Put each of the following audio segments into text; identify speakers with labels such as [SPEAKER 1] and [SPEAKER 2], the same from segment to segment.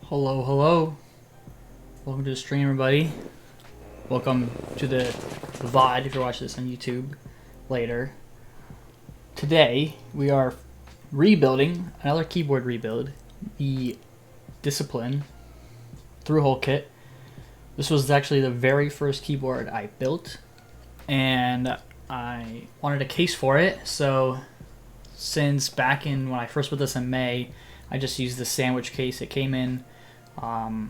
[SPEAKER 1] Hello, hello. Welcome to the stream, everybody. Welcome to the VOD if you're watching this on YouTube later. Today, we are rebuilding another keyboard rebuild. the Discipline through-hole kit. This was actually the very first keyboard I built, and I wanted a case for it. So since back in when I first built this in May, I just used the sandwich case it came in. I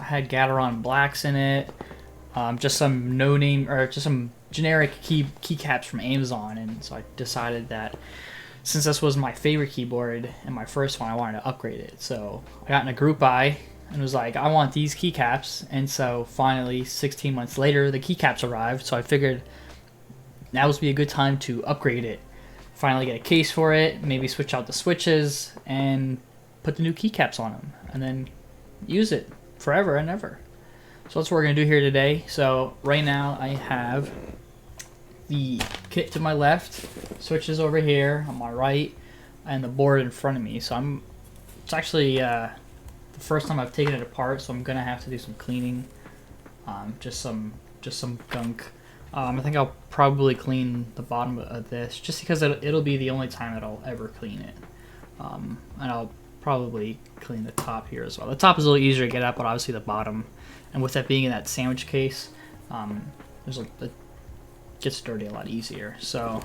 [SPEAKER 1] had Gateron blacks in it, just some no-name or just some generic keycaps from Amazon, and so I decided that since this was my favorite keyboard and my first one, I wanted to upgrade it. So I got in a group buy and was like, I want these keycaps. And so finally, 16 months later, the keycaps arrived. So I figured now would be a good time to upgrade it. Finally get a case for it, maybe switch out the switches, and put the new keycaps on them. And then use it forever and ever. So that's what we're going to do here today. So right now I have the kit to my left, switches over here on my right, and the board in front of me. So it's actually the first time I've taken it apart, so I'm gonna have to do some cleaning, just some gunk. I think I'll probably clean the bottom of this just because it'll be the only time that I'll ever clean it, and I'll probably clean the top here as well. The top is a little easier to get at, but obviously the bottom, and with that being in that sandwich case, it gets dirty a lot easier. So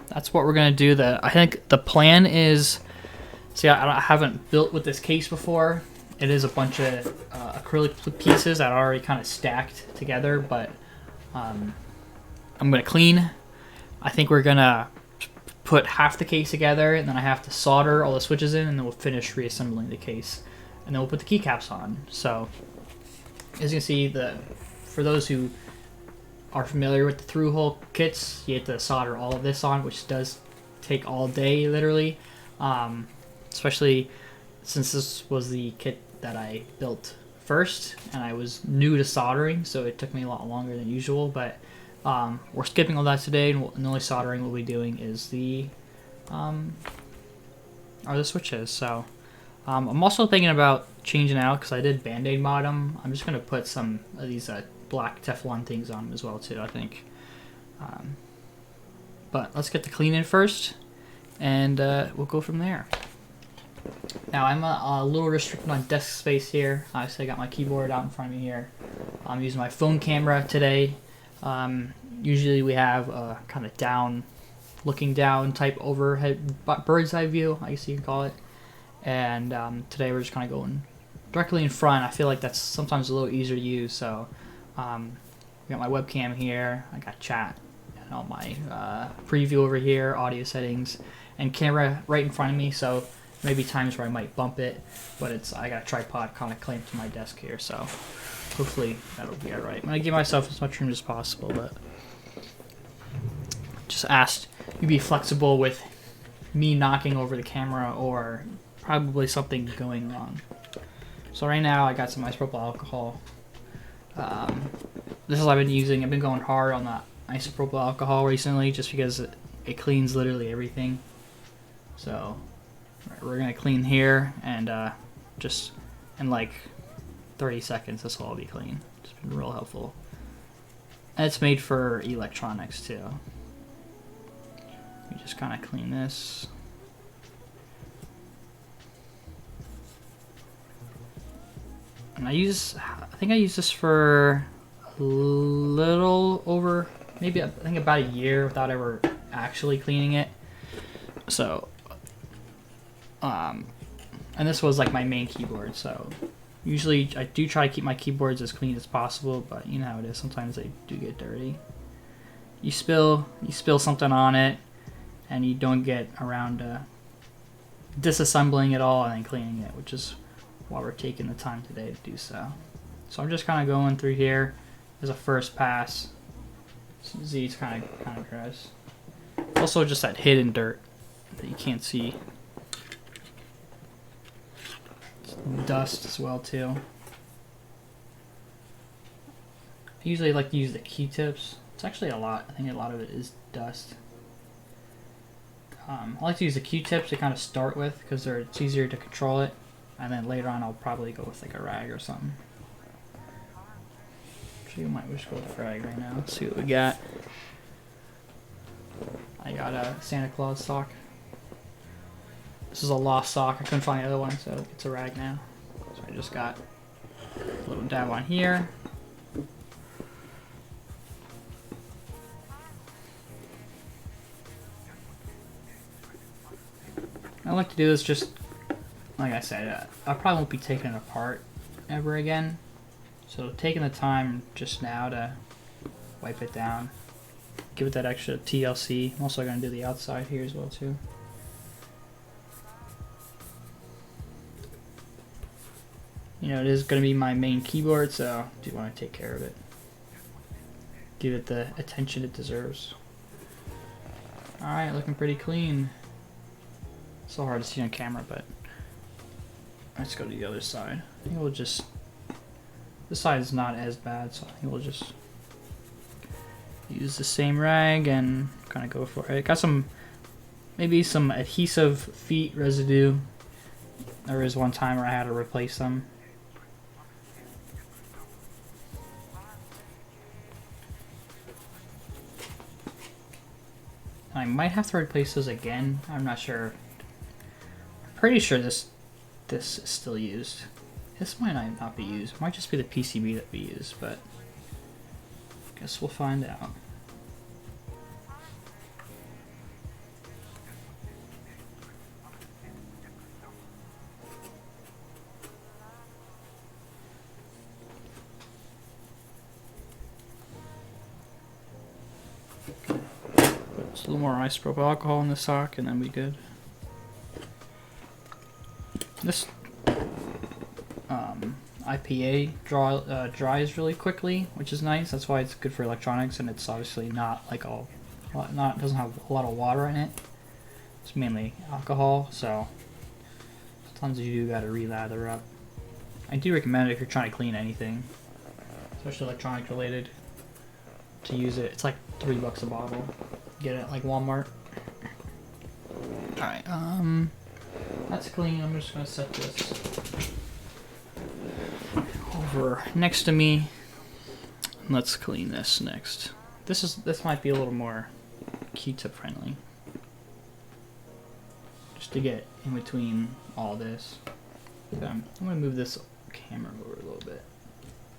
[SPEAKER 1] that's what we're gonna do. I think the plan is, see, I haven't built with this case before. It is a bunch of acrylic pieces that are already kind of stacked together, but I'm gonna clean. I think we're gonna put half the case together, and then I have to solder all the switches in, and then we'll finish reassembling the case, and then we'll put the keycaps on. So as you can see, for those who are familiar with the through-hole kits, you have to solder all of this on, which does take all day, literally. Especially since this was the kit that I built first, and I was new to soldering, so it took me a lot longer than usual. But we're skipping all that today, and the only soldering we'll be doing is the switches. So I'm also thinking about changing out, because I did Band-Aid mod them. I'm just gonna put some of these black Teflon things on them as well too, I think. But let's get the clean in first, and we'll go from there. Now I'm a little restricted on desk space here. Obviously I got my keyboard out in front of me here. I'm using my phone camera today. Usually we have a kind of looking down type overhead bird's eye view, I guess you can call it. And today we're just kind of going directly in front. I feel like that's sometimes a little easier to use. So we got my webcam here. I got chat and all my preview over here, audio settings, and camera right in front of me. So maybe times where I might bump it, but I got a tripod kind of clamped to my desk here, so hopefully that'll be all right. I'm gonna give myself as much room as possible, but just asked you be flexible with me knocking over the camera or probably something going on. So right now I got some isopropyl alcohol. This is what I've been using. I've been going hard on the isopropyl alcohol recently just because it cleans literally everything. So we're gonna clean here, and just in like 30 seconds this will all be clean. It's been real helpful, and it's made for electronics too. You just kind of clean this. And I think I use this for a little over, maybe I think about a year without ever actually cleaning it. So and this was like my main keyboard, so usually I do try to keep my keyboards as clean as possible, but you know how it is, sometimes they do get dirty. You spill something on it, and you don't get around disassembling it all and then cleaning it, which is why we're taking the time today to do so. So I'm just kind of going through here as a first pass. See, it's kind of gross. Also just that hidden dirt that you can't see. Dust as well too. I usually like to use the Q-tips. It's actually a lot. I think a lot of it is dust. I like to use the Q-tips to kind of start with because it's easier to control it, and then later on I'll probably go with like a rag or something. Actually, we might just go with a rag right now. Let's see what we got. I got a Santa Claus sock. This is a lost sock. I couldn't find the other one, so it's a rag now. So I just got a little dab on here. I like to do this just, like I said, I probably won't be taking it apart ever again. So taking the time just now to wipe it down, give it that extra TLC. I'm also going to do the outside here as well too. You know, it is going to be my main keyboard, so I do want to take care of it. Give it the attention it deserves. Alright, looking pretty clean. So hard to see on camera, but let's go to the other side. I think we'll just, this side is not as bad, so I think we'll just use the same rag and kind of go for it. Got some, maybe some adhesive feet residue. There was one time where I had to replace them. I might have to replace those again. I'm not sure. I'm pretty sure this is still used. This might not be used. It might just be the PCB that we use, but I guess we'll find out. Put a little more isopropyl alcohol in the sock and then we good. This IPA dries really quickly, which is nice. That's why it's good for electronics, and it's obviously not like doesn't have a lot of water in it. It's mainly alcohol, so sometimes you do gotta relather up. I do recommend it if you're trying to clean anything, especially electronic related, to use it. It's like $3 a bottle. Get it at like Walmart. Alright, that's clean. I'm just gonna set this over next to me. Let's clean this next. This might be a little more Q-tip friendly. Just to get in between all this. I'm gonna move this camera over a little bit.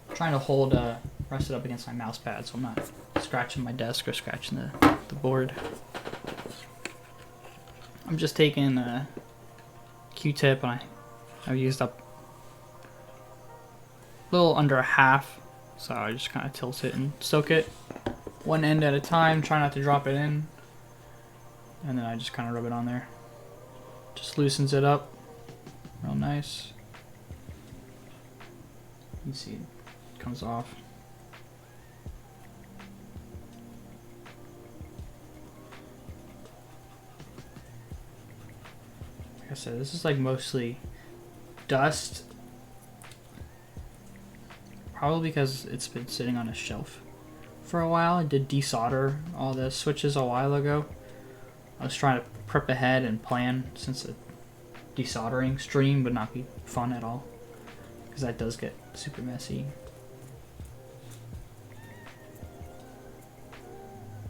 [SPEAKER 1] I'm trying to rest it up against my mouse pad so I'm not scratching my desk or scratching the board. I'm just taking a Q-tip and I've used up a little under a half, so I just kind of tilt it and soak it one end at a time, try not to drop it in, and then I just kind of rub it on there. Just loosens it up real nice. You can see it comes off. Like I said, this is like mostly dust. Probably because it's been sitting on a shelf for a while. I did desolder all the switches a while ago. I was trying to prep ahead and plan, since the desoldering stream would not be fun at all, because that does get super messy.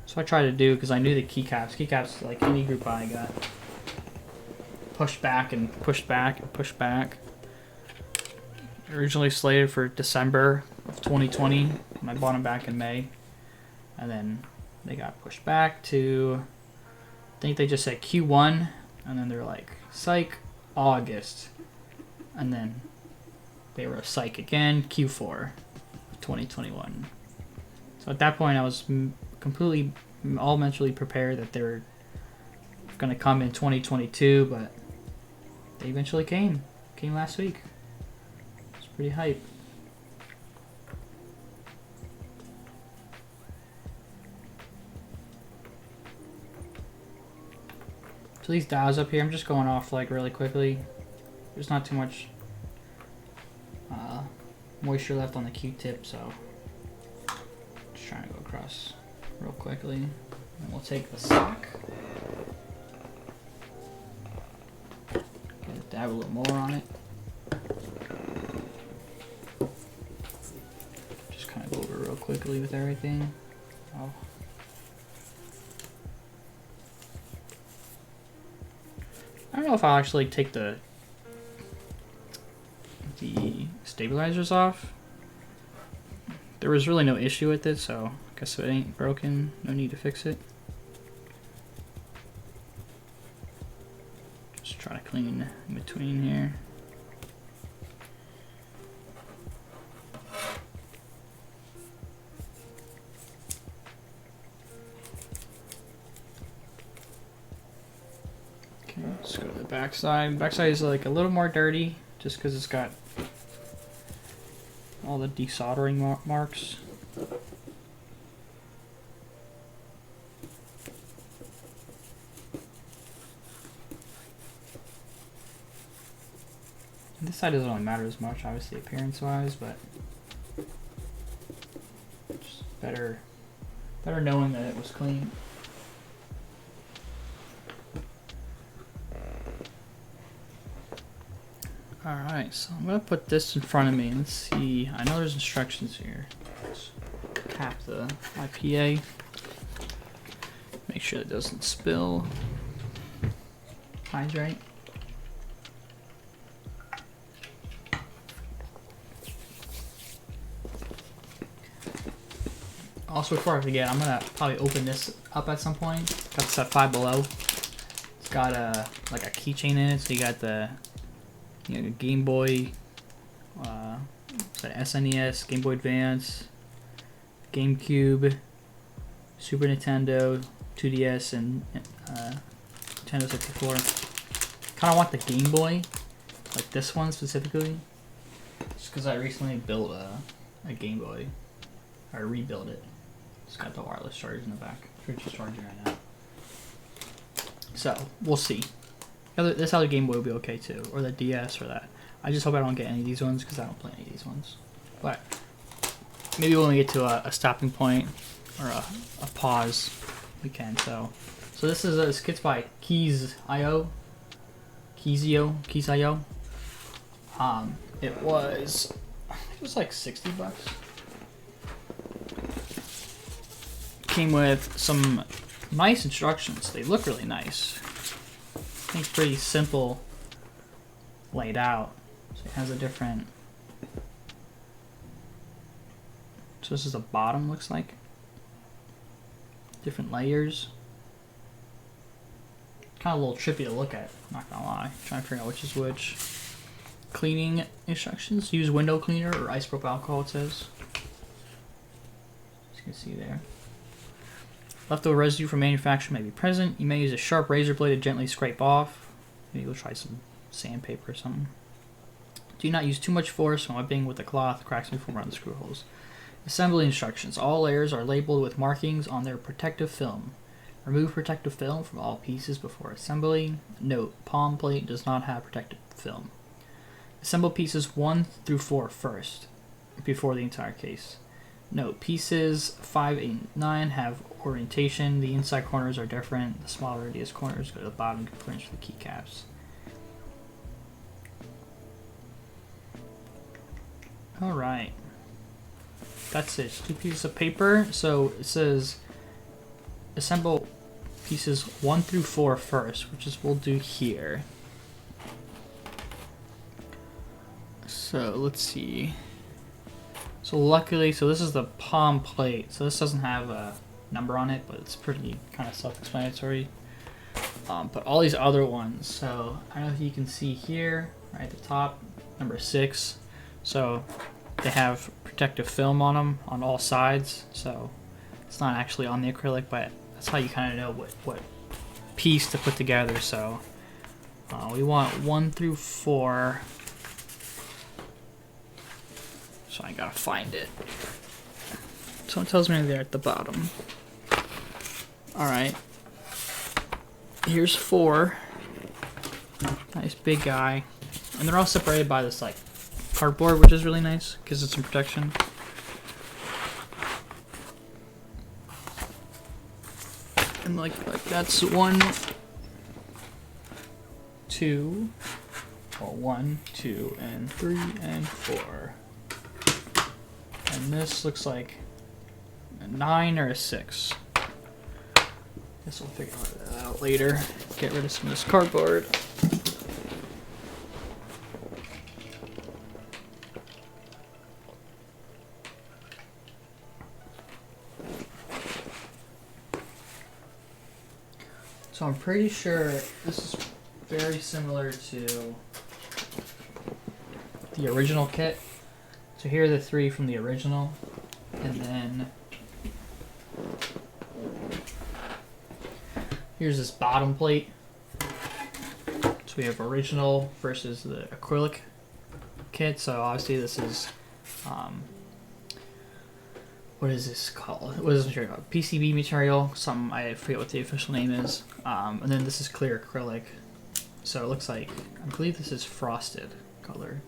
[SPEAKER 1] So I tried to do, because I knew the keycaps, like any group I got pushed back and pushed back and pushed back. Originally slated for December of 2020, and I bought them back in May, and then they got pushed back to, I think they just said Q1, and then they're like psych August, and then they were psych again Q4 of 2021. So at that point I was completely all mentally prepared that they were gonna come in 2022, but they eventually came last week. Pretty hype. So these dials up here, I'm just going off like really quickly. There's not too much moisture left on the Q-tip, so just trying to go across real quickly. And we'll take the sock, dab a little more on it. Go over real quickly with everything. Oh. I don't know if I'll actually take the stabilizers off. There was really no issue with it, so I guess if it ain't broken, no need to fix it. Just try to clean in between here. Okay, let's go to the backside. Backside is like a little more dirty, just because it's got all the desoldering marks. And this side doesn't really matter as much, obviously appearance-wise, but just better knowing that it was clean. Alright, so I'm going to put this in front of me. Let's see. I know there's instructions here. Let's cap the IPA. Make sure it doesn't spill. Hydrate. Also, before I forget, I'm going to probably open this up at some point. Got this at Five Below. It's got like a keychain in it, so you got the Game Boy, SNES, Game Boy Advance, GameCube, Super Nintendo, 2DS, and Nintendo 64. Kind of want the Game Boy, like this one specifically, just because I recently built a Game Boy, or rebuilt it. It's got the wireless charger in the back. It's just charging right now. So we'll see. This other Game Boy will be okay too, or the DS or that. I just hope I don't get any of these ones because I don't play any of these ones. But maybe when we get to a stopping point or a pause, we can. So this is this kit's by Keys.io. Keys.io. It was like $60. Came with some nice instructions. They look really nice. I think pretty simple laid out. So it has a different. So this is the bottom, looks like. Different layers. Kind of a little trippy to look at, not gonna lie. Trying to figure out which is which. Cleaning instructions. Use window cleaner or isopropyl alcohol, it says. As you can see there. Leftover residue from manufacture may be present. You may use a sharp razor blade to gently scrape off. Maybe we'll try some sandpaper or something. Do not use too much force when wiping with a cloth. Cracks may form around the screw holes. Assembly instructions. All layers are labeled with markings on their protective film. Remove protective film from all pieces before assembly. Note, palm plate does not have protective film. Assemble pieces 1 through 4 first, before the entire case. Note, pieces 5, 8, and 9 have orientation. The inside corners are different. The smaller radius corners go to the bottom for the keycaps. Alright. That's it. 2 pieces of paper. So it says assemble pieces 1 through 4 first, which is we'll do here. So let's see. So luckily, so this is the palm plate. So this doesn't have a number on it, but it's pretty kind of self-explanatory. But all these other ones, so I don't know if you can see here, right at the top, number 6. So they have protective film on them on all sides. So it's not actually on the acrylic, but that's how you kind of know what piece to put together. So we want 1 through 4. So I gotta find it. So it tells me there at the bottom. Alright. Here's 4. Nice big guy. And they're all separated by this like cardboard, which is really nice. Gives it some protection. And like that's 1, 2, or 1, 2, and 3, and 4. And this looks like a 9 or a 6. Guess we'll figure that out later. Get rid of some of this cardboard. So I'm pretty sure this is very similar to the original kit. So here are the 3 from the original, and then here's this bottom plate. So we have original versus the acrylic kit. So obviously this is, what is this called? What is this material called? PCB material, something, I forget what the official name is. And then this is clear acrylic. So it looks like, I believe this is frosted color.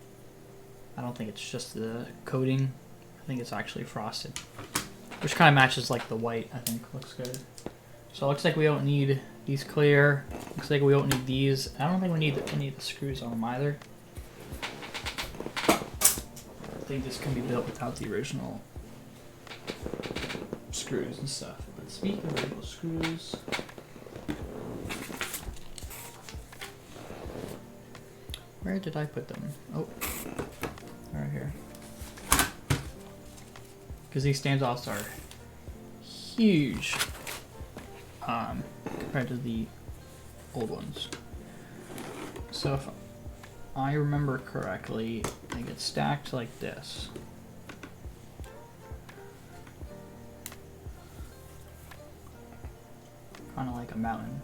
[SPEAKER 1] I don't think it's just the coating. I think it's actually frosted, which kind of matches like the white. I think looks good. So it looks like we don't need these clear. Looks like we don't need these. I don't think we need any of the screws on them either. I think this can be built without the original screws and stuff. But speaking of original screws, where did I put them? Oh, right here. Because these standoffs are huge compared to the old ones. So if I remember correctly, they get stacked like this. Kind of like a mountain.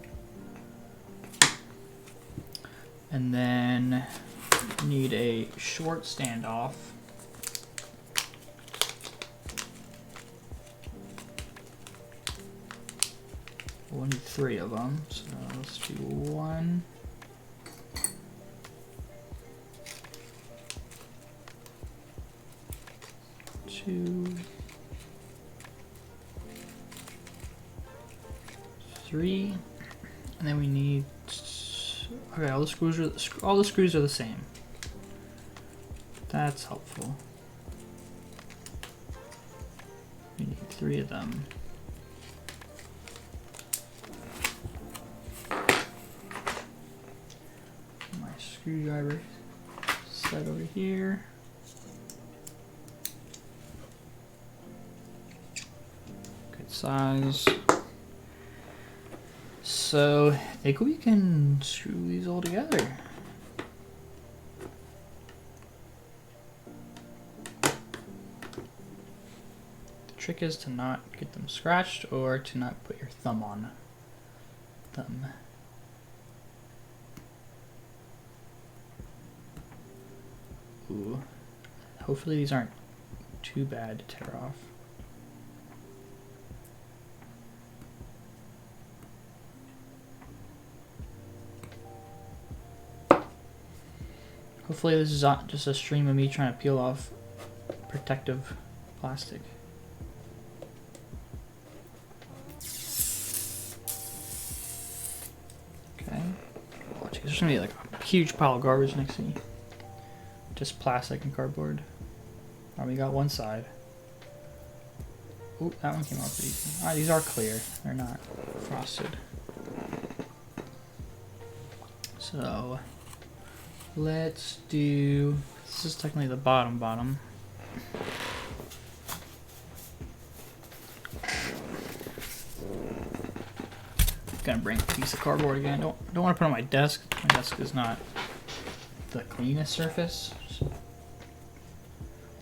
[SPEAKER 1] And then need a short standoff. We'll need 3 of them, so let's do 1. 2, 3, and then we need. Okay, all the screws are the same. That's helpful. We need 3 of them. My screwdriver set over here. Good size. So I think we can screw these all together. The trick is to not get them scratched or to not put your thumb on them. Ooh. Hopefully these aren't too bad to tear off. Hopefully this is not just a stream of me trying to peel off protective plastic. Okay. Oh, geez, there's gonna be like a huge pile of garbage next to me. Just plastic and cardboard. Alright, we got one side. Oop, that one came out pretty easy. Alright, these are clear. They're not frosted. So let's do, this is technically the bottom. Gonna bring a piece of cardboard again. Don't want to put it on my desk. My desk is not the cleanest surface,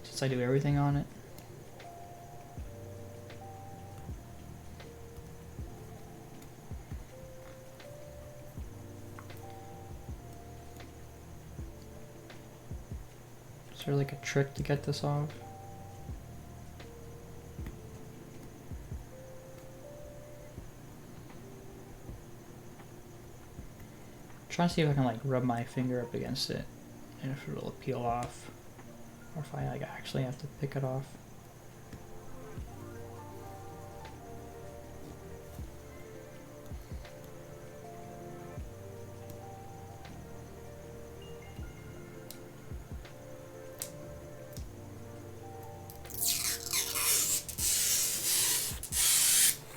[SPEAKER 1] since I do everything on it. Is there like a trick to get this off? Trying to see if I can like rub my finger up against it and if it'll peel off, or if I like actually have to pick it off.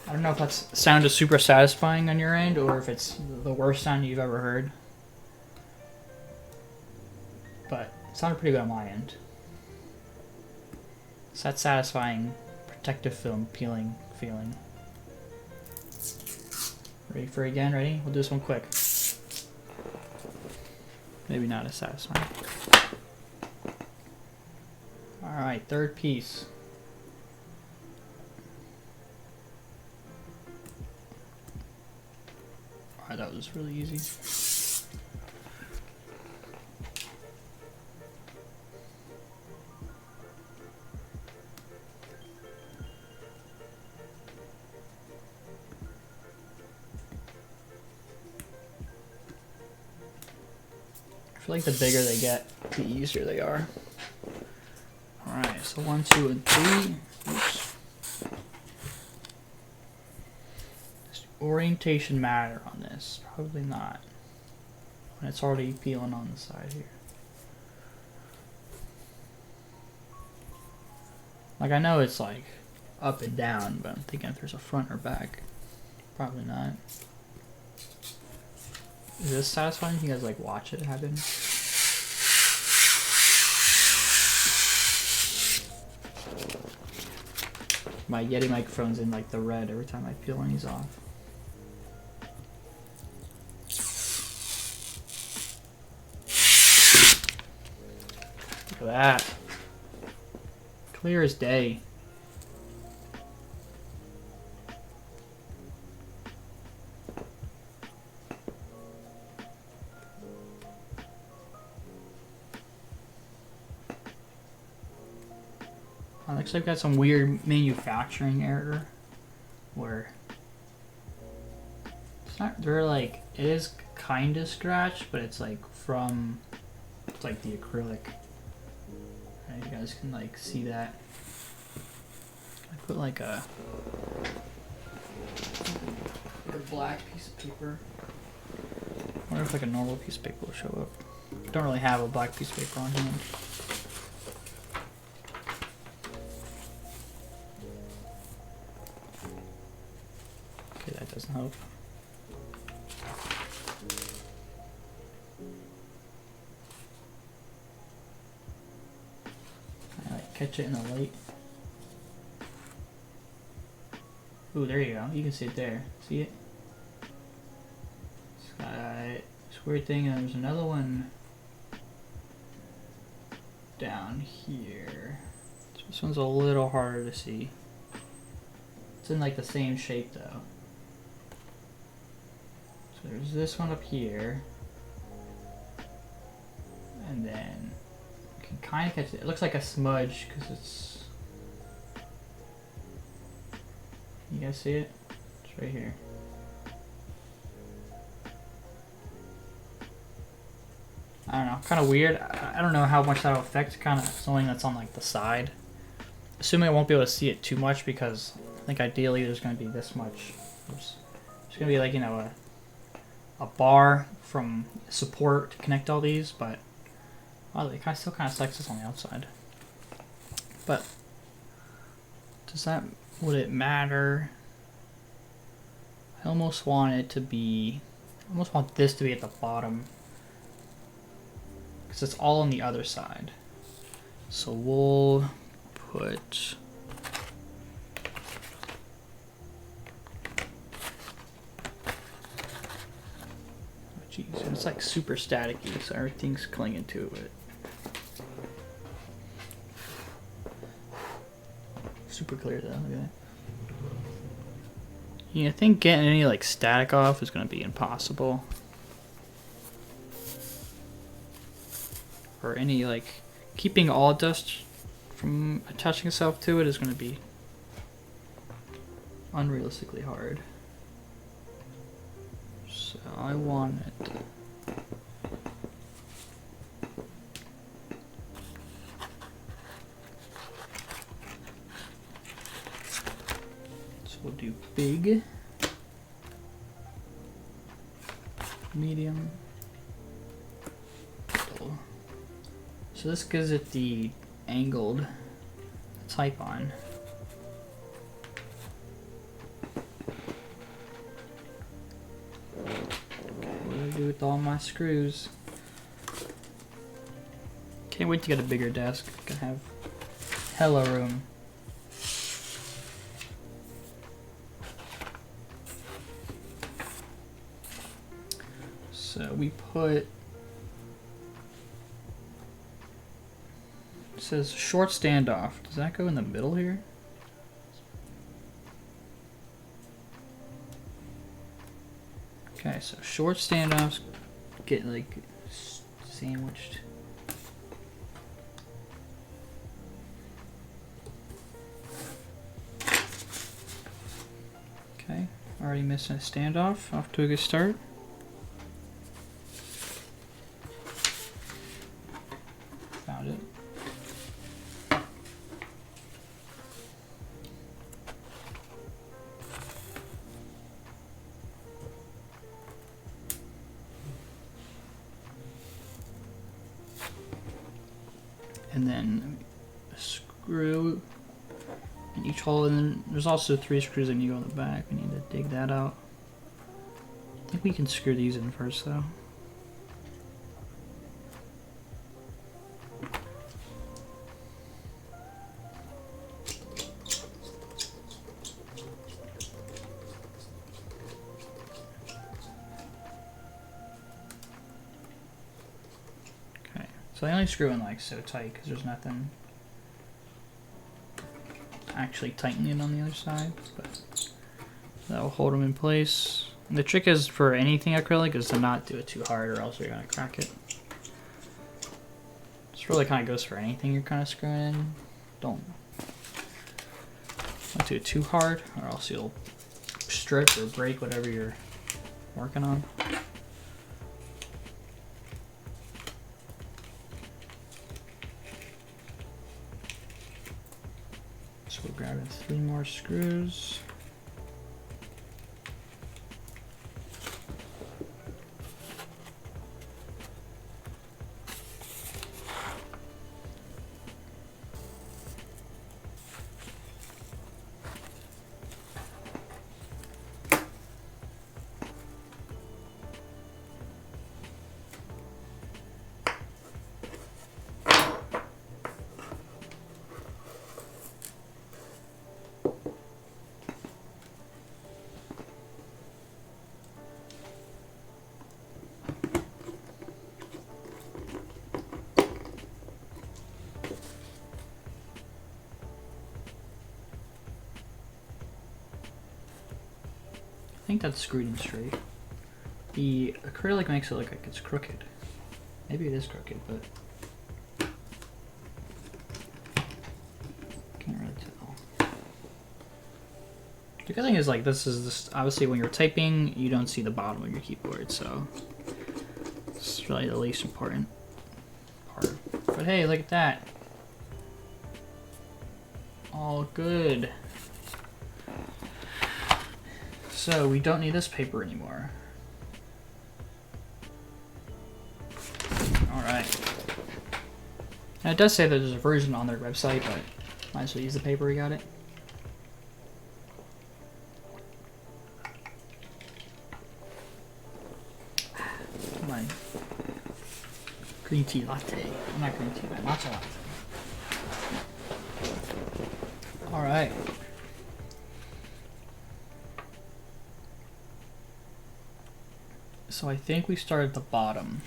[SPEAKER 1] I don't know if that's sound is super satisfying on your end or if it's the worst sound you've ever heard. But it sounded pretty good on my end. It's that satisfying protective film peeling feeling. Ready for it again? Ready? We'll do this one quick. Maybe not as satisfying. Alright, third piece. Alright, that was really easy. I feel like the bigger they get, the easier they are. Alright, so 1, 2, and 3. Oops. Does orientation matter on this? Probably not. When it's already peeling on the side here. Like, I know it's like up and down, but I'm thinking if there's a front or back. Probably not. Is this satisfying? You guys like watch it happen? My Yeti microphone's in like the red every time I peel one of these off. Look at that. Clear as day. Looks like I've got some weird manufacturing error where it's not, they're like, it is kind of scratched, but it's like from, it's like the acrylic. And you guys can like see that. I put like a black piece of paper. I wonder if like a normal piece of paper will show up. Don't really have a black piece of paper on hand. Okay, that doesn't help. I like catch it in the light. Ooh, there you go. You can see it there. See it? It's got this weird thing, and there's another one down here. This one's a little harder to see. It's in like the same shape though. So there's this one up here. And then you can kind of catch it. It looks like a smudge because it's... You guys see it? It's right here. I don't know, kind of weird. I don't know how much that'll affect kind of something that's on like the side. Assuming I won't be able to see it too much because I think ideally there's going to be this much. There's going to be like, you know, a bar from support to connect all these, but wow, it still kind of sucks this on the outside. But would it matter? I almost want it to be, I almost want this to be at the bottom because it's all on the other side. So we'll put jeez, and it's like super staticky, so everything's clinging to it. Super clear though, look at that. Yeah, I think getting any like static off is going to be impossible. Or any like, keeping all dust from attaching itself to it is going to be unrealistically hard. So I want it. So we'll do big, medium, little. So this gives it the angled type on. What do I do with all my screws? Can't wait to get a bigger desk. Gonna have hella room. So we put, it says short standoff. Does that go in the middle here? Okay, so short standoffs get like sandwiched. Okay, already missing a standoff. Off to a good start. Found it. And then a screw in each hole, and then there's also 3 screws that need to go in the back. We need to dig that out. I think we can screw these in first though. So I only screw in like so tight because there's nothing actually tightening it on the other side, but that will hold them in place. And the trick is for anything acrylic is to not do it too hard or else you're gonna crack it. This really kind of goes for anything you're kind of screwing in. Don't do it too hard or else you'll strip or break whatever you're working on. So we're grabbing 3 more screws. I think that's screwed in straight. The acrylic makes it look like it's crooked. Maybe it is crooked, but can't really tell. The good thing is, like, this obviously when you're typing, you don't see the bottom of your keyboard, so it's really the least important part. But hey, look at that. All good. So we don't need this paper anymore. Alright. Now it does say that there's a version on their website, but might as well use the paper we got it. Come on. Green tea latte. Not green tea, but matcha latte. Alright. So I think we start at the bottom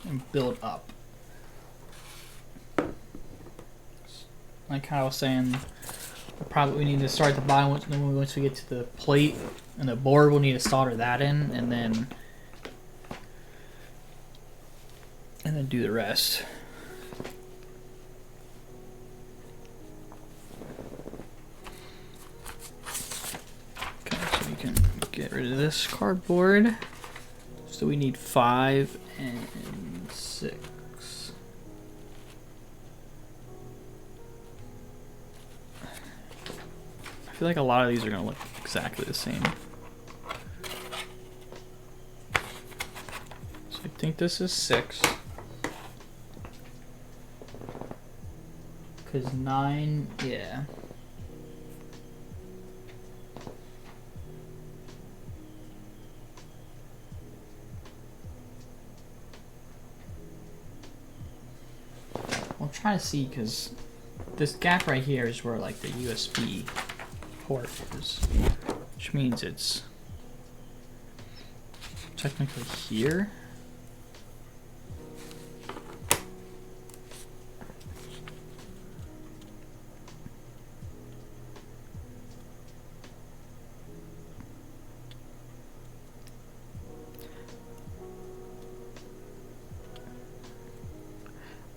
[SPEAKER 1] and build up. Like how I was saying, we need to start at the bottom once we get to the plate and the board. We'll need to solder that in, and then do the rest. Okay, so we can get rid of this cardboard. So we need 5 and 6. I feel like a lot of these are going to look exactly the same. So I think this is 6. Because 9, yeah. I'm trying to see, because this gap right here is where like the USB port is, which means it's technically here.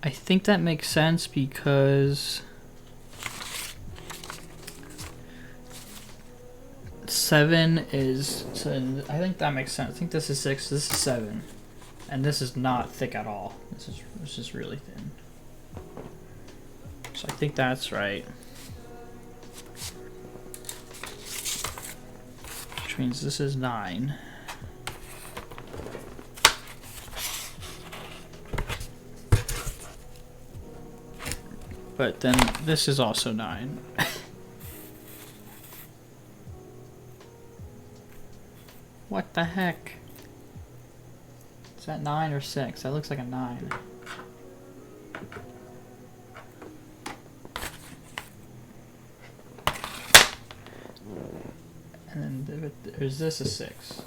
[SPEAKER 1] I think that makes sense because 7 is, so I think that makes sense. I think this is 6, this is 7. And this is not thick at all. This is really thin. So I think that's right. Which means this is 9. But then this is also 9. What the heck? Is that 9 or 6? That looks like a 9. And then is this a 6?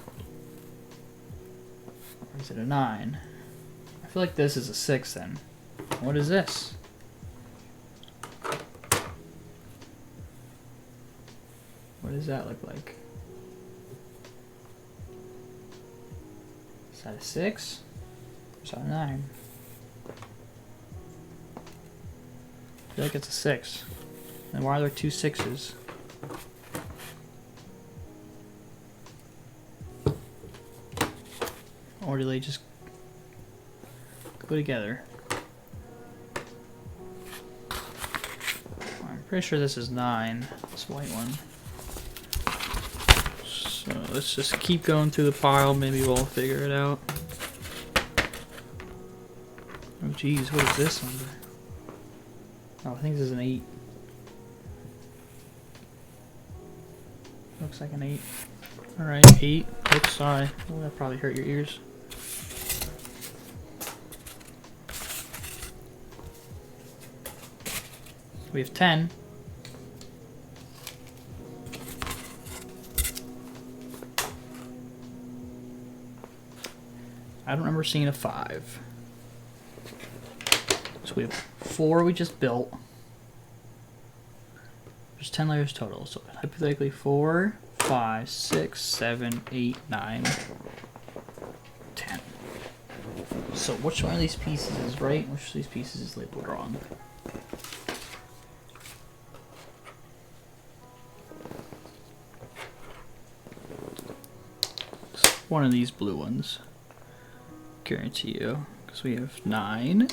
[SPEAKER 1] Or is it a 9? I feel like this is a 6 then. What is this? What does that look like? Is that a 6? Or is that a 9? I feel like it's a 6. Then why are there 2 6s? Or do they just go together? I'm pretty sure this is 9, this white one. So let's just keep going through the pile, maybe we'll figure it out. Oh geez, what is this number? Oh, I think this is an 8. Looks like an 8. Alright, 8. Oops, sorry. Oh, that probably hurt your ears. We have 10. I don't remember seeing a 5. So we have 4 we just built. There's 10 layers total. So hypothetically 4, 5, 6, 7, 8, 9, 10. So which one of these pieces is right? Which of these pieces is labeled wrong? One of these blue ones. Guarantee you. Because we have 9.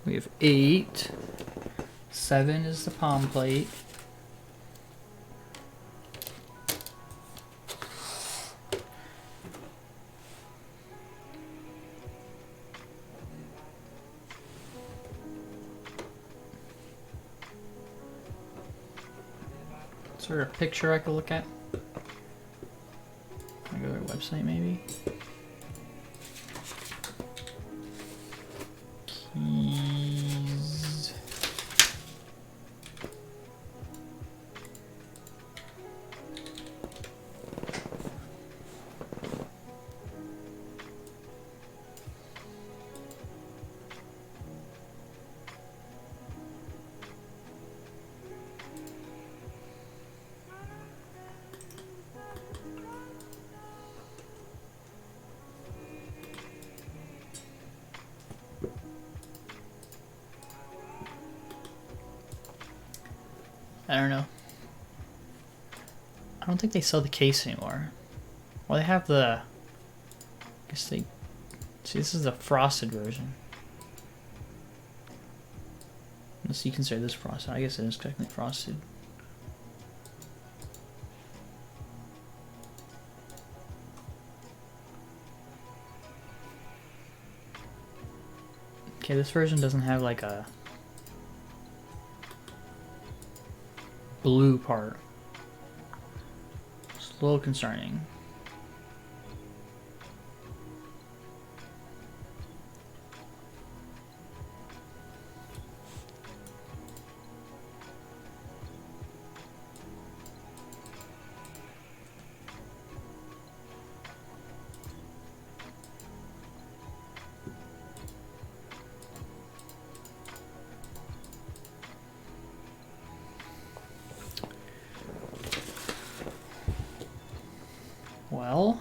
[SPEAKER 1] We have 8. 7 is the palm plate. Is there a picture I could look at? Can I go to their website maybe? Keys. I don't know. I don't think they sell the case anymore. Well, they have the... I guess they... See, this is the frosted version. Unless you consider this frosted. I guess it is technically frosted. Okay, this version doesn't have like a... blue part. It's a little concerning. Well,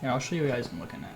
[SPEAKER 1] here, I'll show you guys what I'm looking at.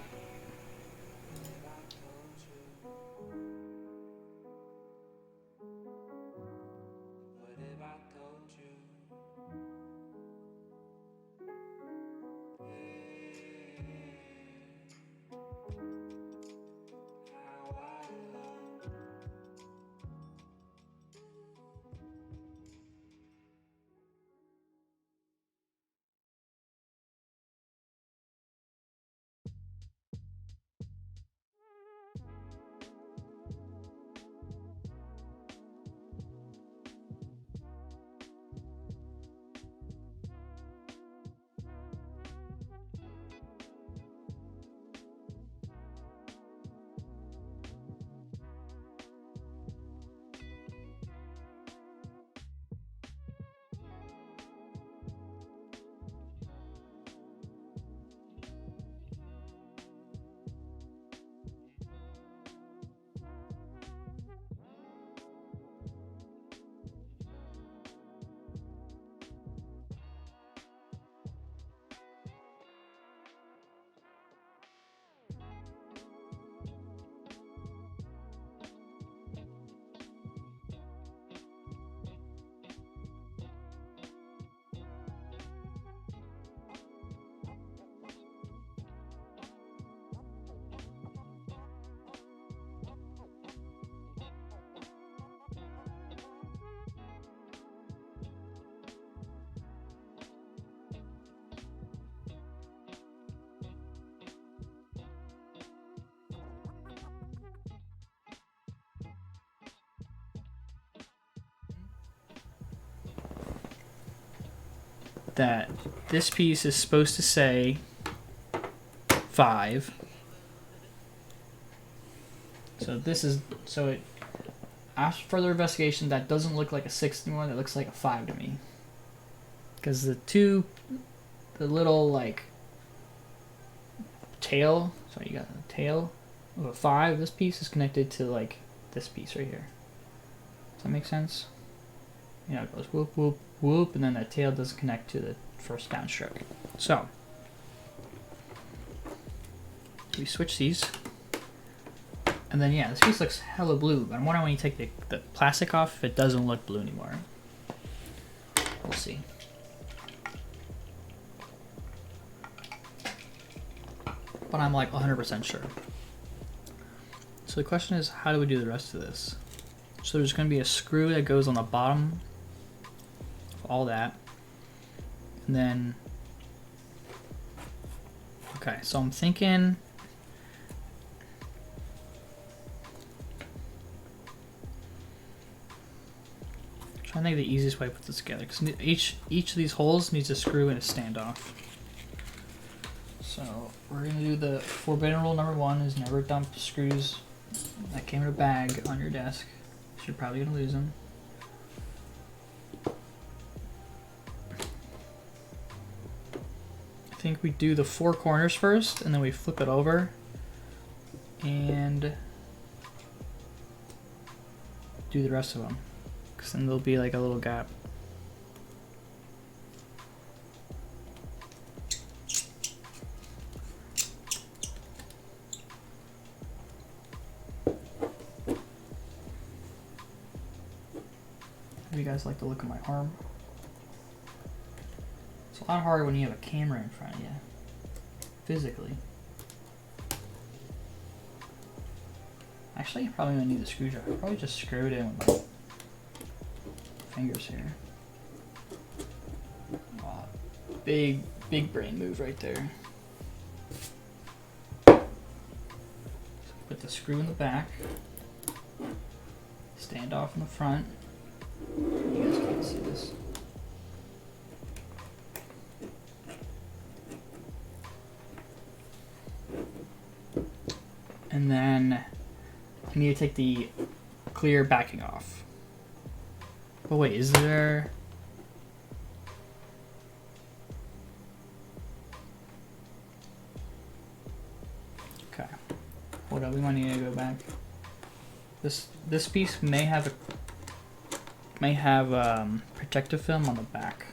[SPEAKER 1] That this piece is supposed to say 5. So this is, so it, after further investigation, that doesn't look like a 6 anymore, that looks like a 5 to me. Because the little like tail, so you got the tail of a 5, this piece is connected to like this piece right here. Does that make sense? You know, it goes whoop, whoop, whoop, and then that tail doesn't connect to the first downstroke. So, we switch these. And then, yeah, this piece looks hella blue, but I'm wondering when you take the plastic off if it doesn't look blue anymore. We'll see. But I'm like 100% sure. So the question is, how do we do the rest of this? So there's going to be a screw that goes on the bottom of all that. And then, okay, so I'm thinking, trying to think of the easiest way to put this together, because each of these holes needs a screw and a standoff. So we're gonna do the forbidden rule number 1 is never dump screws that came in a bag on your desk. You're probably gonna lose them. I think we do the 4 corners first, and then we flip it over, and do the rest of them, because then there'll be like a little gap. You guys like the look of my arm? It's a lot harder when you have a camera in front of you, physically. Actually, I probably don't need the screwdriver. I probably just screw it in with my fingers here. Wow, big brain move right there. So put the screw in the back, stand off in the front. You guys can't see this. And then I need to take the clear backing off. But wait, is there... Okay. Hold up, we might need to go back. This piece may have a... may have protective film on the back.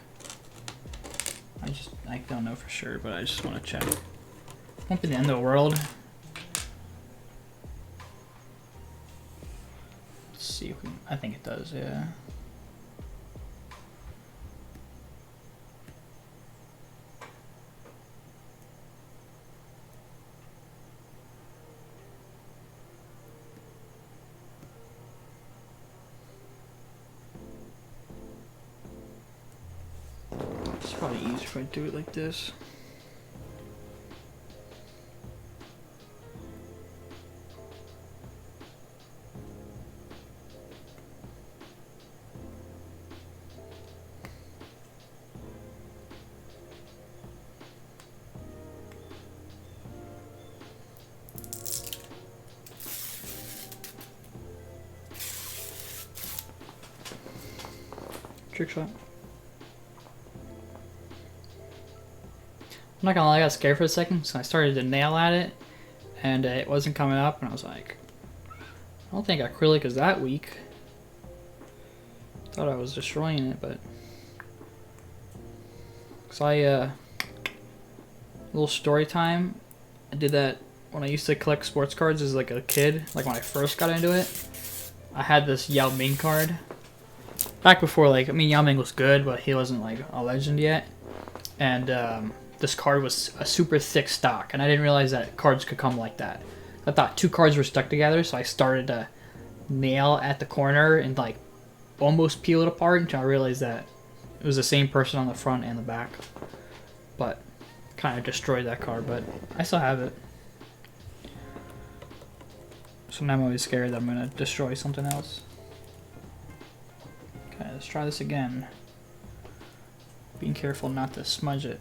[SPEAKER 1] I don't know for sure, but I just want to check. Won't be the end of the world. Let's see if we can, I think it does, yeah. It's probably easier if I do it like this. Trick shot. I'm not gonna lie, I got scared for a second, so I started to nail at it, and it wasn't coming up, and I was like, I don't think acrylic is that weak. Thought I was destroying it, but... Cause little story time, I did that when I used to collect sports cards as like a kid, like when I first got into it. I had this Yao Ming card. Back before, like, I mean, Yao Ming was good, but he wasn't like a legend yet. And this card was a super thick stock, and I didn't realize that cards could come like that. I thought two cards were stuck together, so I started to nail at the corner and like almost peel it apart until I realized that it was the same person on the front and the back. But kind of destroyed that card, but I still have it. So now I'm always scared that I'm gonna destroy something else. Okay, let's try this again. Being careful not to smudge it.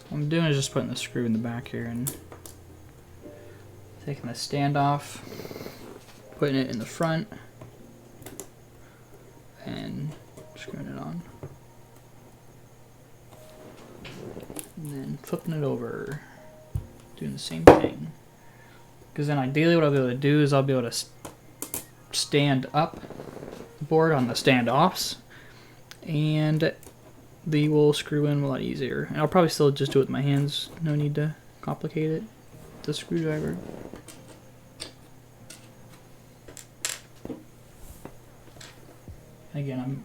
[SPEAKER 1] What I'm doing is just putting the screw in the back here and taking the stand off, putting it in the front, and screwing it on. And then flipping it over, doing the same thing. Because then ideally what I'll be able to do is I'll be able to stand up the board on the standoffs, and they will screw in a lot easier. And I'll probably still just do it with my hands. No need to complicate it. The screwdriver. Again,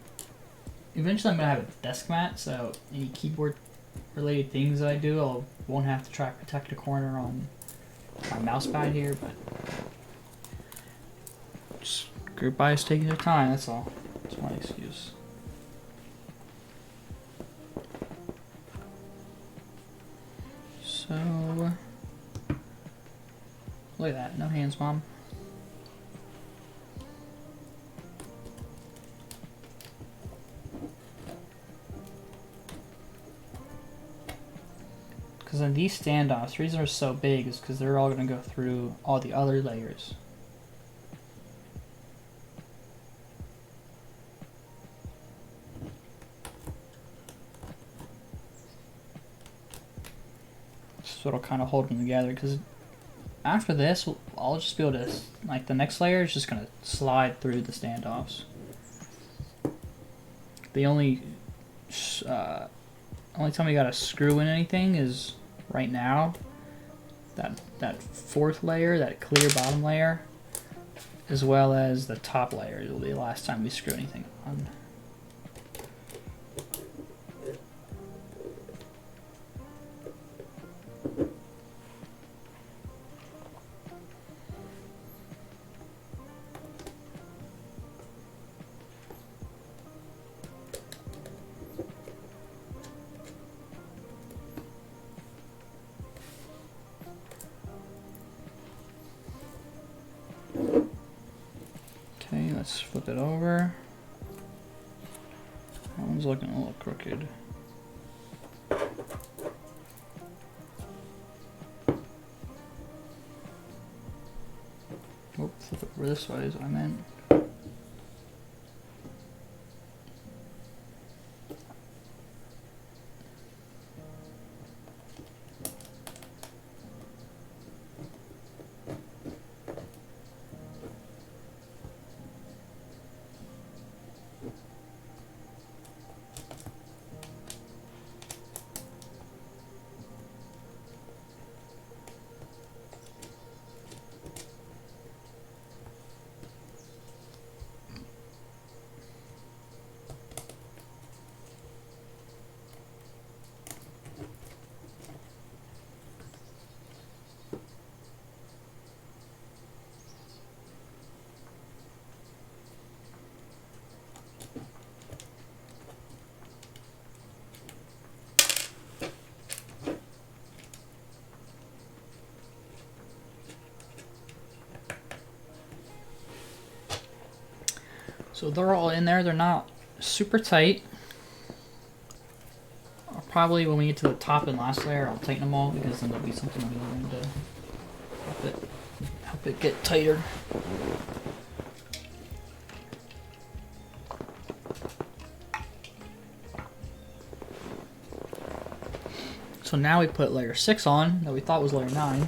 [SPEAKER 1] eventually I'm gonna have a desk mat, so any keyboard related things that I do, I won't have to try to protect a corner on my mouse pad here, but just group by is taking their time, that's all. That's my excuse. So, look at that, no hands, Mom. Because in these standoffs, the reason they're so big is because they're all going to go through all the other layers. So it'll kind of hold them together, because after this, I'll just be able to, like, the next layer is just going to slide through the standoffs. The only time you got to screw in anything is right now, that fourth layer, that clear bottom layer, as well as the top layer will be the last time we screw anything on. Okay, let's flip it over. That one's looking a little crooked. Oh, flip it over this way is what I meant. So they're all in there. They're not super tight. Probably when we get to the top and last layer, I'll tighten them all because then there'll be something on the other end to help it get tighter. So now we put layer 6 on that we thought was layer 9.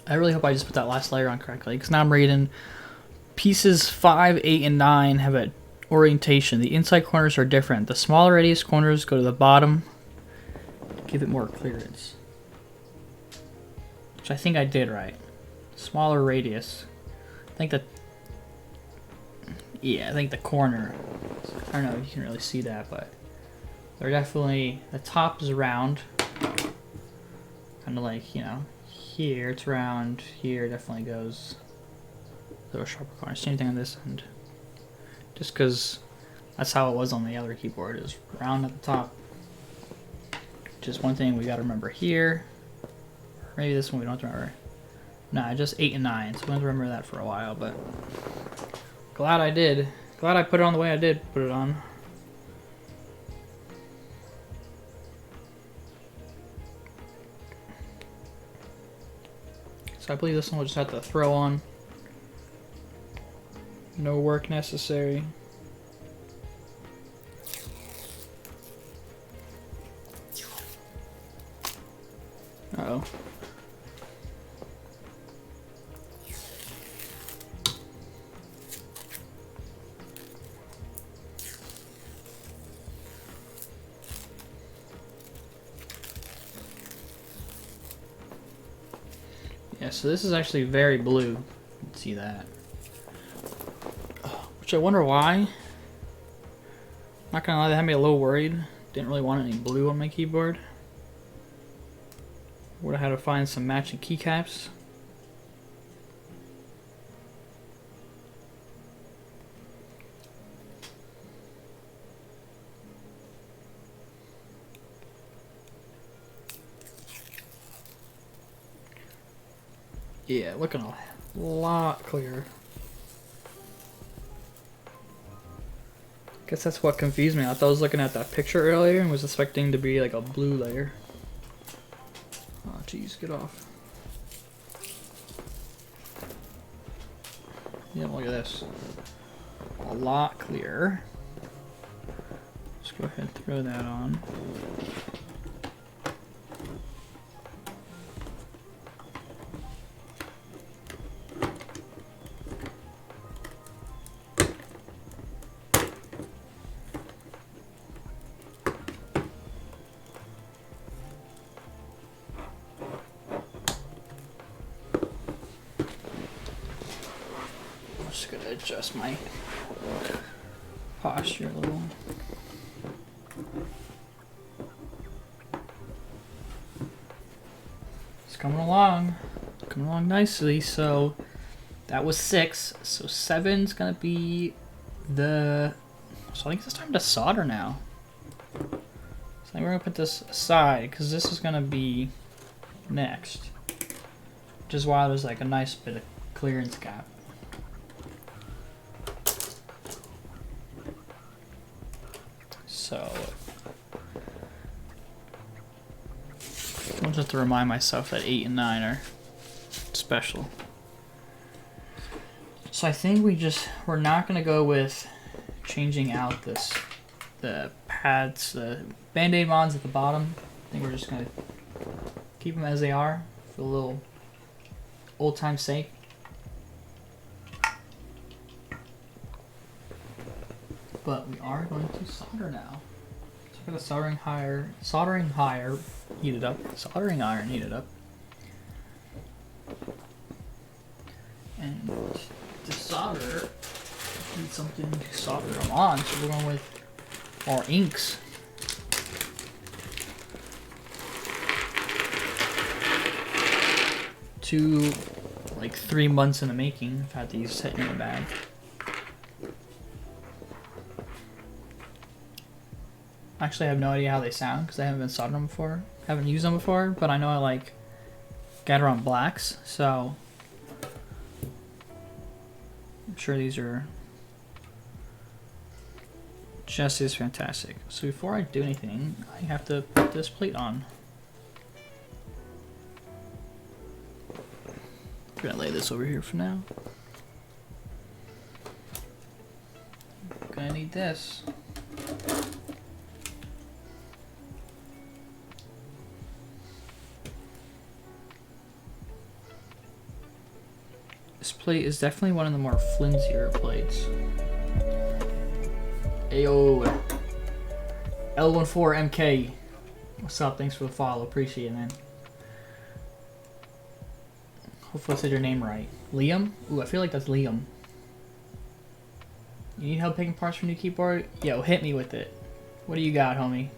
[SPEAKER 1] I really hope I just put that last layer on correctly, because now I'm reading pieces 5, 8, and 9 have an orientation. The inside corners are different. The smaller radius corners go to the bottom to give it more clearance. Which I think I did right. Smaller radius. I think that... Yeah, I think the corner... I don't know if you can really see that, but... They're definitely... The top is round. Kind of like, you know... Here it's round, here definitely goes a little sharper corner. Same thing on this end. Just because that's how it was on the other keyboard, is round at the top. Just one thing we gotta remember here. Maybe this one we don't have to remember. Nah, just 8 and 9, so we don't have to remember that for a while, but glad I did. Glad I put it on the way I did put it on. So I believe this one we'll just have to throw on. No work necessary. Uh-oh. Yeah, so this is actually very blue. You can see that. Which I wonder why. Not gonna lie, that had me a little worried. Didn't really want any blue on my keyboard. Would have had to find some matching keycaps. Yeah, looking a lot clearer. Guess that's what confused me. I thought I was looking at that picture earlier and was expecting to be like a blue layer. Oh jeez, get off. Yeah, look at this. A lot clearer. Let's go ahead and throw that on. Just gonna adjust my posture a little. It's coming along nicely. So that was 6. So 7's gonna be the. So I think it's time to solder now. So I think we're gonna put this aside because this is gonna be next. Which is why there's like a nice bit of clearance gap. so I'll just have to remind myself that 8 and 9 are special. So I think we're not gonna go with changing out the pads, the Band-Aid mods at the bottom. I think we're just gonna keep them as they are for a little old time's sake. But we are going to solder now. So I got a soldering iron heated up. And to solder, need something to solder them on. So we're going with our inks. Like 3 months in the making. I've had these sitting in the bag. Actually, I have no idea how they sound because I haven't been soldering them before. Haven't used them before, but I know I like Gateron blacks, so I'm sure these are just as fantastic. So before I do anything, I have to put this plate on. I'm gonna lay this over here for now. Gonna need this. This plate is definitely one of the more flimsier plates. Ayo, L14MK. What's up? Thanks for the follow. Appreciate it, man. Hopefully I said your name right. Liam? Ooh, I feel like that's Liam. You need help picking parts for new keyboard? Yo, hit me with it. What do you got, homie?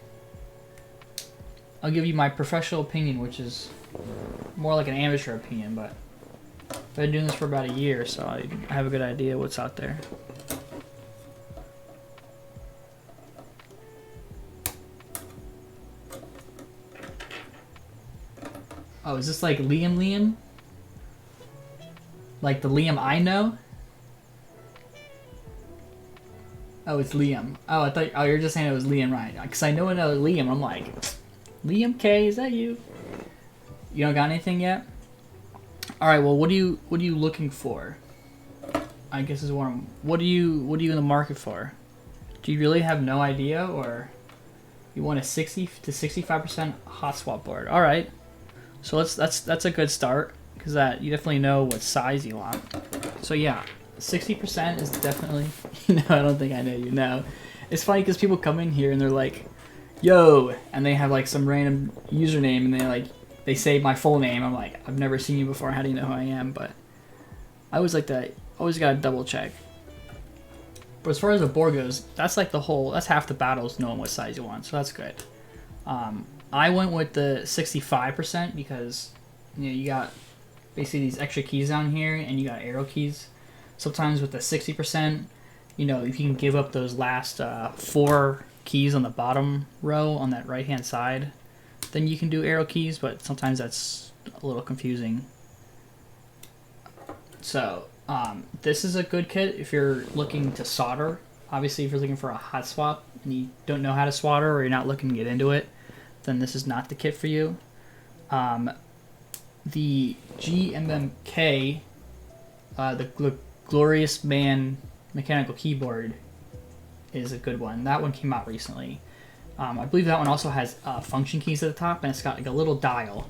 [SPEAKER 1] I'll give you my professional opinion, which is more like an amateur opinion, but I've been doing this for about a year, so I have a good idea what's out there. Oh, is this like Liam? Like the Liam I know? Oh, it's Liam. Oh, I thought. Oh, you're just saying it was Liam, right? Because I know another Liam. I'm like, Liam K, is that you? You don't got anything yet? All right. Well, what are you looking for? I guess is what are you in the market for? Do you really have no idea, or you want a 60 to 65% hot swap board? All right. So that's a good start, because that you definitely know what size you want. So yeah, 60% is definitely. No, I don't think I know you. No, it's funny because people come in here and they're like, "Yo," and they have like some random username and they say my full name. I'm like, I've never seen you before. How do you know who I am? But I always like that. Always gotta double check. But as far as the board goes, that's like that's half the battle is knowing what size you want. So that's good. I went with the 65% because you got basically these extra keys down here and you got arrow keys. Sometimes with the 60%, if you can give up those last 4 keys on the bottom row on that right hand side, then you can do arrow keys, but sometimes that's a little confusing. So this is a good kit if you're looking to solder. Obviously, if you're looking for a hot swap and you don't know how to solder or you're not looking to get into it, then this is not the kit for you. The GMMK, the Glorious Man mechanical keyboard, is a good one. That one came out recently. I believe that one also has function keys at the top, and it's got like a little dial,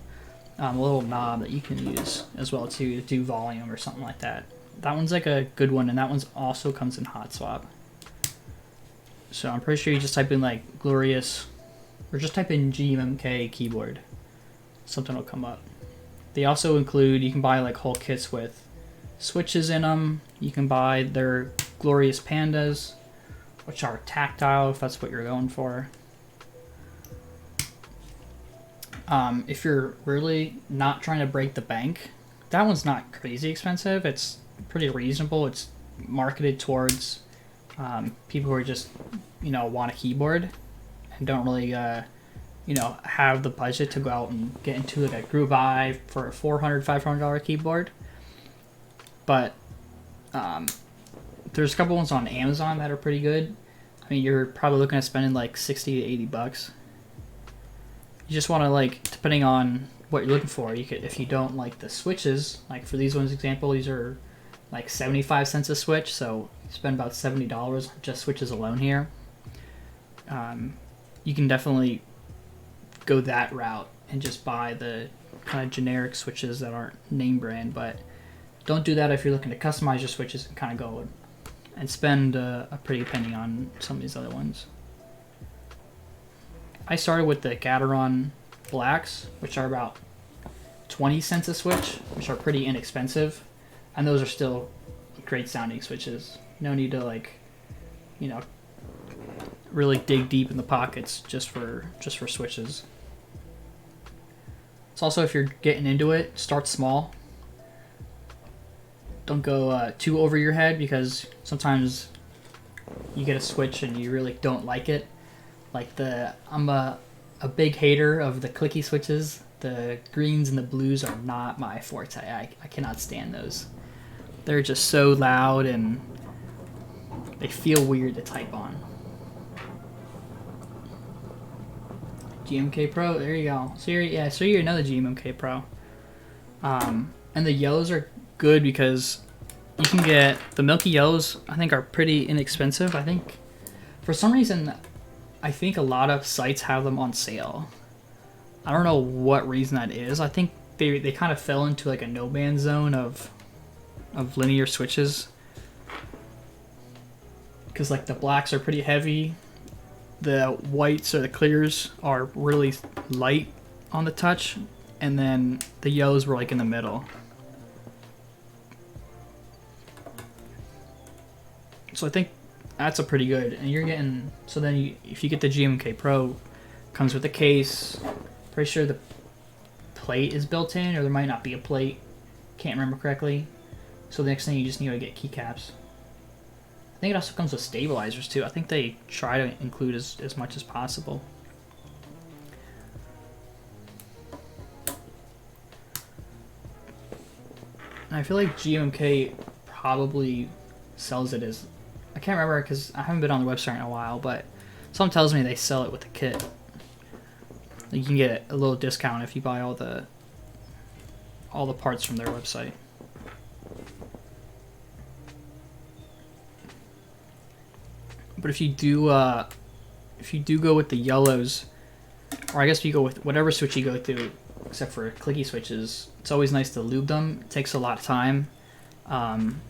[SPEAKER 1] a little knob that you can use as well to do volume or something like that. That one's like a good one, and that one's also comes in hot swap. So I'm pretty sure you just type in like Glorious, or just type in GMMK keyboard. Something will come up. They also include, you can buy like whole kits with switches in them. You can buy their Glorious Pandas, which are tactile if that's what you're going for. If you're really not trying to break the bank, that one's not crazy expensive. It's pretty reasonable. It's marketed towards people who are just, want a keyboard and don't really, have the budget to go out and get into like a group buy for a $400, $500 keyboard. But there's a couple ones on Amazon that are pretty good. I mean, you're probably looking at spending like 60 to 80 bucks. You just want to, like, depending on what you're looking for, you could, if you don't like the switches, like for these ones example, these are like 75 cents a switch, so you spend about $70 on just switches alone here. You can definitely go that route and just buy the kind of generic switches that aren't name brand, but don't do that if you're looking to customize your switches and kind of go and spend a pretty penny on some of these other ones. I started with the Gateron Blacks, which are about 20 cents a switch, which are pretty inexpensive, and those are still great sounding switches. No need to, like, you know, really dig deep in the pockets just for switches. It's also, if you're getting into it, start small. Don't go too over your head, because sometimes you get a switch and you really don't like it. Like I'm a big hater of the clicky switches. The greens and the blues are not my forte. I cannot stand those. They're just so loud and they feel weird to type on. GMK Pro, there you go. So you're another GMK Pro. And the yellows are good because you can get the milky yellows. I think are pretty inexpensive. I think for some reason, I think a lot of sites have them on sale. I don't know what reason that is. I think they kind of fell into like a no man's zone of linear switches, because like the blacks are pretty heavy, the whites or the clears are really light on the touch, and then the yellows were like in the middle. So I think that's a pretty good, and you're getting, so then if you get the GMK Pro, comes with a case. Pretty sure the plate is built in, or there might not be a plate. Can't remember correctly. So the next thing you just need to get keycaps. I think it also comes with stabilizers too. I think they try to include as much as possible. And I feel like GMK probably sells it as, I can't remember because I haven't been on the website in a while, but someone tells me they sell it with the kit. You can get a little discount if you buy all the parts from their website. But if you do go with the yellows, or I guess if you go with whatever switch you go through, except for clicky switches, it's always nice to lube them. It takes a lot of time, and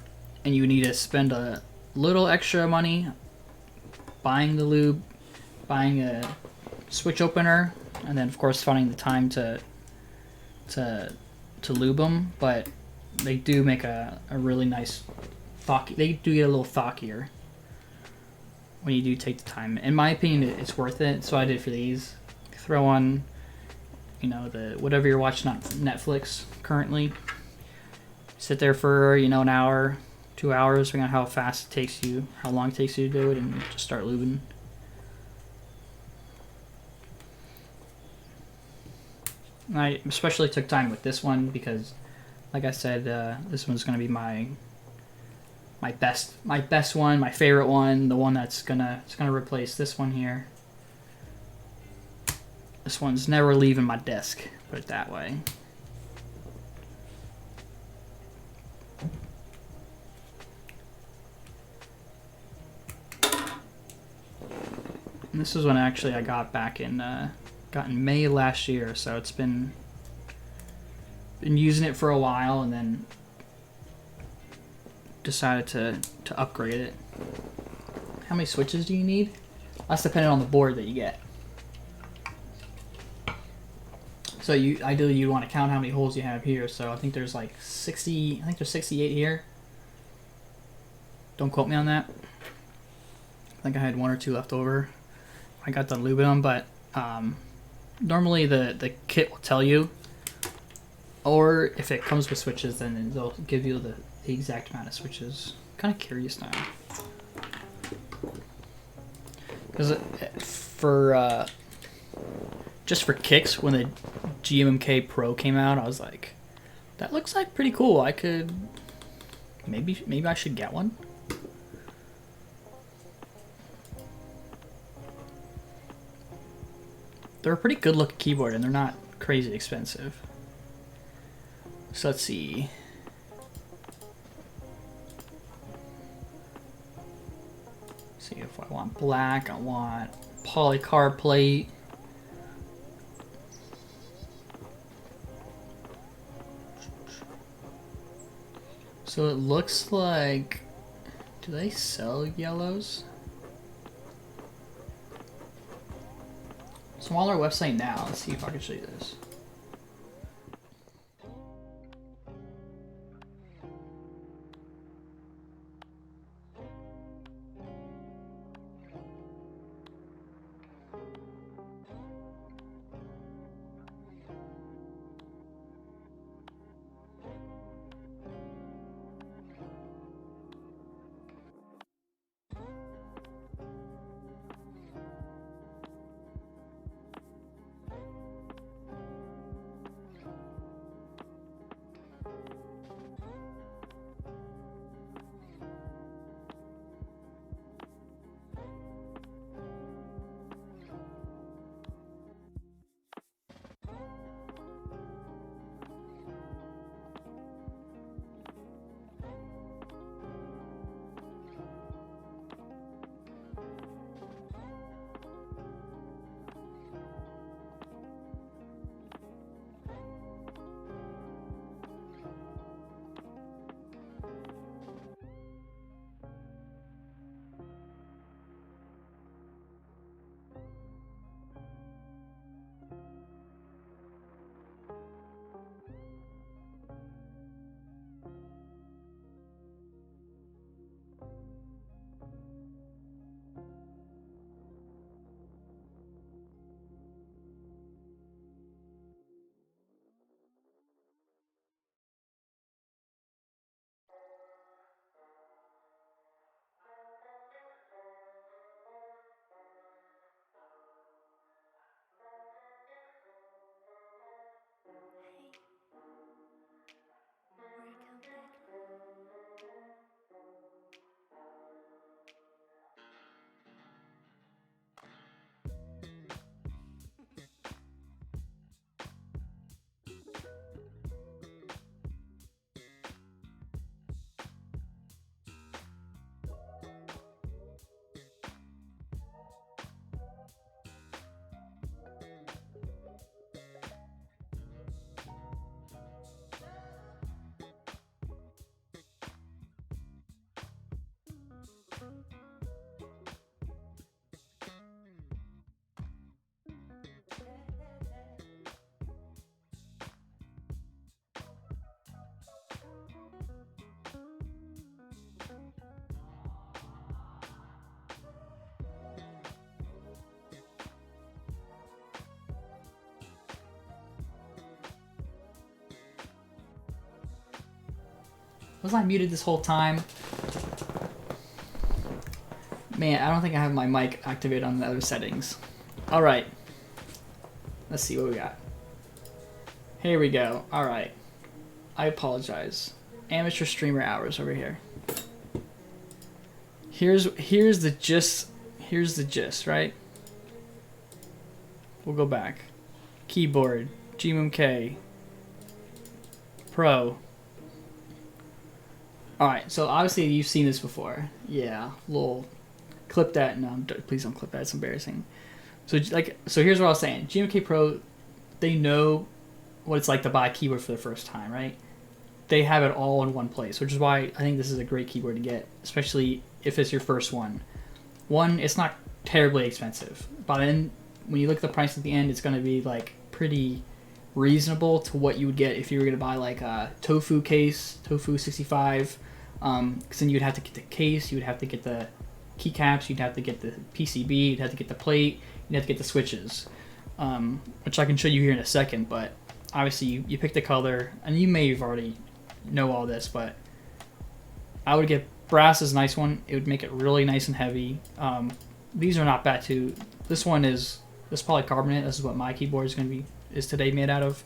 [SPEAKER 1] you need to spend a little extra money buying the lube, buying a switch opener, and then of course finding the time to lube them. But they do make a really nice they do get a little thockier when you do take the time. In my opinion, it's worth it. So I did for these. Throw on, you know, the whatever you're watching on Netflix currently. Sit there for, you know, an hour, 2 hours, depending on how fast it takes you, how long it takes you to do it, and just start lubing. And I especially took time with this one because, like I said, this one's gonna be my best one, my favorite one, the one that's gonna replace this one here. This one's never leaving my desk, put it that way. And this is one actually I got back in May last year, so it's been using it for a while, and then decided to upgrade it. How many switches do you need? That's dependent on the board that you get. So ideally you want to count how many holes you have here. So I think there's like 60. I think there's 68 here. Don't quote me on that. I think I had 1 or 2 left over. I got done lubing them, but normally the kit will tell you, or if it comes with switches, then they'll give you the exact amount of switches. Kind of curious now, because for just for kicks, when the GMK Pro came out, I was like, that looks like pretty cool. I could maybe I should get one. they're a pretty good looking keyboard and they're not crazy expensive. So let's see. See if I want black, I want polycarb plate. So it looks like, do they sell yellows? So I'm on our website now. Let's see if I can show you this. Was I muted this whole time? Man, I don't think I have my mic activated on the other settings. Alright. Let's see what we got. Here we go. Alright. I apologize. Amateur streamer hours over here. Here's the gist. Here's the gist, right? We'll go back. Keyboard. GMK. Pro. Alright, so obviously you've seen this before. Yeah, little clip that. No, please don't clip that. It's embarrassing. So here's what I was saying. GMK Pro, they know what it's like to buy a keyboard for the first time, right? They have it all in one place, which is why I think this is a great keyboard to get, especially if it's your first one. One, it's not terribly expensive. But then when you look at the price at the end, it's going to be like pretty reasonable to what you would get if you were going to buy like a Tofu case, Tofu 65. Because then you'd have to get the case, you would have to get the keycaps, you'd have to get the PCB, you'd have to get the plate, you'd have to get the switches, which I can show you here in a second. But obviously you pick the color, and you may have already know all this, but I would get brass is a nice one. It would make it really nice and heavy. These are not bad too. This one is polycarbonate. This is what my keyboard is today made out of,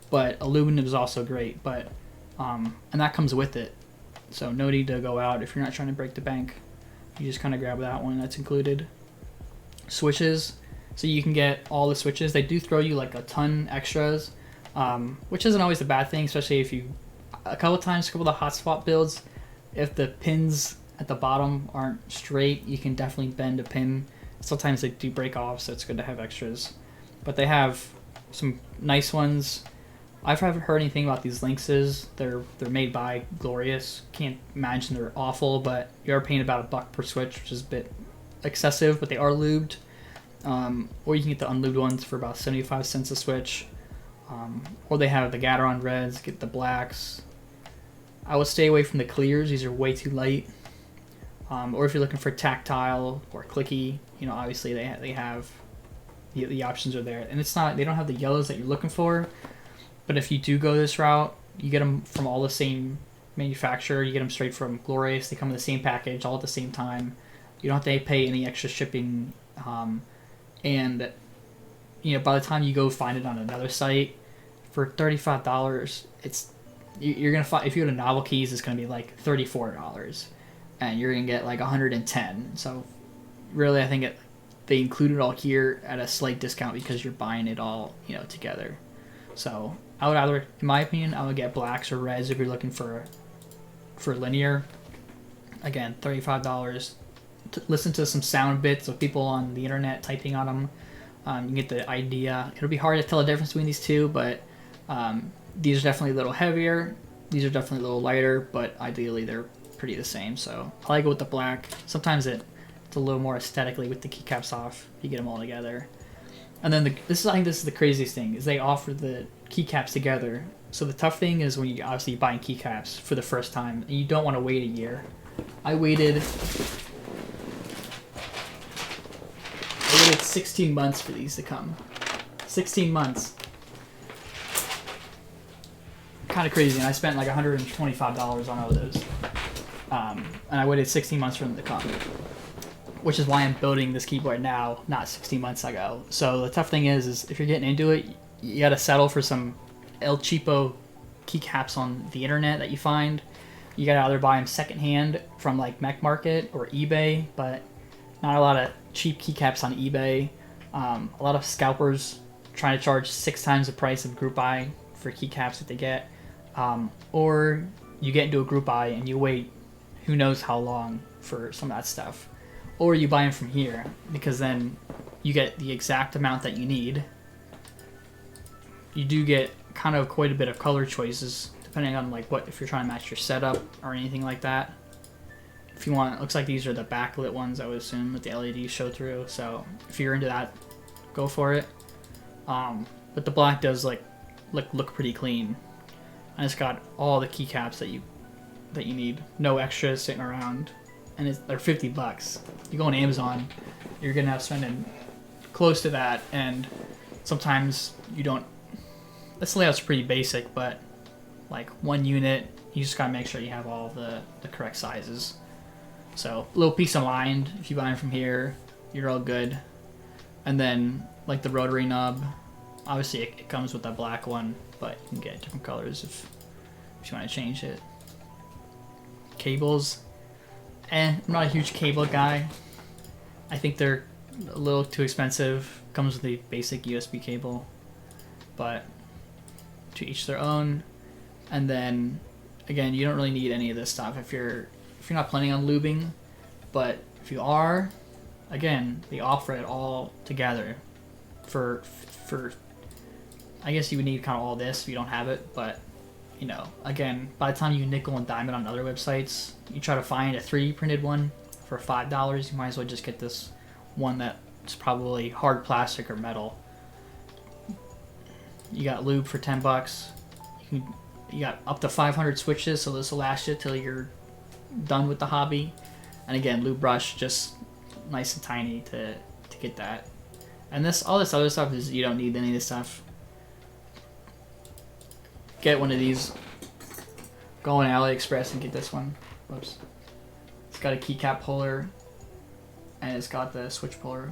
[SPEAKER 1] but aluminum is also great. But and that comes with it. So no need to go out if you're not trying to break the bank. You just kind of grab that one that's included. Switches, So you can get all the switches. They do throw you like a ton extras, which isn't always a bad thing, especially if you, a couple of the hotspot builds, if the pins at the bottom aren't straight, you can definitely bend a pin. Sometimes they do break off, so it's good to have extras. But they have some nice ones. I haven't heard anything about these Lynxes. They're made by Glorious. Can't imagine they're awful, but you are paying about $1 per switch, which is a bit excessive, but they are lubed. Or you can get the unlubed ones for about 75 cents a switch. Or they have the Gateron Reds, get the blacks. I would stay away from the clears. These are way too light. Or if you're looking for tactile or clicky, you know, obviously they have the options are there. And it's not, they don't have the yellows that you're looking for. But if you do go this route, you get them from all the same manufacturer. You get them straight from Glorious. They come in the same package, all at the same time. You don't have to pay any extra shipping. And you know, by the time you go find it on another site for $35, you're gonna find, if you go to Novel Keys, it's gonna be like $34, and you're gonna get like 110. So really, I think they include it all here at a slight discount because you're buying it all, you know, together. So I would either, in my opinion, I would get blacks or reds if you're looking for linear. Again, $35. Listen to some sound bits of people on the internet typing on them. You can get the idea. It'll be hard to tell the difference between these two, but these are definitely a little heavier. These are definitely a little lighter, but ideally they're pretty the same. So I like it with the black. Sometimes it's a little more aesthetically with the keycaps off. You get them all together. And then I think this is the craziest thing, is they offer the keycaps together. So the tough thing is when you obviously buying keycaps for the first time, and you don't want to wait a year. I waited 16 months for these to come. 16 months. Kind of crazy, and I spent like $125 on all of those. And I waited 16 months for them to come. Which is why I'm building this keyboard now, not 16 months ago. So the tough thing is if you're getting into it, you gotta settle for some El Cheapo keycaps on the internet that you find. You gotta either buy them secondhand from like Mech Market or eBay, but not a lot of cheap keycaps on eBay. A lot of scalpers trying to charge 6 times the price of group buy for keycaps that they get. Or you get into a group buy and you wait who knows how long for some of that stuff. Or you buy them from here, because then you get the exact amount that you need. You do get kind of quite a bit of color choices, depending on like what, if you're trying to match your setup or anything like that. If you want, it looks like these are the backlit ones, I would assume, with the LEDs show through. So if you're into that, go for it. But the black does like look pretty clean, and it's got all the keycaps that you need. No extras sitting around, and they're $50. You go on Amazon, you're gonna have spending close to that, and sometimes you don't. This layout's pretty basic, but like 1 unit, you just gotta make sure you have all the correct sizes. So a little peace of mind, if you buy them from here, you're all good. And then like the rotary nub, obviously it comes with that black one, but you can get different colors if you want to change it. Cables, I'm not a huge cable guy. I think they're a little too expensive. Comes with the basic USB cable, but to each their own. And then again, you don't really need any of this stuff if you're not planning on lubing, but if you are, again, they offer it all together for I guess you would need kind of all this if you don't have it, but you know, again, by the time you nickel and dime it on other websites, you try to find a 3D printed one for $5, you might as well just get this one that's probably hard plastic or metal. You got lube for $10. You got up to 500 switches, so this will last you till you're done with the hobby. And again, lube brush, just nice and tiny to get that. And all this other stuff is, you don't need any of this stuff. Get one of these. Go on AliExpress and get this one. Whoops. It's got a Keycap Puller, and it's got the switch puller.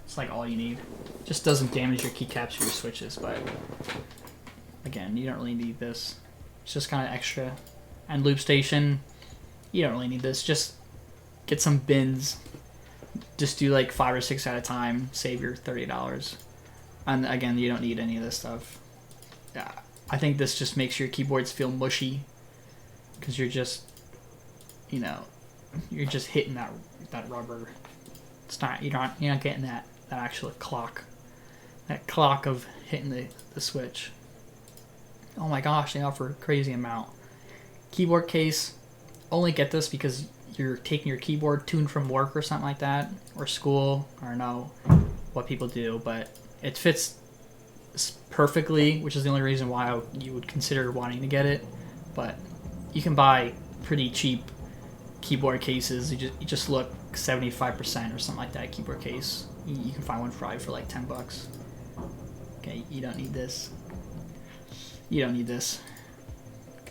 [SPEAKER 1] It's like all you need. Just doesn't damage your keycaps or your switches, but again, you don't really need this. It's just kind of extra. And loop station, you don't really need this. Just get some bins. just do like 5 or 6 at a time, save your $30. And again, you don't need any of this stuff. Yeah, I think this just makes your keyboards feel mushy because you're just, you know, you're just hitting that rubber. It's not you're not getting that actual clock, that clock of hitting the switch. Oh my gosh, they offer a crazy amount. Keyboard case, only get this because you're taking your keyboard tuned from work or something like that, or school, or I don't know what people do, but it fits perfectly, which is the only reason why you would consider wanting to get it. But you can buy pretty cheap keyboard cases. You just look 75% or something like that keyboard case. You can find one for like $10. Okay, you don't need this. You don't need this.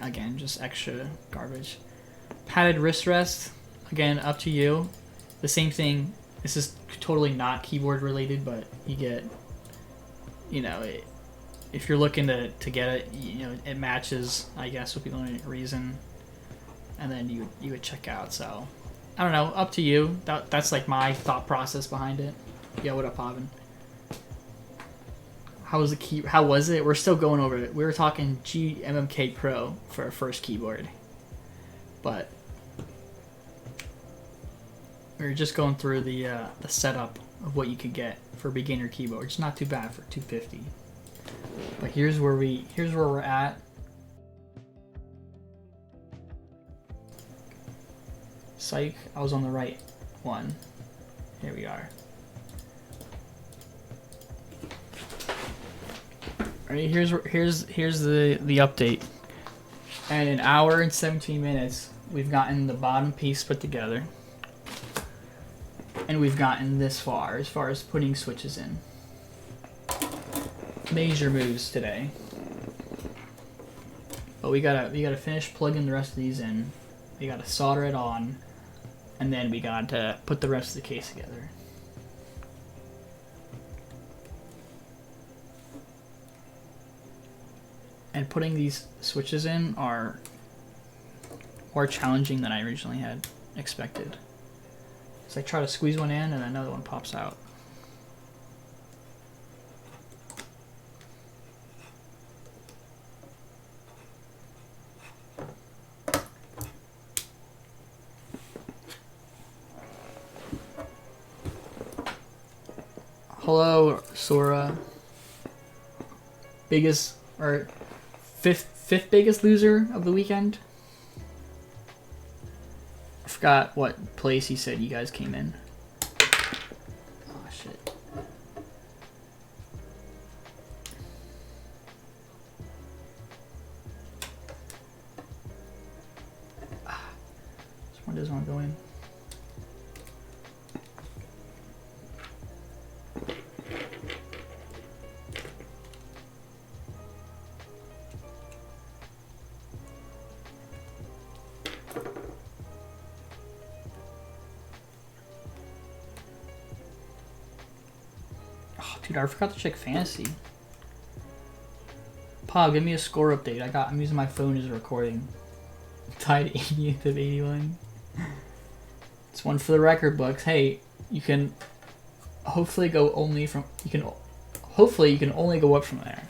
[SPEAKER 1] Again, just extra garbage. Padded wrist rest, again, up to you. The same thing. This is totally not keyboard related, but you get, you know, if you're looking to get it, you know, it matches, I guess, would be the only reason. And then you would check out. So I don't know, up to you. That's like my thought process behind it. Yeah, what up, Pavan? How was it? We're still going over it. We were talking GMMK Pro for our first keyboard, but we were just going through the setup of what you could get for a beginner keyboard. It's not too bad for $250. But here's where we're at. Psych, I was on the right one. Here we are. Alright, here's the update. And in an hour and 17 minutes, we've gotten the bottom piece put together. And we've gotten this far as putting switches in. Major moves today. But we gotta finish plugging the rest of these in. We gotta solder it on. And then we gotta put the rest of the case together. And putting these switches in are more challenging than I originally had expected. So I try to squeeze one in and another one pops out. Hello, Sora. Biggest or fifth biggest loser of the weekend. I forgot what place he said you guys came in. Oh shit. This one doesn't want to go in. Dude, I forgot to check fantasy. Pog, give me a score update. I'm using my phone as a recording. Tied 80th of 81. It's one for the record books. Hey, you can hopefully go only from hopefully you can only go up from there.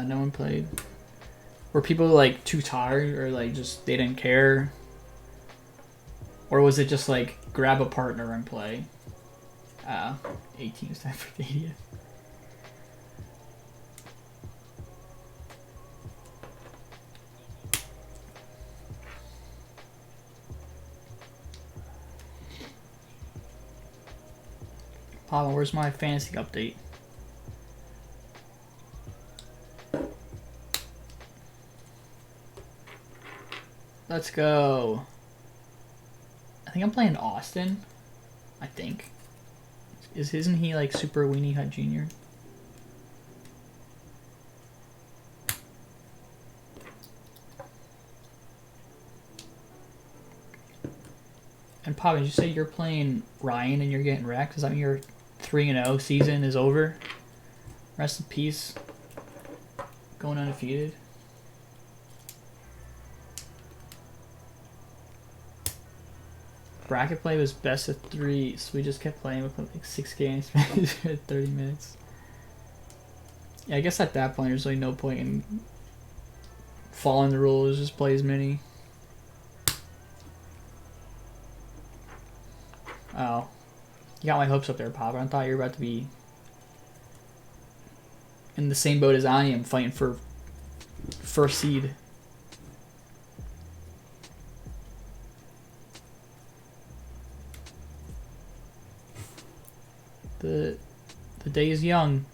[SPEAKER 1] No one played. Were people like too tired or like just they didn't care? Or was it just like grab a partner and play? 18 is time for the 80th. Paul, where's my fantasy update? Let's go. I think I'm playing Austin. I think. Isn't he like Super Weenie Hut Jr.? And Pop, did you say you're playing Ryan and you're getting wrecked? Does that mean you're 3-0 season is over. Rest in peace. Going undefeated. Bracket play was best of 3, so we just kept playing with like 6 games, 30 minutes. Yeah, I guess at that point there's really no point in following the rules, just play as many. Oh. You got my hopes up there, Pop. I thought you were about to be in the same boat as I am, fighting for first seed. The day is young.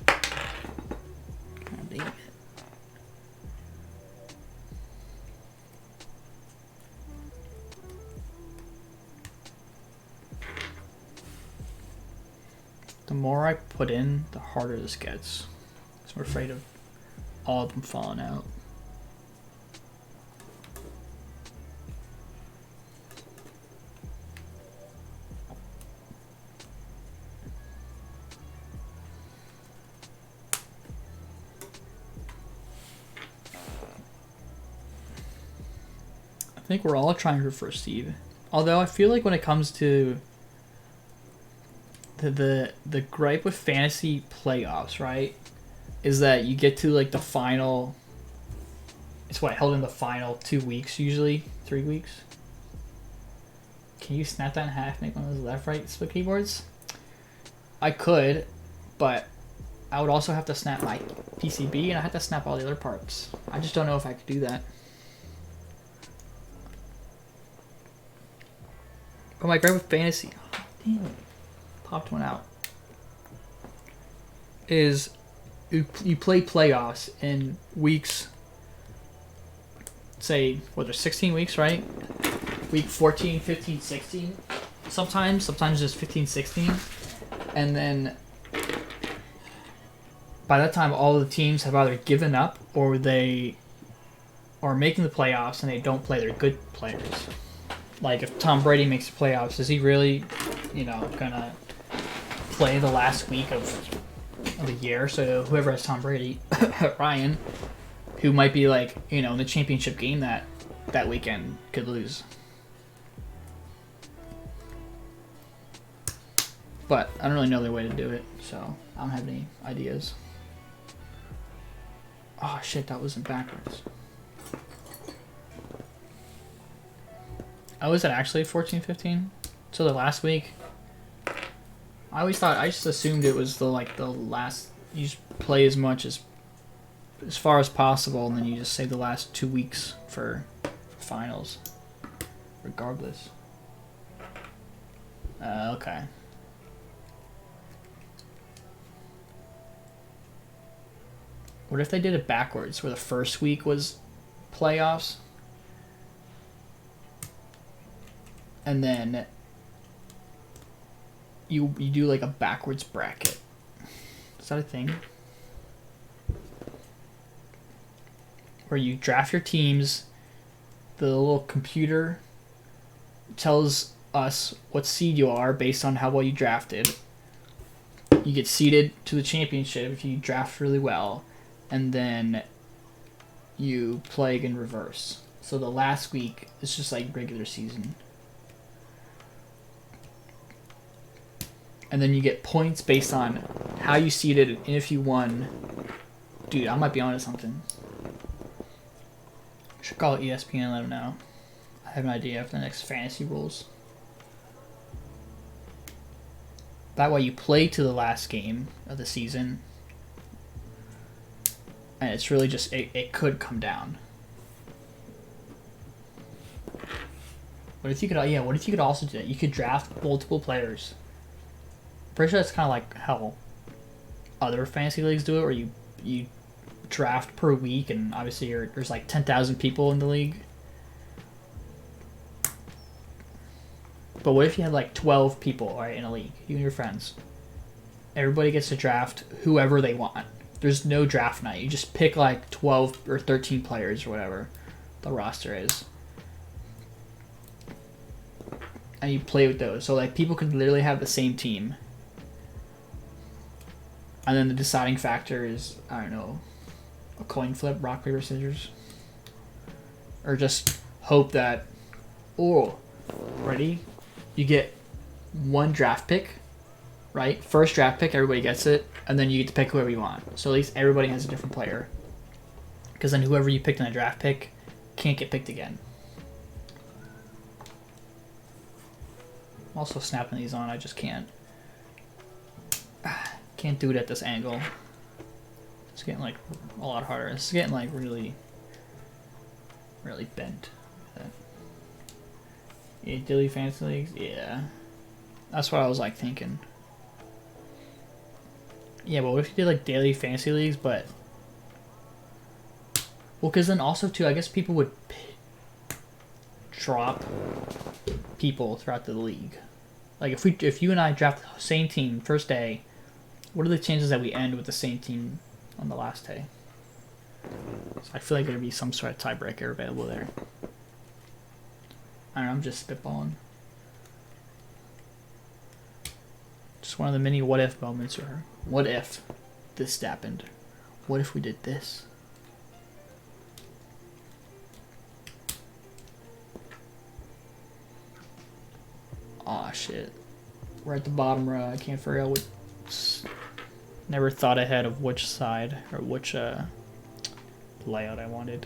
[SPEAKER 1] God damn it. The more I put in, the harder this gets. So I'm afraid of all of them falling out. I think we're all trying for first seed. Although I feel like when it comes to the gripe with fantasy playoffs, right, is that you get to like the final. It's what, held in the final 2 weeks usually, 3 weeks. Can you snap that in half, make one of those left-right split keyboards? I could, but I would also have to snap my PCB and I have to snap all the other parts. I just don't know if I could do that. But my gripe with fantasy, oh, damn it, popped one out, is you play playoffs in weeks, say, what, there's 16 weeks, right? Week 14, 15, 16, sometimes just 15, 16, and then by that time all the teams have either given up or they are making the playoffs and they don't play their good players. Like, if Tom Brady makes the playoffs, is he really, gonna play the last week of the year? So whoever has Tom Brady, Ryan, who might be like, in the championship game that weekend, could lose. But I don't really know their way to do it, so I don't have any ideas. Oh shit, that wasn't backwards. Oh, is it actually 14-15? So the last week? I just assumed it was the last, you just play as much as far as possible, and then you just save the last 2 weeks for finals, regardless. Okay. What if they did it backwards, where the first week was playoffs? And then you do like a backwards bracket. Is that a thing? Where you draft your teams, the little computer tells us what seed you are based on how well you drafted. You get seeded to the championship if you draft really well, and then you play in reverse. So the last week is just like regular season. And then you get points based on how you seeded and if you won. Dude, I might be onto something. I should call ESPN and let them know. I have an idea for the next fantasy rules. That way you play to the last game of the season. And it's really just, it could come down. What if you could, what if you could also do that? You could draft multiple players. Pretty sure that's kind of like how other fantasy leagues do it, where you draft per week, and obviously there's like 10,000 people in the league. But what if you had like 12 people, right, in a league, you and your friends? Everybody gets to draft whoever they want. There's no draft night. You just pick like 12 or 13 players or whatever the roster is. and you play with those. So like people can literally have the same team, and then the deciding factor is, I don't know, a coin flip, rock paper scissors, or just hope that, oh, ready, you get one draft pick, right? First draft pick, everybody gets it, and then you get to pick whoever you want. So at least everybody has a different player, because then whoever you picked in a draft pick can't get picked again. I'm also snapping these on. I just can't do it at this angle. It's getting like a lot harder. It's getting like really bent. Yeah, daily fantasy leagues. Yeah, that's what I was like thinking. Yeah, but what if you did like daily fantasy leagues, but well, because then also too, I guess people would drop people throughout the league. Like if you and I draft the same team first day, what are the chances that we end with the same team on the last day? So I feel like there'd be some sort of tiebreaker available there. I don't know, I'm just spitballing. Just one of the many what if moments, or what if this happened? What if we did this? Aw, shit. We're at the bottom row. I can't figure out what. Never thought ahead of which side or which layout I wanted.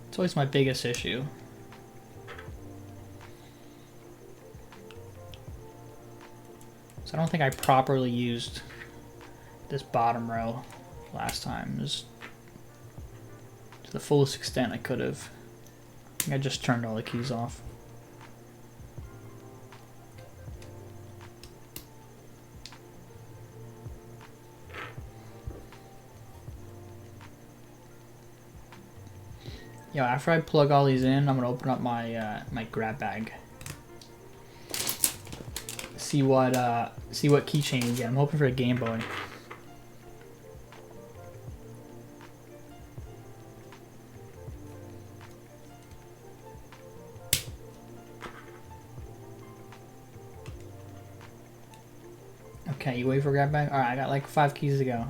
[SPEAKER 1] It's always my biggest issue. So I don't think I properly used this bottom row last time. Just to the fullest extent I could have. I think I just turned all the keys off. Yo, after I plug all these in, I'm gonna open up my my grab bag. See what keychain we get. I'm hoping for a Game Boy. Okay, you wait for grab bag? Alright, I got like 5 keys to go.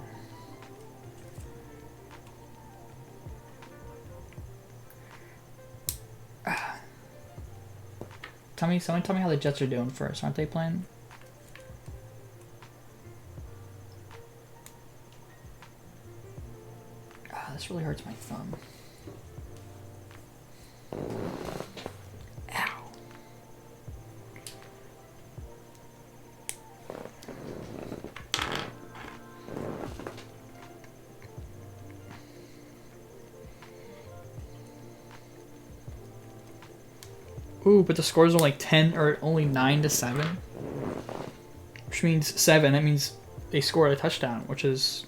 [SPEAKER 1] Someone tell me how the Jets are doing first. Aren't they playing? This really hurts my thumb. Ow. Ooh, but the scores are like 10 or only 9-7, which means 7. That means they scored a touchdown, which is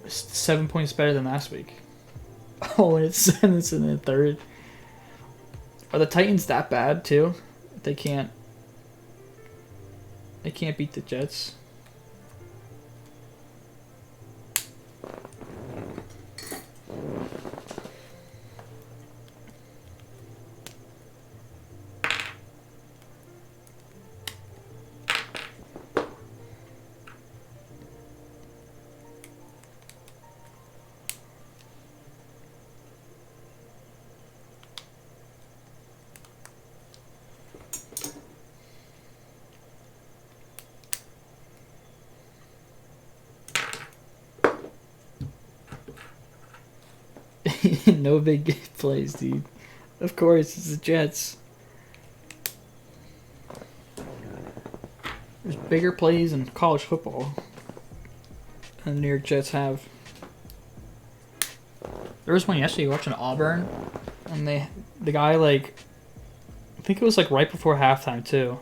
[SPEAKER 1] 7 points better than last week. Oh, and it's in the third. Are the Titans that bad too? They can't beat the Jets. No big plays, dude. Of course, it's the Jets. There's bigger plays in college football than the New York Jets have. There was one yesterday watching Auburn, and the guy, like, I think it was like right before halftime too.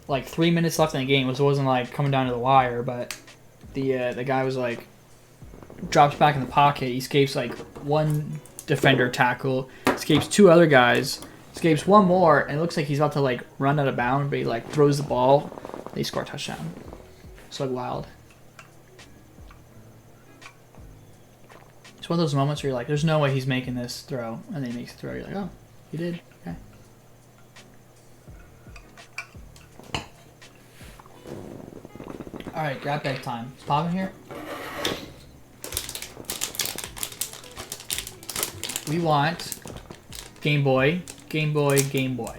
[SPEAKER 1] Like 3 minutes left in the game. It wasn't like coming down to the wire, but the guy was like, drops back in the pocket, he escapes like one defender tackle, escapes 2 other guys, escapes one more, and it looks like he's about to like run out of bounds, but he like throws the ball, they score a touchdown. It's like wild. It's one of those moments where you're like, there's no way he's making this throw, and then he makes the throw, you're like, oh, he did, okay. Alright, grab bag time. Is Pop in here? We want Game Boy, Game Boy, Game Boy.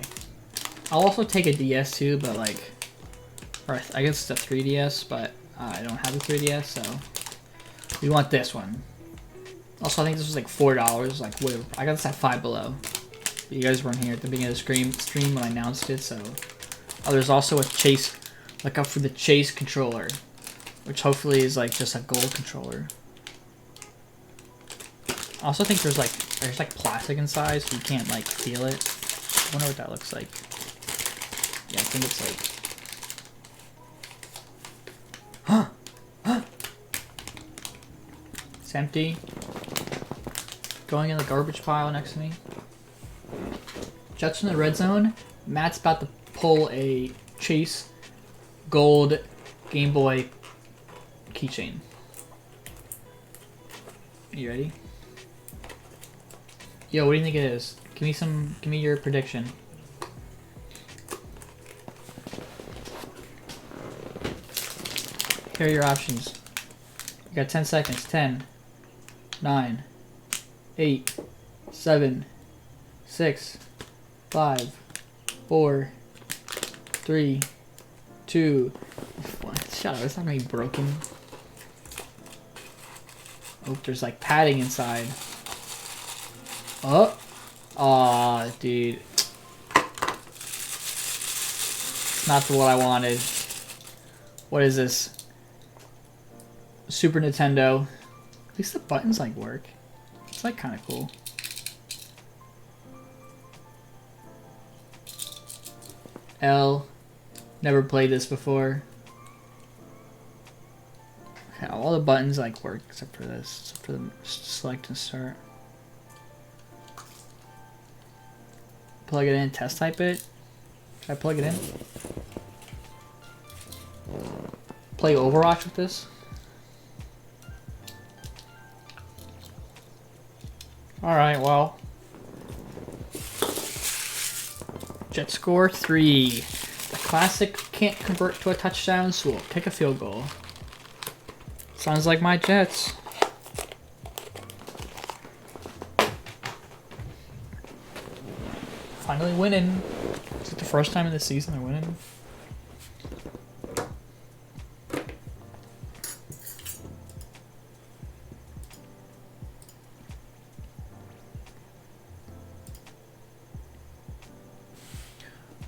[SPEAKER 1] I'll also take a DS too, but like, or I guess it's a 3DS, but I don't have a 3DS, so we want this one. Also, I think this was like $4, like whatever. I got this at Five Below. But you guys weren't here at the beginning of the stream when I announced it, so. Oh, there's also a Chase. Look out for the Chase controller, which hopefully is like just a gold controller. I also think there's like plastic inside, so you can't like feel it. I wonder what that looks like. Yeah, I think it's like. Huh? It's empty. Going in the garbage pile next to me. Jets in the red zone. Matt's about to pull a Chase gold Game Boy keychain. You ready? Yo, what do you think it is? Give me your prediction. Here are your options. You got 10 seconds. 10, 9, 8, 7, 6, 5, 4, 3, 2, 1. Shut up, it's not gonna be broken. Oh, there's like padding inside. Oh! Aw, dude. It's not what I wanted. What is this? Super Nintendo. At least the buttons like work. It's like kind of cool. L. Never played this before. Okay, all the buttons like work except for this. Except for the select and start. Plug it in, test type it. Should I plug it in? Play Overwatch with this? Alright, well. Jet score 3. The classic can't convert to a touchdown, so we'll kick a field goal. Sounds like my Jets. Finally winning. Is it the first time in the season they're winning?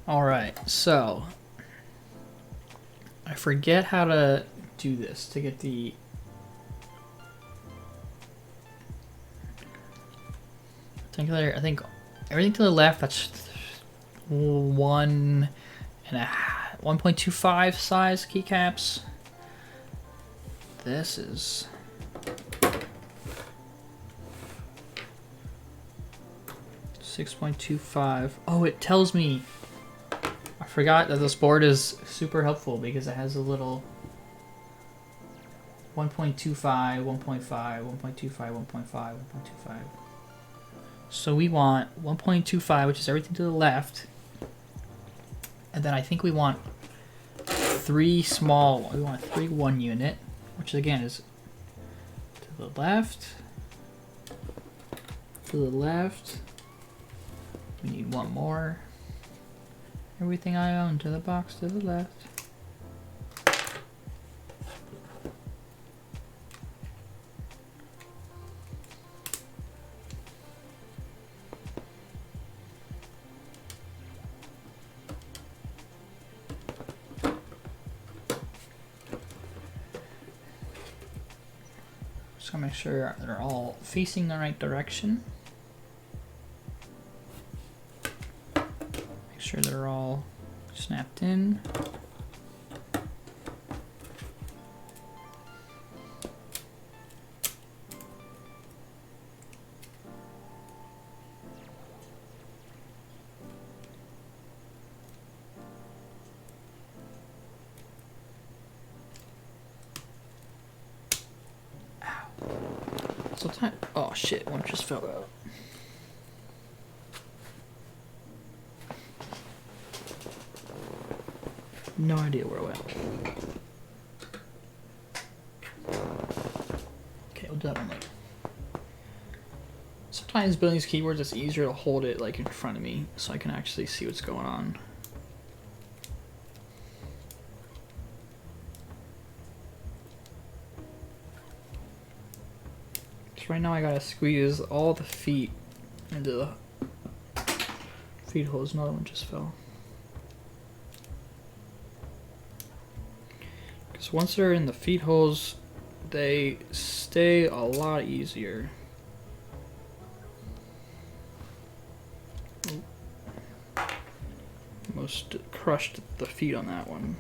[SPEAKER 1] Alright, so I forget how to do this to get the I think everything to the left, that's 1.25 size keycaps. This is $6.25. Oh, it tells me. I forgot that this board is super helpful because it has a little 1.25, 1.5, 1.25, 1.5, 1.25. So we want 1.25, which is everything to the left. And then I think we want 3 small, we want 3 1 unit, which again is to the left, to the left. We need 1 more. Everything I own to the box to the left. Just gonna make sure they're all facing the right direction. Make sure they're all snapped in. So time. Oh shit! One just fell out. No idea where it went. that one like. Sometimes building these keyboards, it's easier to hold it like in front of me so I can actually see what's going on. So right now I gotta squeeze all the feet into the feet holes. Another one just fell. Because once they're in the feet holes, they stay a lot easier. Almost crushed the feet on that one.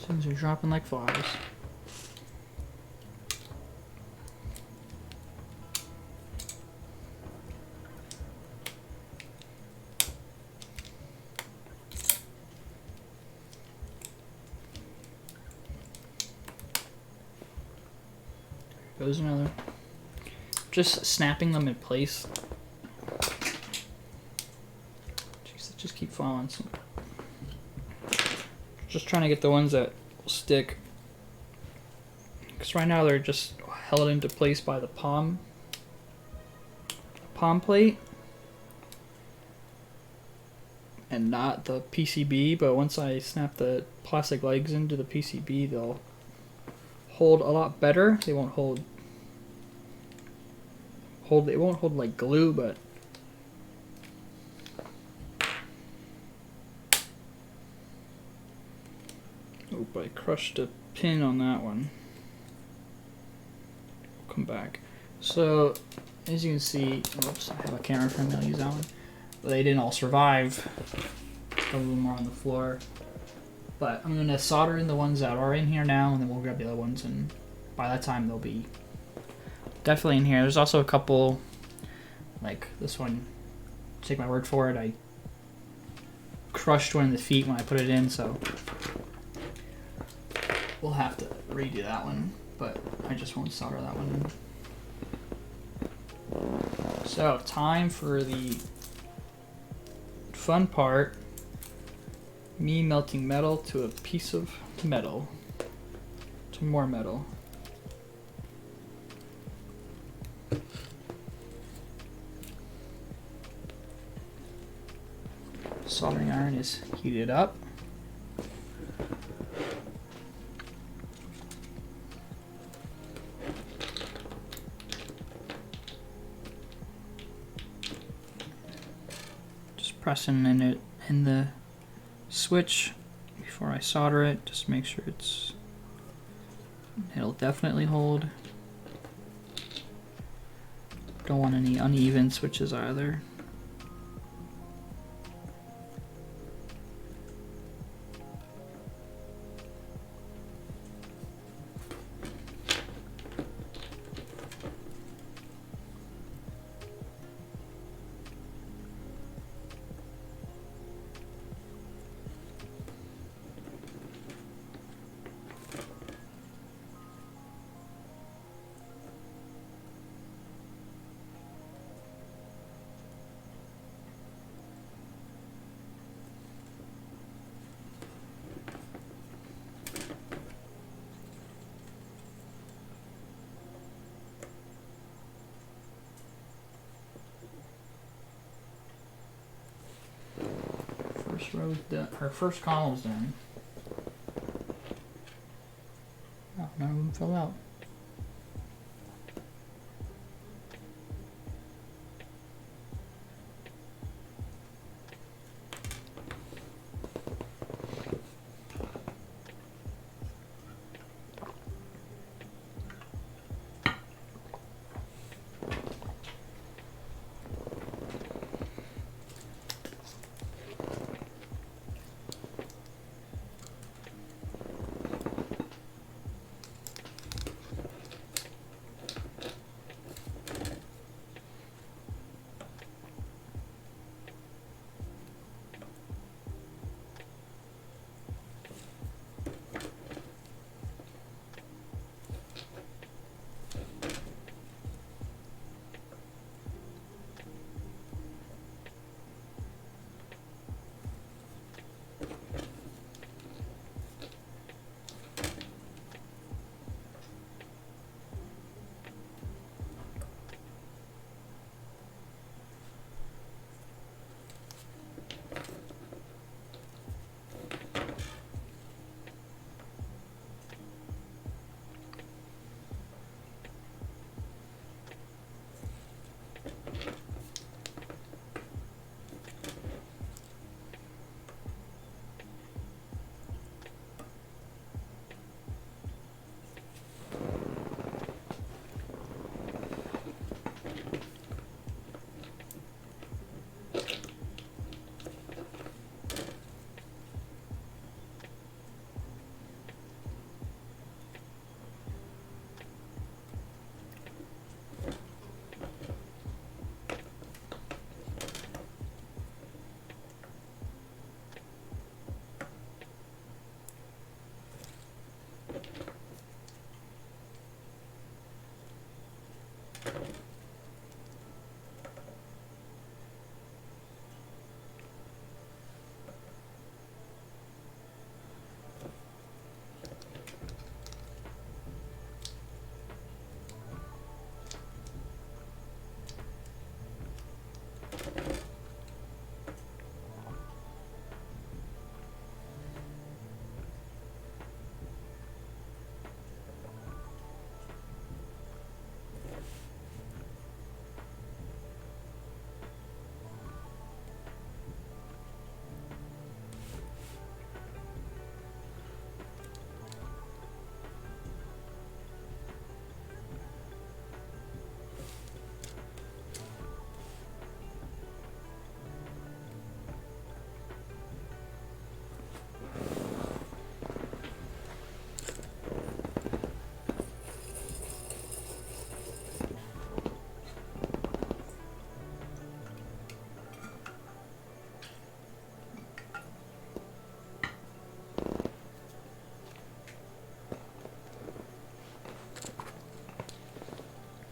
[SPEAKER 1] Things are dropping like flies. There goes another. Just snapping them in place. Jeez, they just keep falling. Just trying to get the ones that will stick. Because right now they're just held into place by the palm plate. And not the PCB, but once I snap the plastic legs into the PCB, they'll hold a lot better. They won't hold like glue, but oop, I crushed a pin on that one. We'll come back. So as you can see, oops, I have a camera frame, I'll use that one. They didn't all survive. A couple of them are on the floor. But I'm gonna solder in the ones that are in here now, and then we'll grab the other ones, and by that time they'll be definitely in here. There's also a couple, like this one, take my word for it, I crushed one of the feet when I put it in, so we'll have to redo that one, but I just won't solder that one in. So, time for the fun part. Me melting metal to a piece of metal. To more metal. Soldering iron is heated up. Just pressing in the switch before I solder it, just make sure it'll definitely hold. Don't want any uneven switches either. First row's done. Her first column's done. Oh, none of them fell out.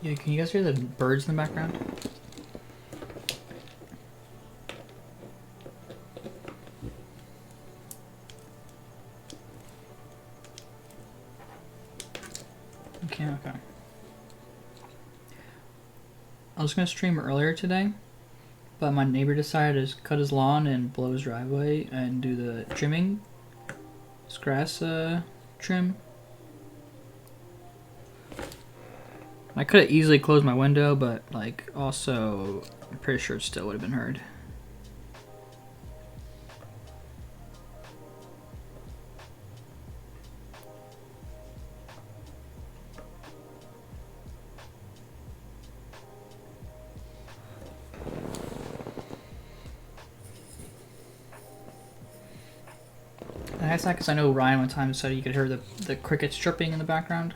[SPEAKER 1] Yeah, can you guys hear the birds in the background? Okay, okay. I was gonna stream earlier today, but my neighbor decided to cut his lawn and blow his driveway and do the trimming. This grass trim. I could have easily closed my window, but like also I'm pretty sure it still would have been heard. I asked that because I know Ryan one time said you could hear the crickets chirping in the background.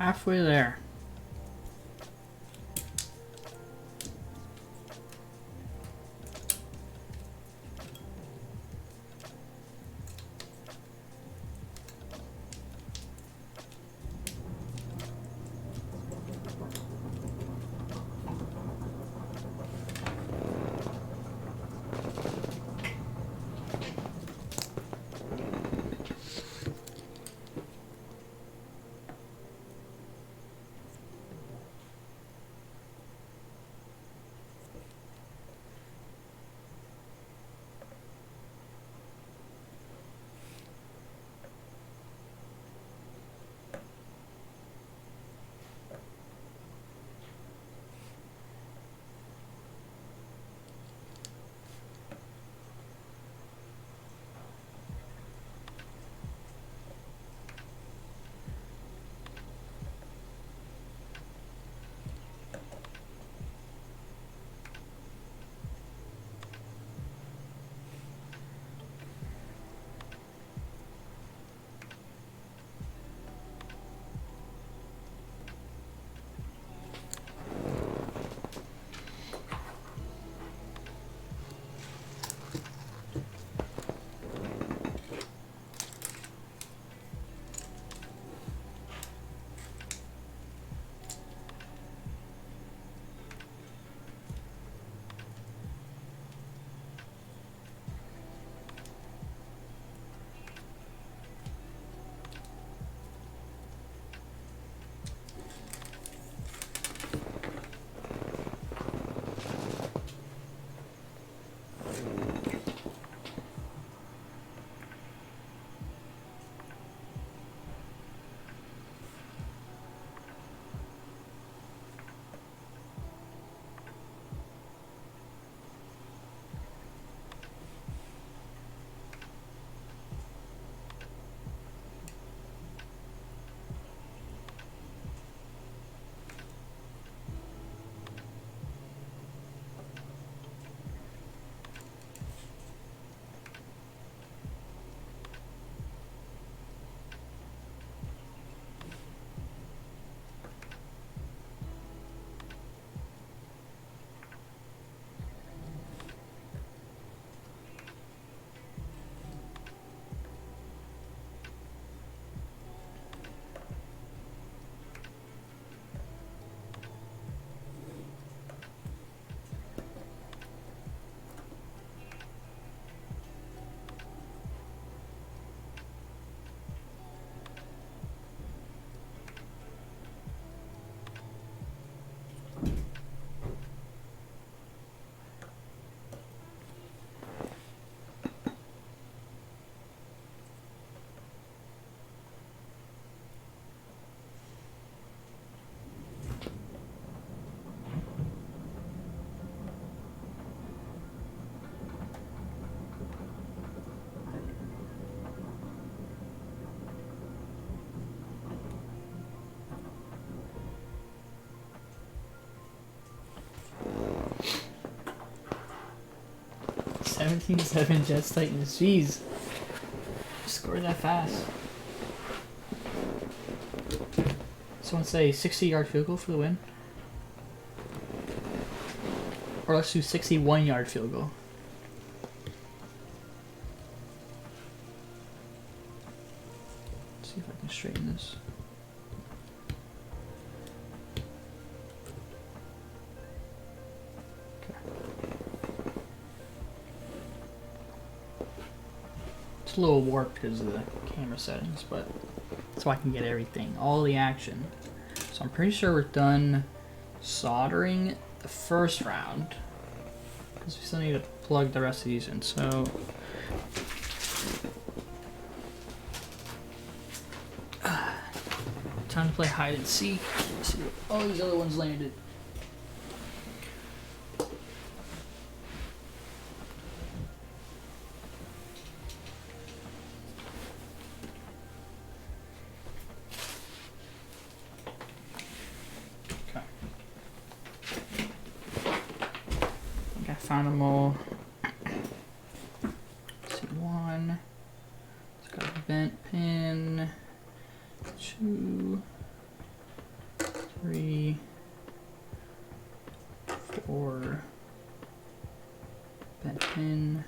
[SPEAKER 1] halfway there. "17-7 Jets Titans." Jeez. Scored that fast. Someone say 60-yard field goal for the win. Or let's do 61-yard field goal. Let's see if I can straighten this. A little warped because of the camera settings, but so I can get everything, all the action. So I'm pretty sure we're done soldering the first round because we still need to plug the rest of these in. So time to play hide and seek. Let's see what all these other ones landed. Found them all. Let's see, one. It's got a bent pin. Two. 4. Bent pin.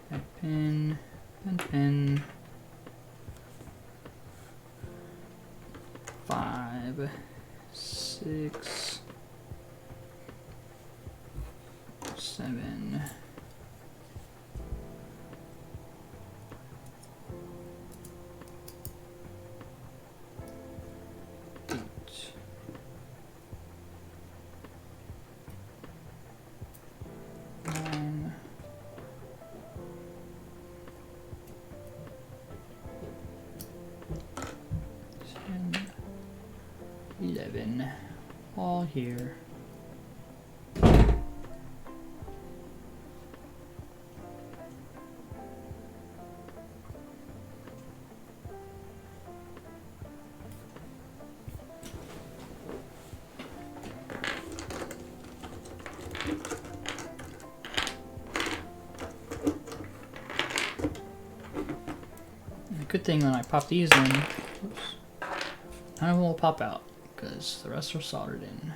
[SPEAKER 1] Bent pin. Bent pin. 5, 6, 7, 8, 9, 10, 11, all here. Good thing when I pop these in, oops, none of them will pop out because the rest are soldered in.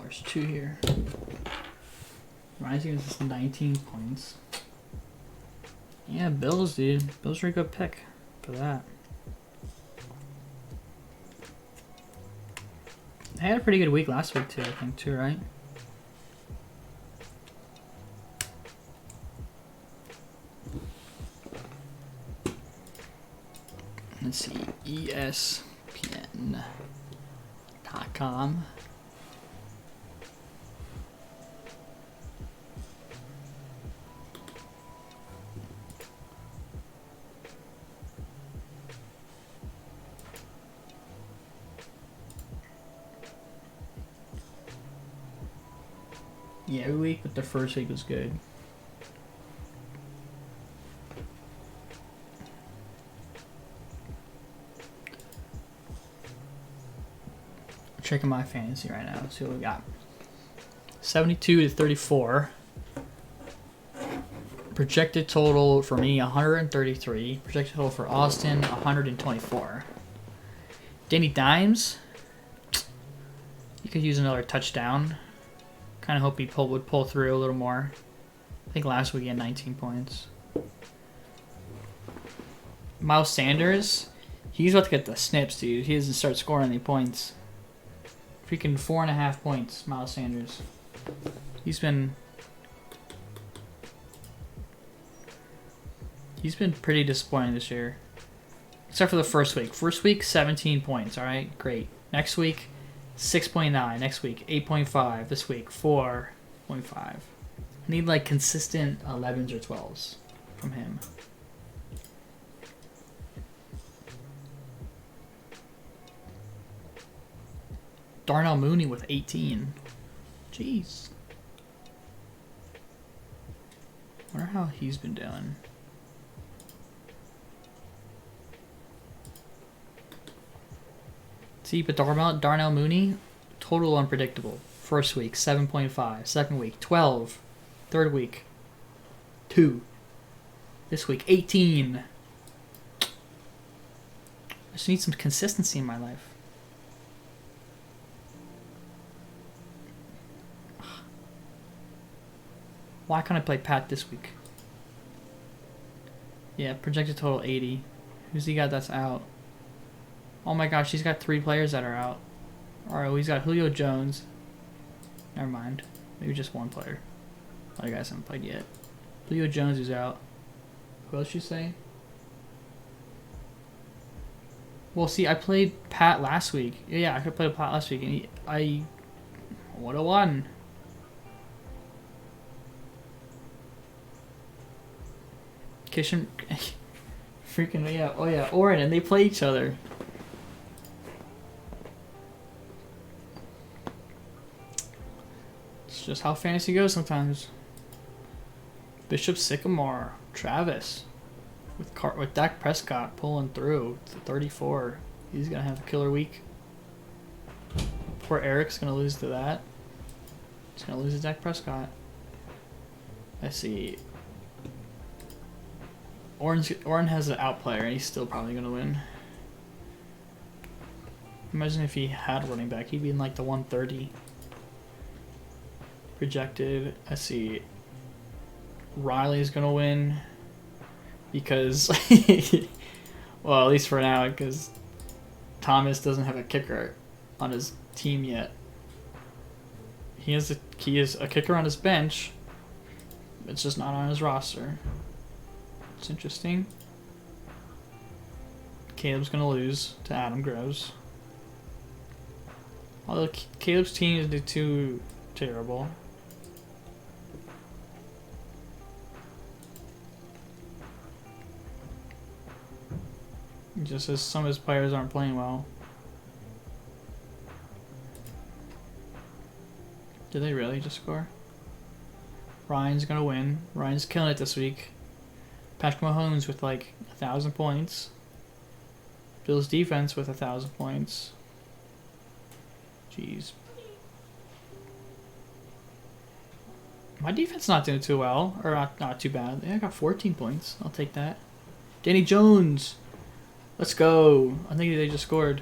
[SPEAKER 1] There's 2 here. Rising is 19 points. Yeah, Bills, dude. Bills are a good pick for that. They had a pretty good week last week too, I think, too, right? Let's see, ESPN.com. Yeah, every week, but the first week was good. Checking my fantasy right now. See what we got. 72 to 34. Projected total for me 133. Projected total for Austin 124. Danny Dimes. He could use another touchdown. Kind of hope he would pull through a little more. I think last week he had 19 points. Miles Sanders. He's about to get the snips, dude. He doesn't start scoring any points. Freaking 4.5 points, Miles Sanders. He's been pretty disappointing this year. Except for the first week. First week, 17 points. All right, great. Next week, 6.9. Next week, 8.5. This week, 4.5. I need like consistent 11s or 12s from him. Darnell Mooney with 18. Jeez. Wonder how he's been doing. See, but Darnell Mooney, total unpredictable. First week, 7.5. Second week, 12. Third week, 2. This week, 18. I just need some consistency in my life. Why can't I play Pat this week? Yeah, projected total 80. Who's he got that's out? Oh my gosh, he's got 3 players that are out. Alright, well, he's got Julio Jones. Never mind. Maybe just 1 player. Other guys haven't played yet. Julio Jones is out. Who else you say? Well, see, I played Pat last week. Yeah, I could play Pat last week, and I would have won. Kishan, freaking yeah! Oh yeah, Oren, and they play each other. It's just how fantasy goes sometimes. Bishop Sycamore, Travis, with Dak Prescott pulling through to 34. He's gonna have a killer week. Poor Eric's gonna lose to that. He's gonna lose to Dak Prescott. Let's see. Oren has an outplayer and he's still probably gonna win. Imagine if he had a running back, he'd be in like the 130. Projected. Let's see. Riley's gonna win because, well, at least for now, because Thomas doesn't have a kicker on his team yet. He is a kicker on his bench. It's just not on his roster. It's interesting. Caleb's gonna lose to Adam Groves. Although Caleb's team isn't too terrible. Just as some of his players aren't playing well. Did they really just score? Ryan's gonna win. Ryan's killing it this week. Patrick Mahomes with like 1,000 points. Bills defense with 1,000 points. Jeez. My defense not doing too well, or not too bad. Yeah, I got 14 points. I'll take that. Danny Jones. Let's go. I think they just scored.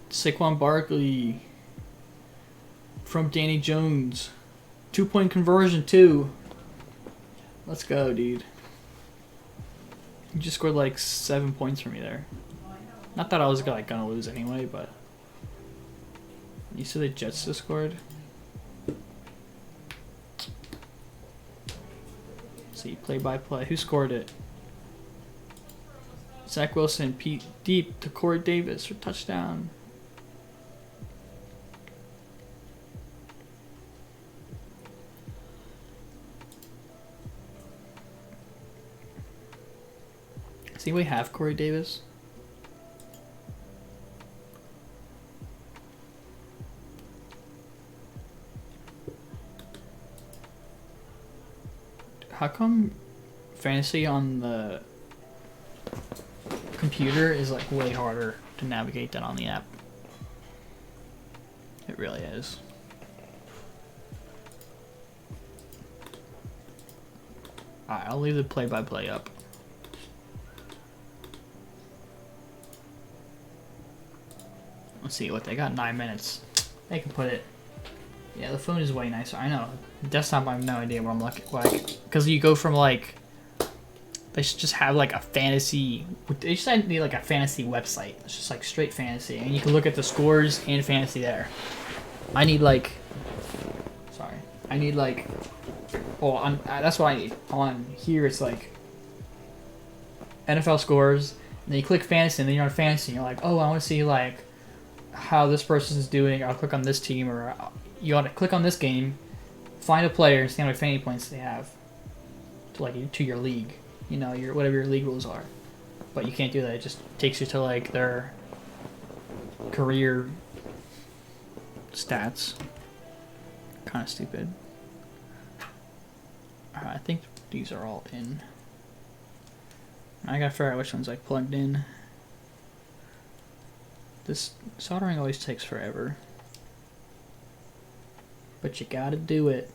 [SPEAKER 1] Saquon Barkley from Danny Jones. 2-point conversion too. Let's go, dude. You just scored like 7 points for me there. Not that I was like gonna lose anyway, but you said the Jets just scored. See, play by play. Who scored it? Zach Wilson, Pete deep to Corey Davis for touchdown. Does anybody have Corey Davis? How come fantasy on the computer is like way harder to navigate than on the app? It really is. Alright, I'll leave the play-by-play up. Let's see what they got. 9 minutes. They can put it. Yeah, the phone is way nicer. I know. Desktop, I have no idea what I'm looking like. Because you go from like, they should just have like a fantasy. They should need like a fantasy website. It's just like straight fantasy, and you can look at the scores and fantasy there. I need like, sorry, I need like, oh, that's what I need. On here, it's like NFL scores, and then you click fantasy, and then you're on fantasy, and you're like, oh, I want to see like how this person is doing. I'll click on this team, or you ought to click on this game, find a player, and see how many fantasy points they have to like to your league. You know, your whatever your league rules are. But you can't do that. It just takes you to like their career stats. Kind of stupid. Alright, I think these are all in. I gotta figure out which one's like plugged in. This soldering always takes forever. But you gotta do it.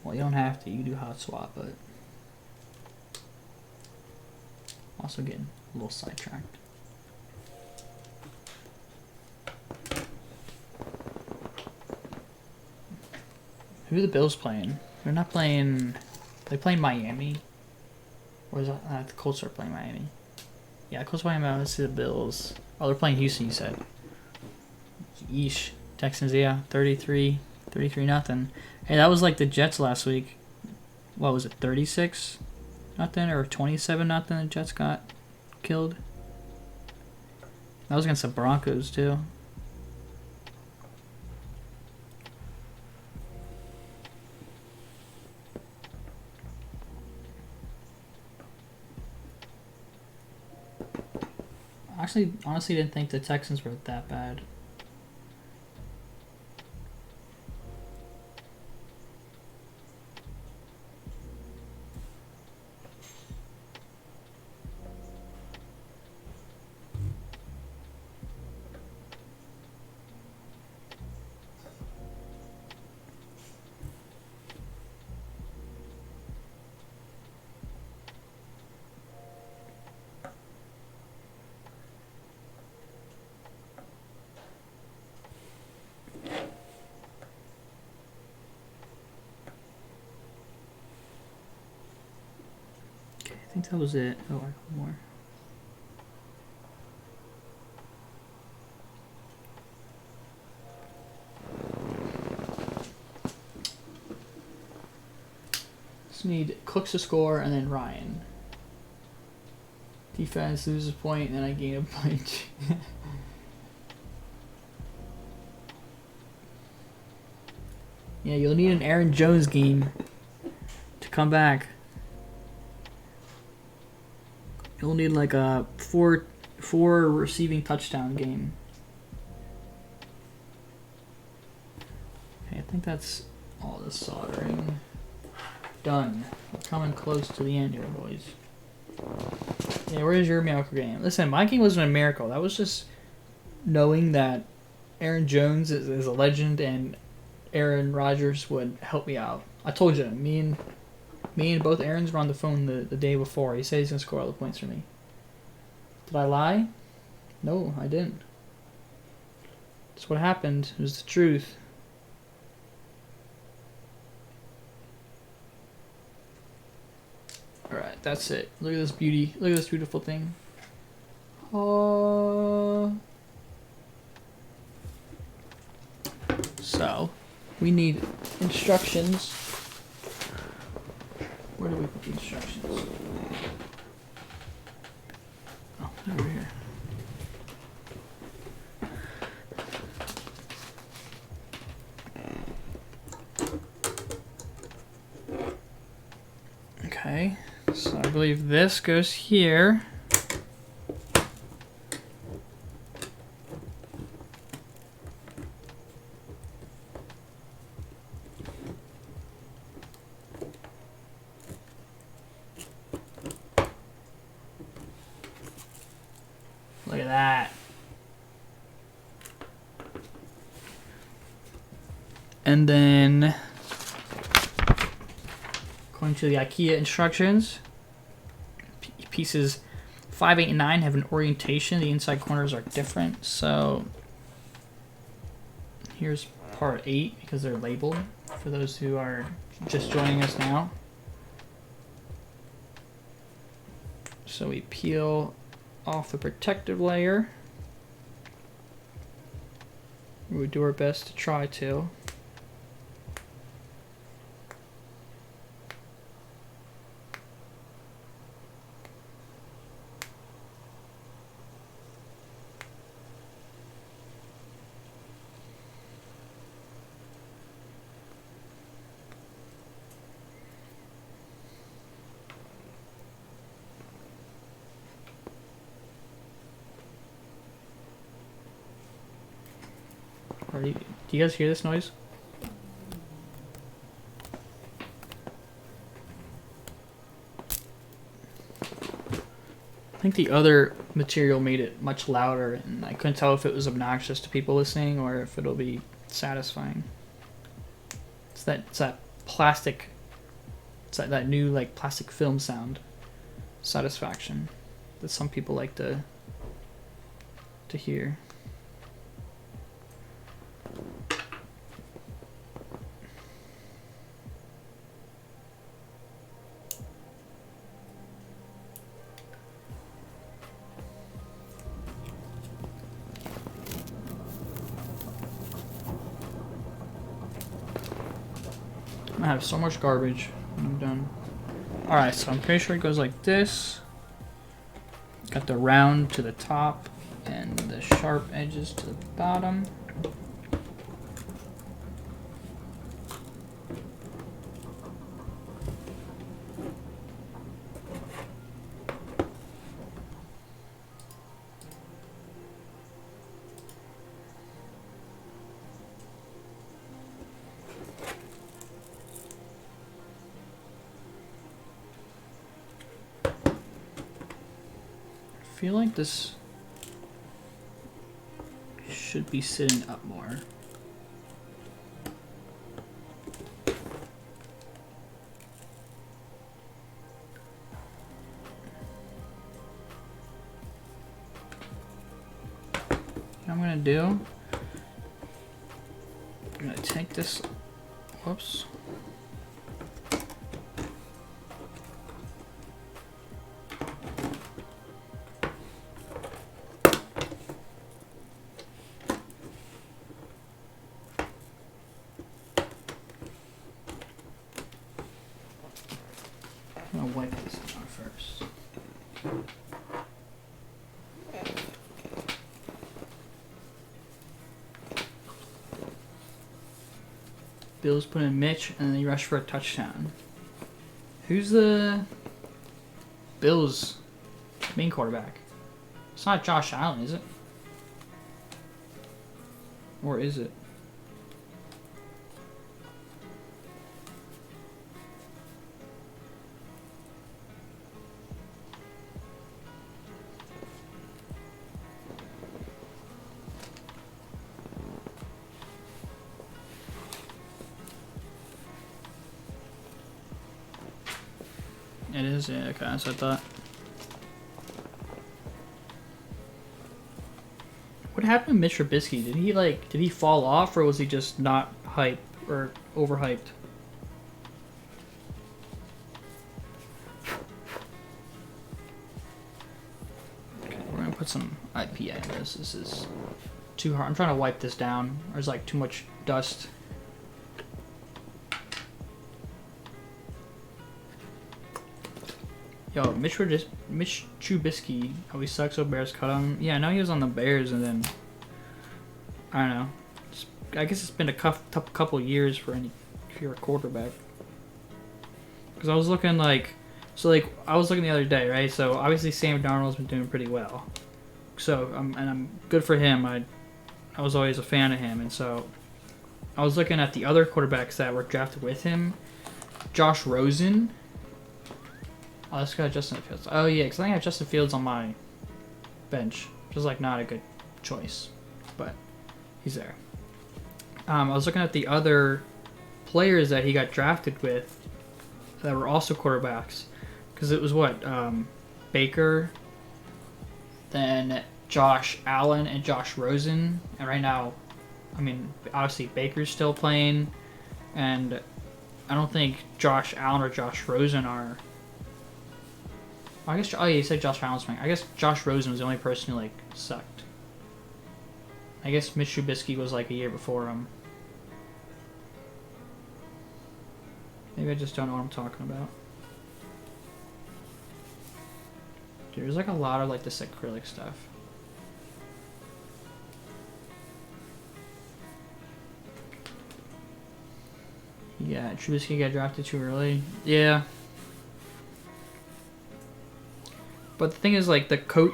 [SPEAKER 1] Well, you don't have to, you do hot swap, but also getting a little sidetracked. Who are the Bills playing? They're not playing. They playing Miami, or is that the Colts are playing Miami? Yeah, Colts playing Miami. Let's see the Bills. Oh, they're playing Houston. You said. Yeesh. Texans, yeah, 33 nothing. Hey, that was like the Jets last week. What was it, 36 nothing or 27 nothing? The Jets got killed. That was against the Broncos too. Actually, honestly, didn't think the Texans were that bad. I think that was it. Oh, I got more. Just need Cooks to score and then Ryan. Defense loses a point and then I gain a point. Yeah, you'll need an Aaron Jones game to come back. You'll need like a four receiving touchdown game. Okay, I think that's all the soldering done. We're coming close to the end here, boys. Yeah, where's your miracle game? Listen, my game wasn't a miracle. That was just knowing that Aaron Jones is a legend and Aaron Rodgers would help me out. I told you, me and both Aarons were on the phone the day before. He said he's going to score all the points for me. Did I lie? No, I didn't. That's what happened. It was the truth. Alright, that's it. Look at this beauty. Look at this beautiful thing. So, we need instructions. Where do we put the instructions? Oh, over here. Okay, so I believe this goes here. Look at that. And then, according to the IKEA instructions, pieces 5, 8, and 9 have an orientation. The inside corners are different. So here's part 8 because they're labeled for those who are just joining us now. So we peel off the protective layer. We do our best to try to. Do you guys hear this noise? think the other material made it much louder, and I couldn't tell if it was obnoxious to people listening or if it'll be satisfying. It's that plastic. It's that new like plastic film sound. Satisfaction that some people like to hear. I have so much garbage when I'm done. Alright, so I'm pretty sure it goes like this. Got the round to the top and the sharp edges to the bottom. I feel like this should be sitting up more. What I'm gonna do, I'm gonna take this, whoops. I'm gonna wipe this down first. Bills put in Mitch and then he rushed for a touchdown. Who's the Bills main quarterback? It's not Josh Allen, is it? Or is it? It is, yeah, okay, that's what I thought. What happened to Mitch Trubisky? Did he fall off, or was he just not hyped or overhyped? Okay, we're gonna put some IPA in this. This is too hard. I'm trying to wipe this down. There's like too much dust. Yo, Mitch Trubisky, how he sucks, so Bears cut him. Yeah, I know he was on the Bears, and then I don't know. I guess it's been a couple years for if you're a quarterback. Because I was looking I was looking the other day, right? So obviously Sam Darnold's been doing pretty well. So I'm good for him. I was always a fan of him, and so I was looking at the other quarterbacks that were drafted with him. Josh Rosen. Oh, this guy Justin Fields. Oh yeah, because I think I have Justin Fields on my bench, which is like not a good choice, but he's there. I was looking at the other players that he got drafted with that were also quarterbacks, because it was Baker, then Josh Allen and Josh Rosen, and right now, I mean, obviously Baker's still playing, and I don't think Josh Allen or Josh Rosen are. I guess, oh yeah, you said Josh Allen's playing. I guess Josh Rosen was the only person who sucked. I guess Mitch Trubisky was a year before him. Maybe I just don't know what I'm talking about. Dude, there's a lot of this acrylic stuff. Yeah, Trubisky got drafted too early. Yeah. But the thing is, the coach,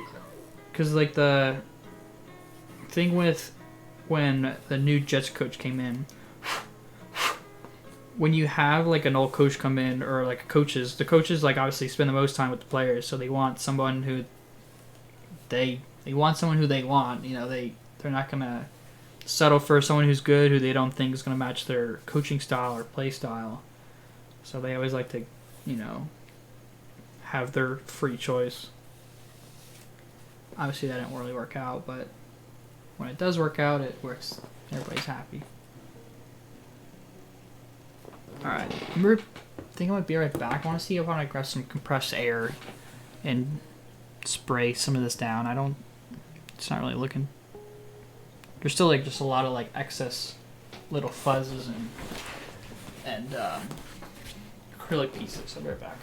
[SPEAKER 1] because the thing with when the new Jets coach came in, when you have an old coach come in, or the coaches obviously spend the most time with the players, so they want someone who they want someone who they want. You know, they're not gonna settle for someone who's good, who they don't think is gonna match their coaching style or play style. So they always like to, you know, have their free choice. Obviously, that didn't really work out, but when it does work out, it works. Everybody's happy. Alright, I think I might be right back. I want to see if I want to grab some compressed air and spray some of this down. It's not really looking. There's still like just a lot of like excess little fuzzes and acrylic pieces. I'll be right back.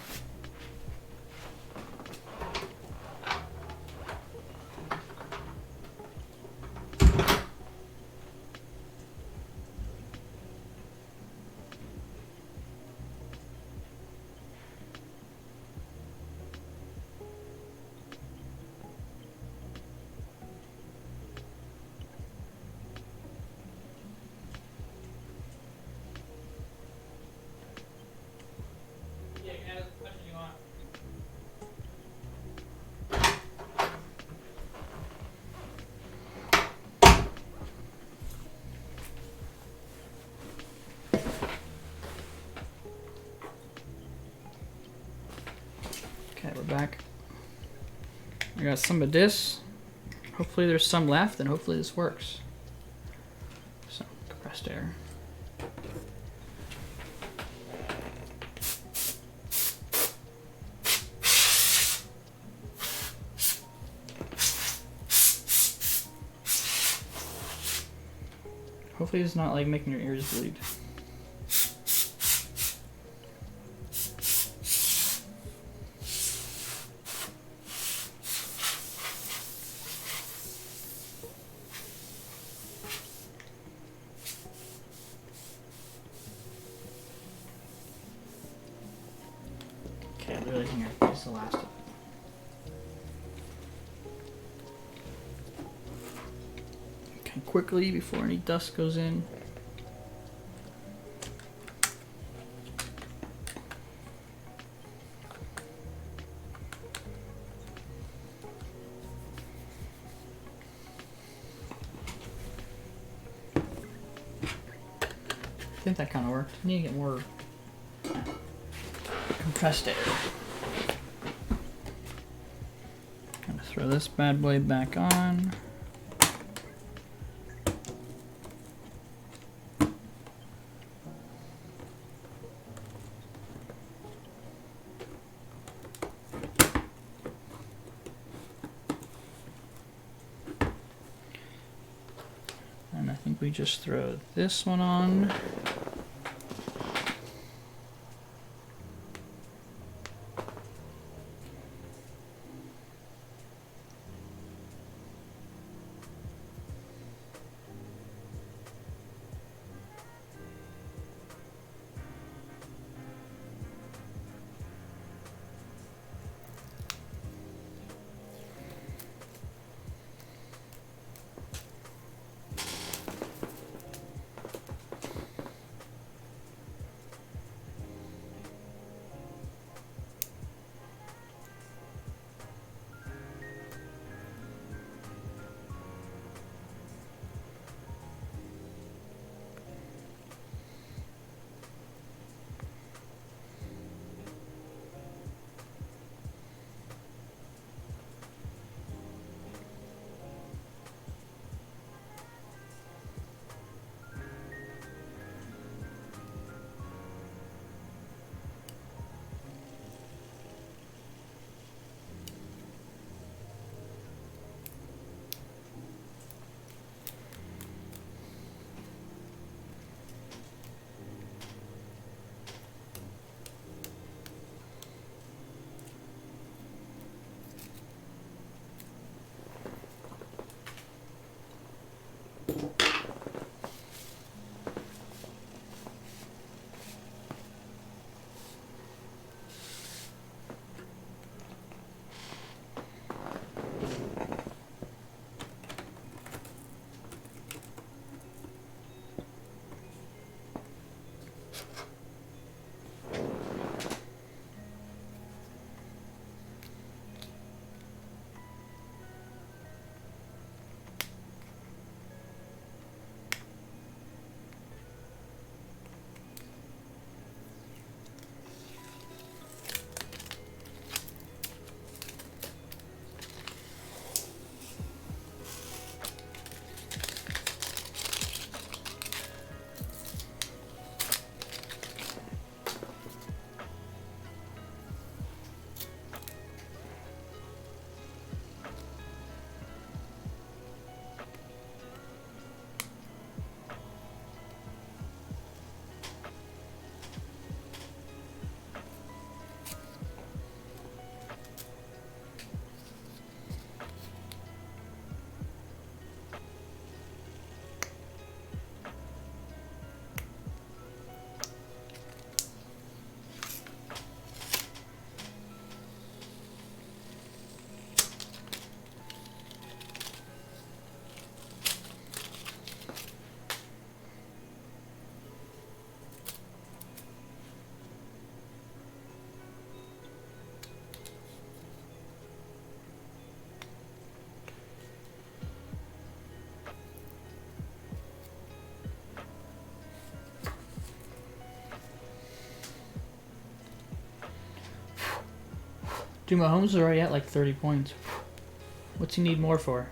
[SPEAKER 1] Okay, we're back. I got some of this. Hopefully there's some left, and hopefully this works. Some compressed air. Hopefully it's not like making your ears bleed. Okay, literally here. This is the last of it. Okay, quickly before any dust goes in. I think that kind of worked. I need to get more compressed air. Gonna throw this bad boy back on. And I think we just throw this one on. Dude, Mahomes is already at like 30 points. What's he need more for?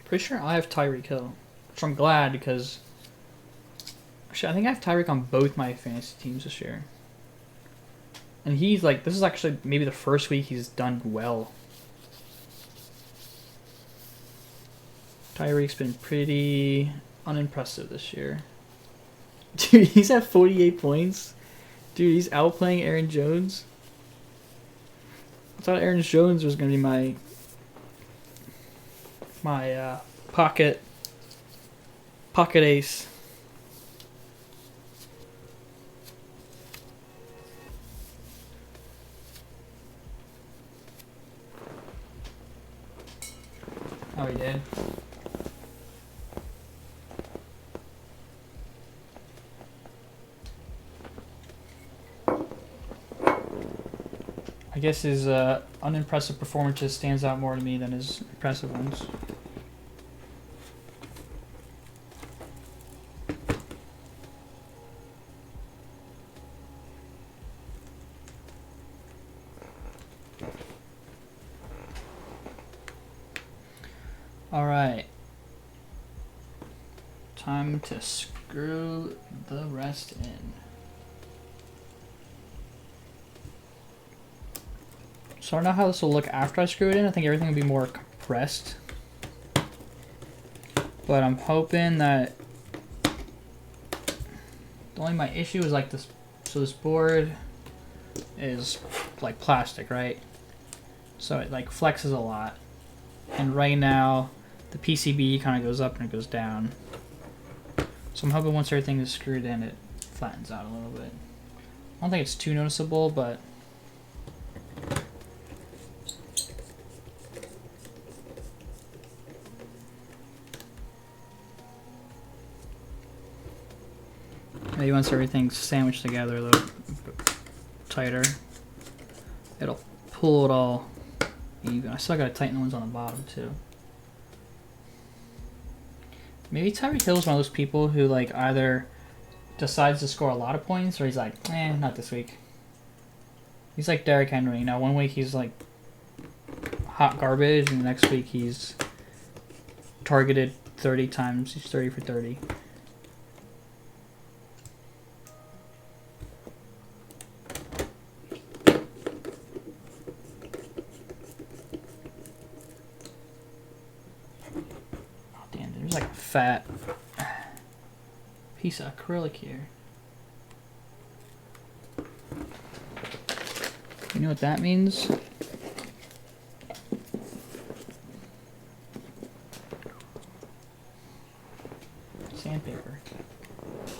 [SPEAKER 1] Pretty sure I have Tyreek Hill, which I'm glad because actually I think I have Tyreek on both my fantasy teams this year. And he's like, this is actually maybe the first week he's done well. Tyreek's been pretty unimpressive this year. Dude, he's at 48 points. Dude, he's outplaying Aaron Jones. I thought Aaron Jones was going to be my pocket ace. Oh, he did. I guess his unimpressive performances stands out more to me than his impressive ones. All right. Time to screw the rest in. So I don't know how this will look after I screw it in. I think everything will be more compressed. But I'm hoping that my issue is like this. So this board is like plastic, right? So it like flexes a lot. And right now the PCB kind of goes up and it goes down. So I'm hoping once everything is screwed in, it flattens out a little bit. I don't think it's too noticeable, but maybe once everything's sandwiched together a little tighter, it'll pull it all even. I still gotta tighten the ones on the bottom too. Maybe Tyreek Hill's one of those people who like either decides to score a lot of points or he's like, not this week. He's like Derrick Henry, you know, one week he's like hot garbage and the next week he's targeted 30 times, he's 30 for 30. Fat piece of acrylic here. You know what that means? Sandpaper.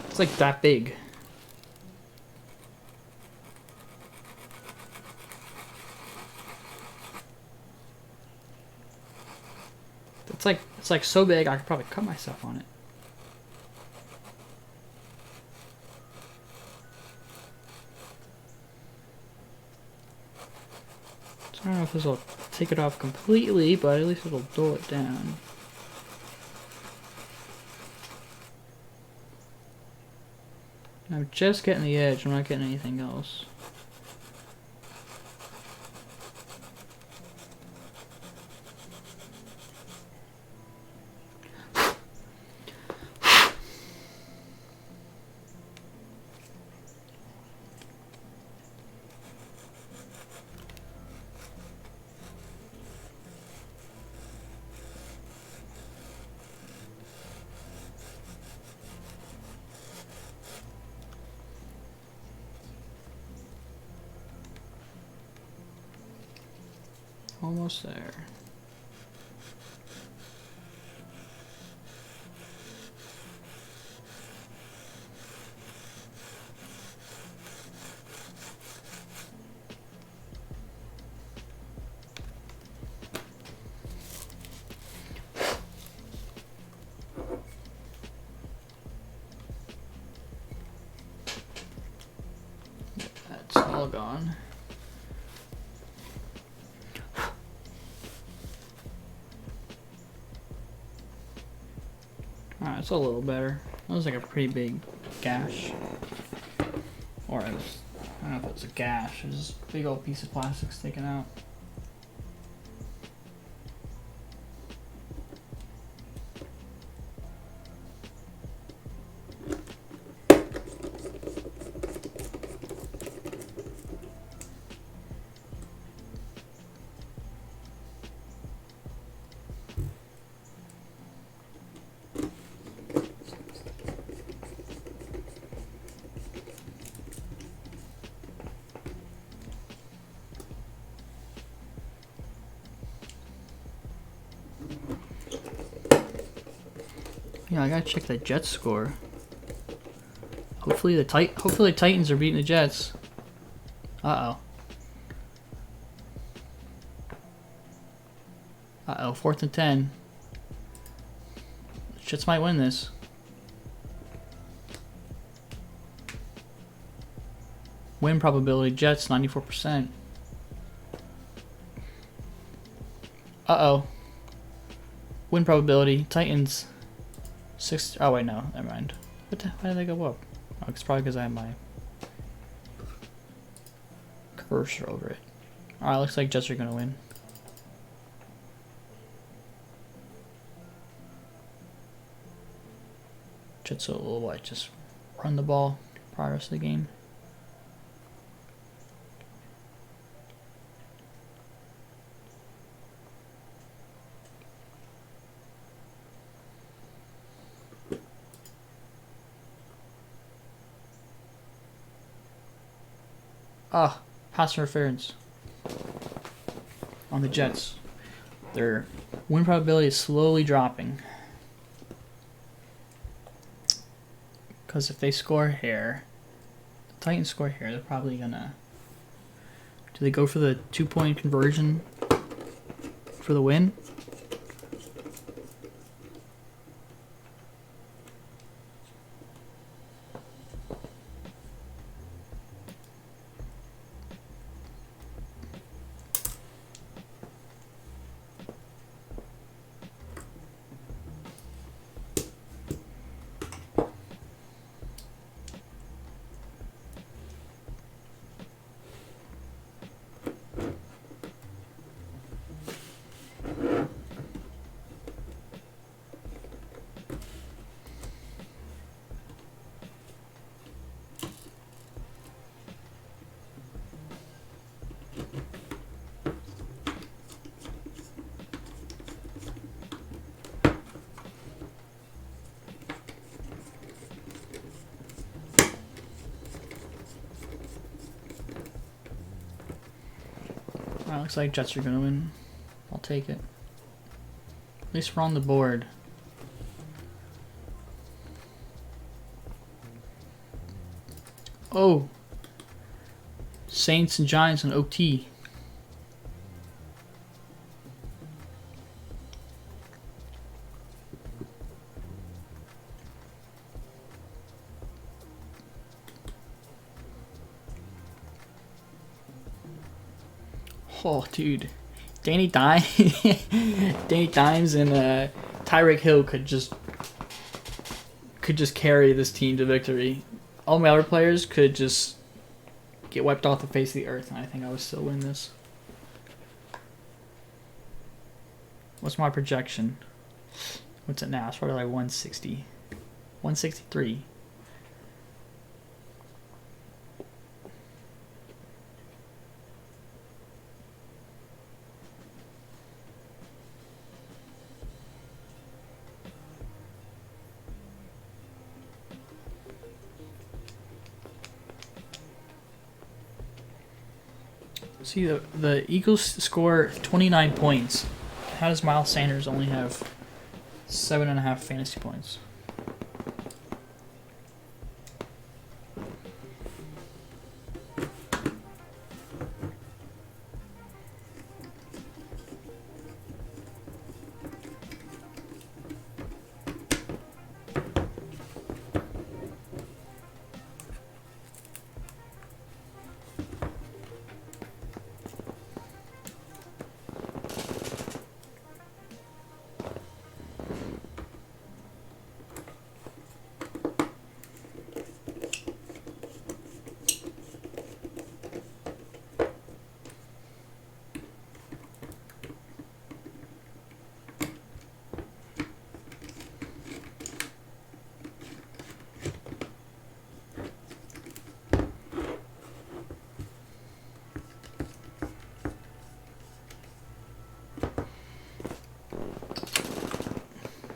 [SPEAKER 1] It's like that big. It's like so big I could probably cut myself on it. So I don't know if this will take it off completely, but at least it'll dull it down. And I'm just getting the edge, I'm not getting anything else. Almost there. all gone. Alright, it's a little better. That was like a pretty big gash. Or it was, I don't know if it was a gash, it was just a big old piece of plastic sticking out. Yeah, I gotta check the Jets score. Hopefully the Titans are beating the Jets. Uh-oh. Uh-oh, 4th and 10. Jets might win this. Win probability, Jets, 94%. Uh-oh. Win probability, Titans, 6. Oh, wait, no. Never mind. Why did they go up? Oh, it's probably because I have my cursor over it. Alright, looks like Jets are going to win. Jets will what? Just run the ball prior to the game. Ah, pass interference on the Jets. Their win probability is slowly dropping. Because if they score here, the Titans score here, they're probably gonna... Do they go for the 2-point conversion for the win? Looks like Jets are gonna win. I'll take it. At least we're on the board. Oh! Saints and Giants in OT. Oh, dude, Danny Dimes and Tyreek Hill could just carry this team to victory. All my other players could just get wiped off the face of the earth, and I think I would still win this. What's my projection? What's it now? It's probably like 160, 163. See, the Eagles score 29 points. How does Miles Sanders only have 7.5 fantasy points?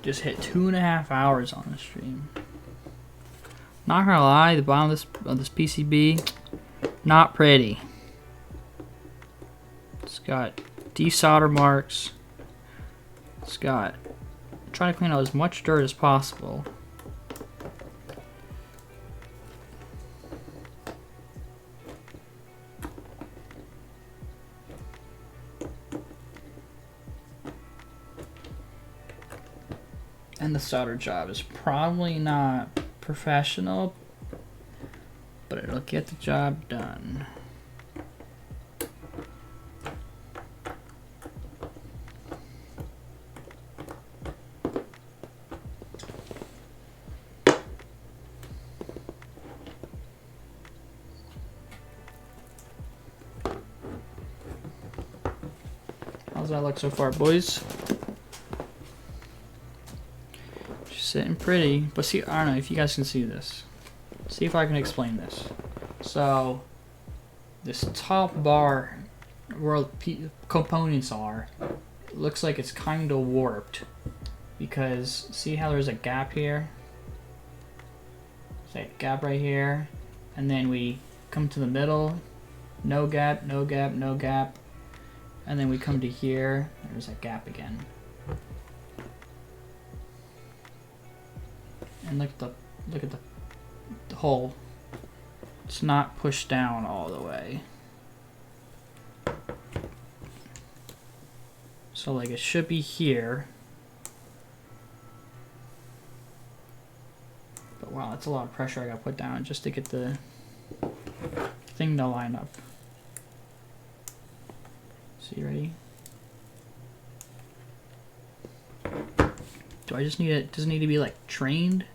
[SPEAKER 1] just hit 2.5 hours on the stream. Not gonna lie, the bottom of this PCB, not pretty. It's got desolder marks. It's got, trying to clean out as much dirt as possible. And the solder job is probably not professional, but it'll get the job done. How's that look so far, boys? Sitting pretty, but see, I don't know if you guys can see this. See if I can explain this. So, this top bar where the components are, it looks like it's kind of warped. Because, see how there's a gap here? There's a gap right here. And then we come to the middle. No gap, no gap, no gap. And then we come to here. There's a gap again. And look at the hole. It's not pushed down all the way. So like it should be here. But wow, that's a lot of pressure I gotta put down just to get the thing to line up. See, ready? Do I just need it? Does it need to be like trained?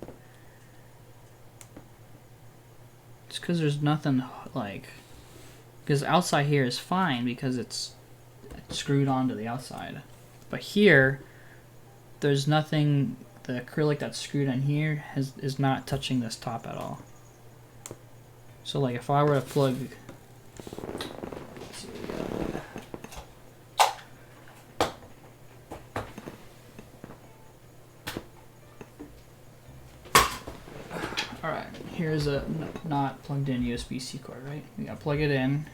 [SPEAKER 1] It's because there's nothing like, because outside here is fine because it's screwed onto the outside, but here there's nothing. The acrylic that's screwed in here is not touching this top at all. So like if I were to plug, let's see what we got. Alright, here's a not plugged in USB-C cord, right? We gotta plug it in.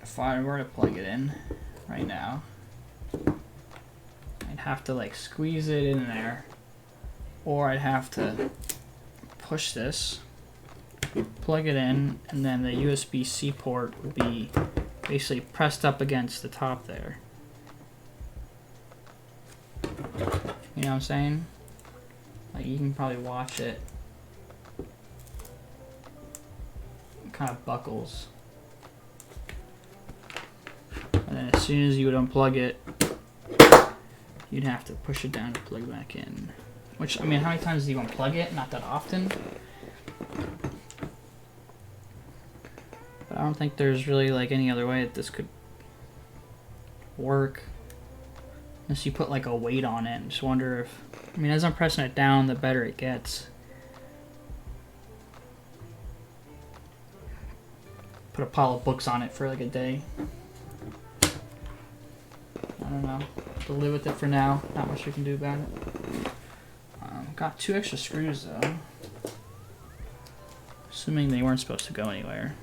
[SPEAKER 1] If I were to plug it in right now, I'd have to like squeeze it in there, or I'd have to push this, plug it in, and then the USB-C port would be basically pressed up against the top there. You know what I'm saying? Like you can probably watch it. It kind of buckles. And then as soon as you would unplug it, you'd have to push it down to plug back in. Which, I mean, how many times do you unplug it? Not that often. But I don't think there's really like any other way that this could work. Unless you put like a weight on it. I just wonder if, I mean, as I'm pressing it down, the better it gets. Put a pile of books on it for like a day. I don't know. To live with it for now. Not much we can do about it. Got 2 extra screws though. Assuming they weren't supposed to go anywhere.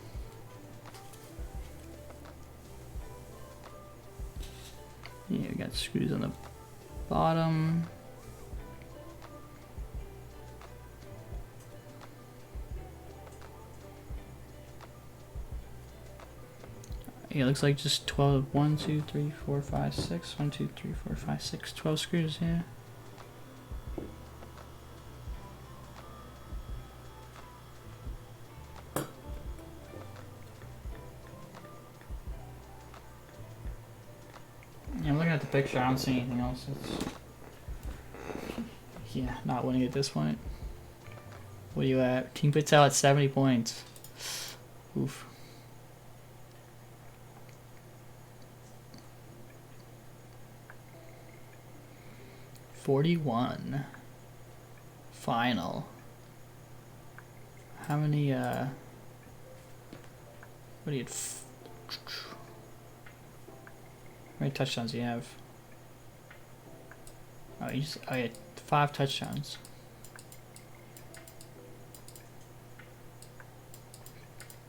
[SPEAKER 1] Yeah, we got screws on the bottom. Yeah, it looks like just 12. 1, 2, 3, 4, 5, 6. 1, 2, 3, 4, 5, 6. 12 screws, yeah. Yeah, I'm looking at the picture. I don't see anything else. It's, yeah, not winning at this point. What are you at? Team Patel at 70 points. Oof. $41. Final. How many, what do you, how many touchdowns do you have? Oh, he had 5 touchdowns.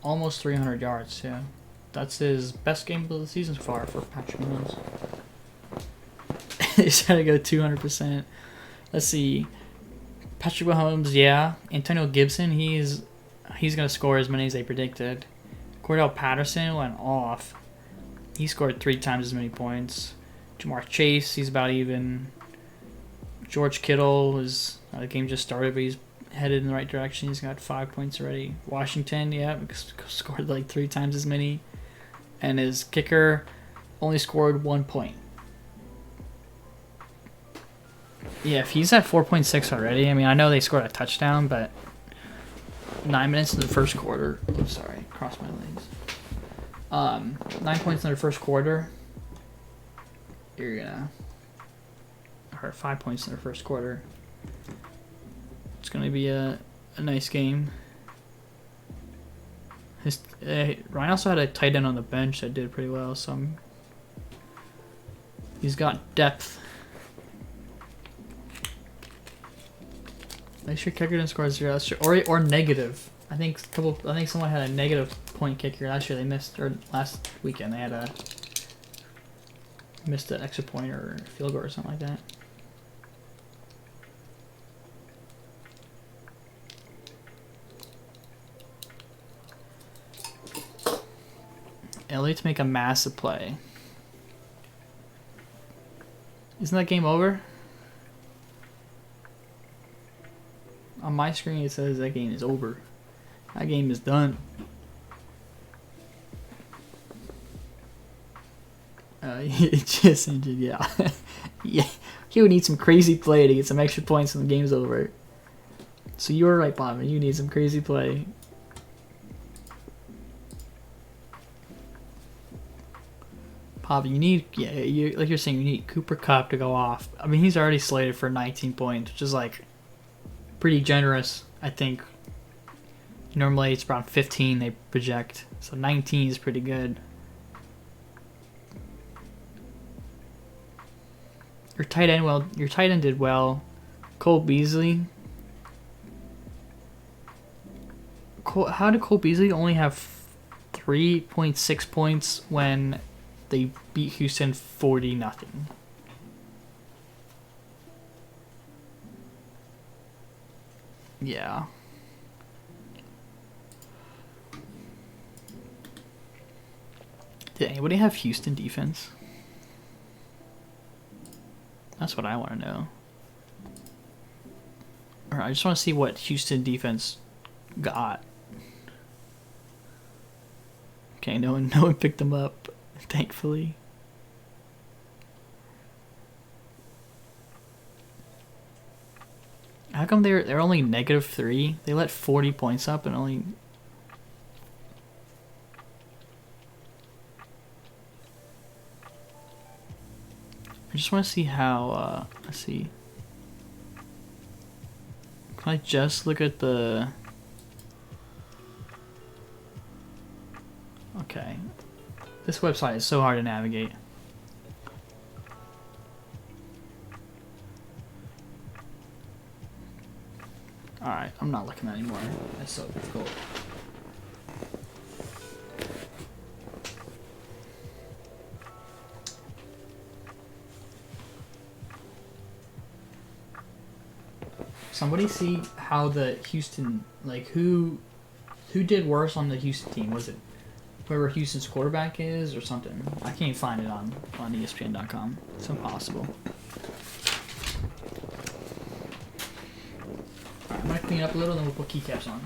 [SPEAKER 1] Almost 300 yards, yeah. That's his best game of the season so far for Patrick Mahomes. He's got to go 200%. Let's see. Patrick Mahomes, yeah. Antonio Gibson, he's going to score as many as they predicted. Cordell Patterson went off. He scored 3 times as many points. Jamar Chase, he's about even. George Kittle the game just started, but he's headed in the right direction. He's got 5 points already. Washington, yeah, scored like 3 times as many. And his kicker only scored 1 point. Yeah, if he's at 4.6 already, I mean, I know they scored a touchdown, but 9 minutes in the first quarter. I'm sorry, crossed my legs. 9 points in the first quarter. You're gonna. Or 5 points in the first quarter. It's gonna be a nice game. Ryan also had a tight end on the bench that did pretty well, so he's got depth. Make sure kicker didn't score 0 last year, or negative. I think someone had a negative point kicker last year. They missed, or last weekend they had missed an extra point or field goal or something like that. Elliott to make a massive play. Isn't that game over? On my screen it says that game is over. That game is done. He just injured, yeah. Yeah. He would need some crazy play to get some extra points when the game's over. So you were right, Bobby. You need some crazy play. Bobby, you need, like you're saying, you need Cooper Kupp to go off. I mean, he's already slated for 19 points, which is like pretty generous, I think. Normally it's around 15 they project, so 19 is pretty good. Your tight end did well. Cole Beasley. How did Cole Beasley only have 3.6 points when they beat Houston 40-0? Yeah. Did anybody have Houston defense? That's what I want to know. Alright, I just want to see what Houston defense got. Okay, no one picked them up, thankfully. How come they're only -3? They let 40 points up and only. I just want to see how. Let's see. Can I just look at the? Okay. This website is so hard to navigate. Alright, I'm not looking at it anymore. That's so difficult. Somebody see how the Houston, like who did worse on the Houston team? Was it whoever Houston's quarterback is or something? I can't find it on ESPN.com. It's impossible. Alright, I'm gonna clean up a little, then we'll put keycaps on.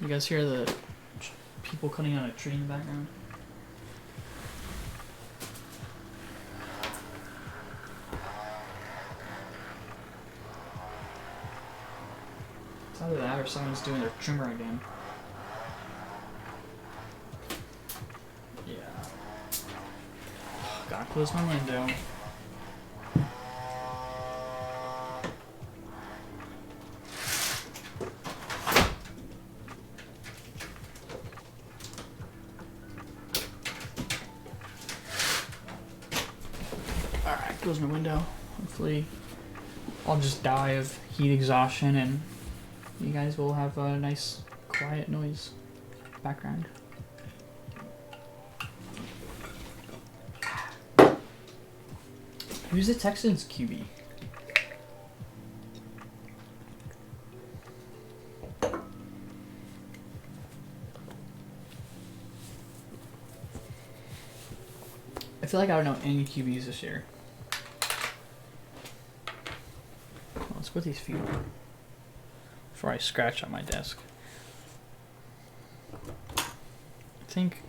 [SPEAKER 1] You guys hear the people cutting on a tree in the background? It's either that or someone's doing their trimmer again. Gotta close my window. Alright, close my window. Hopefully I'll just die of heat exhaustion and you guys will have a nice quiet noise background. Who's the Texans QB? I feel like I don't know any QBs this year. Let's put these feet on before I scratch on my desk. I think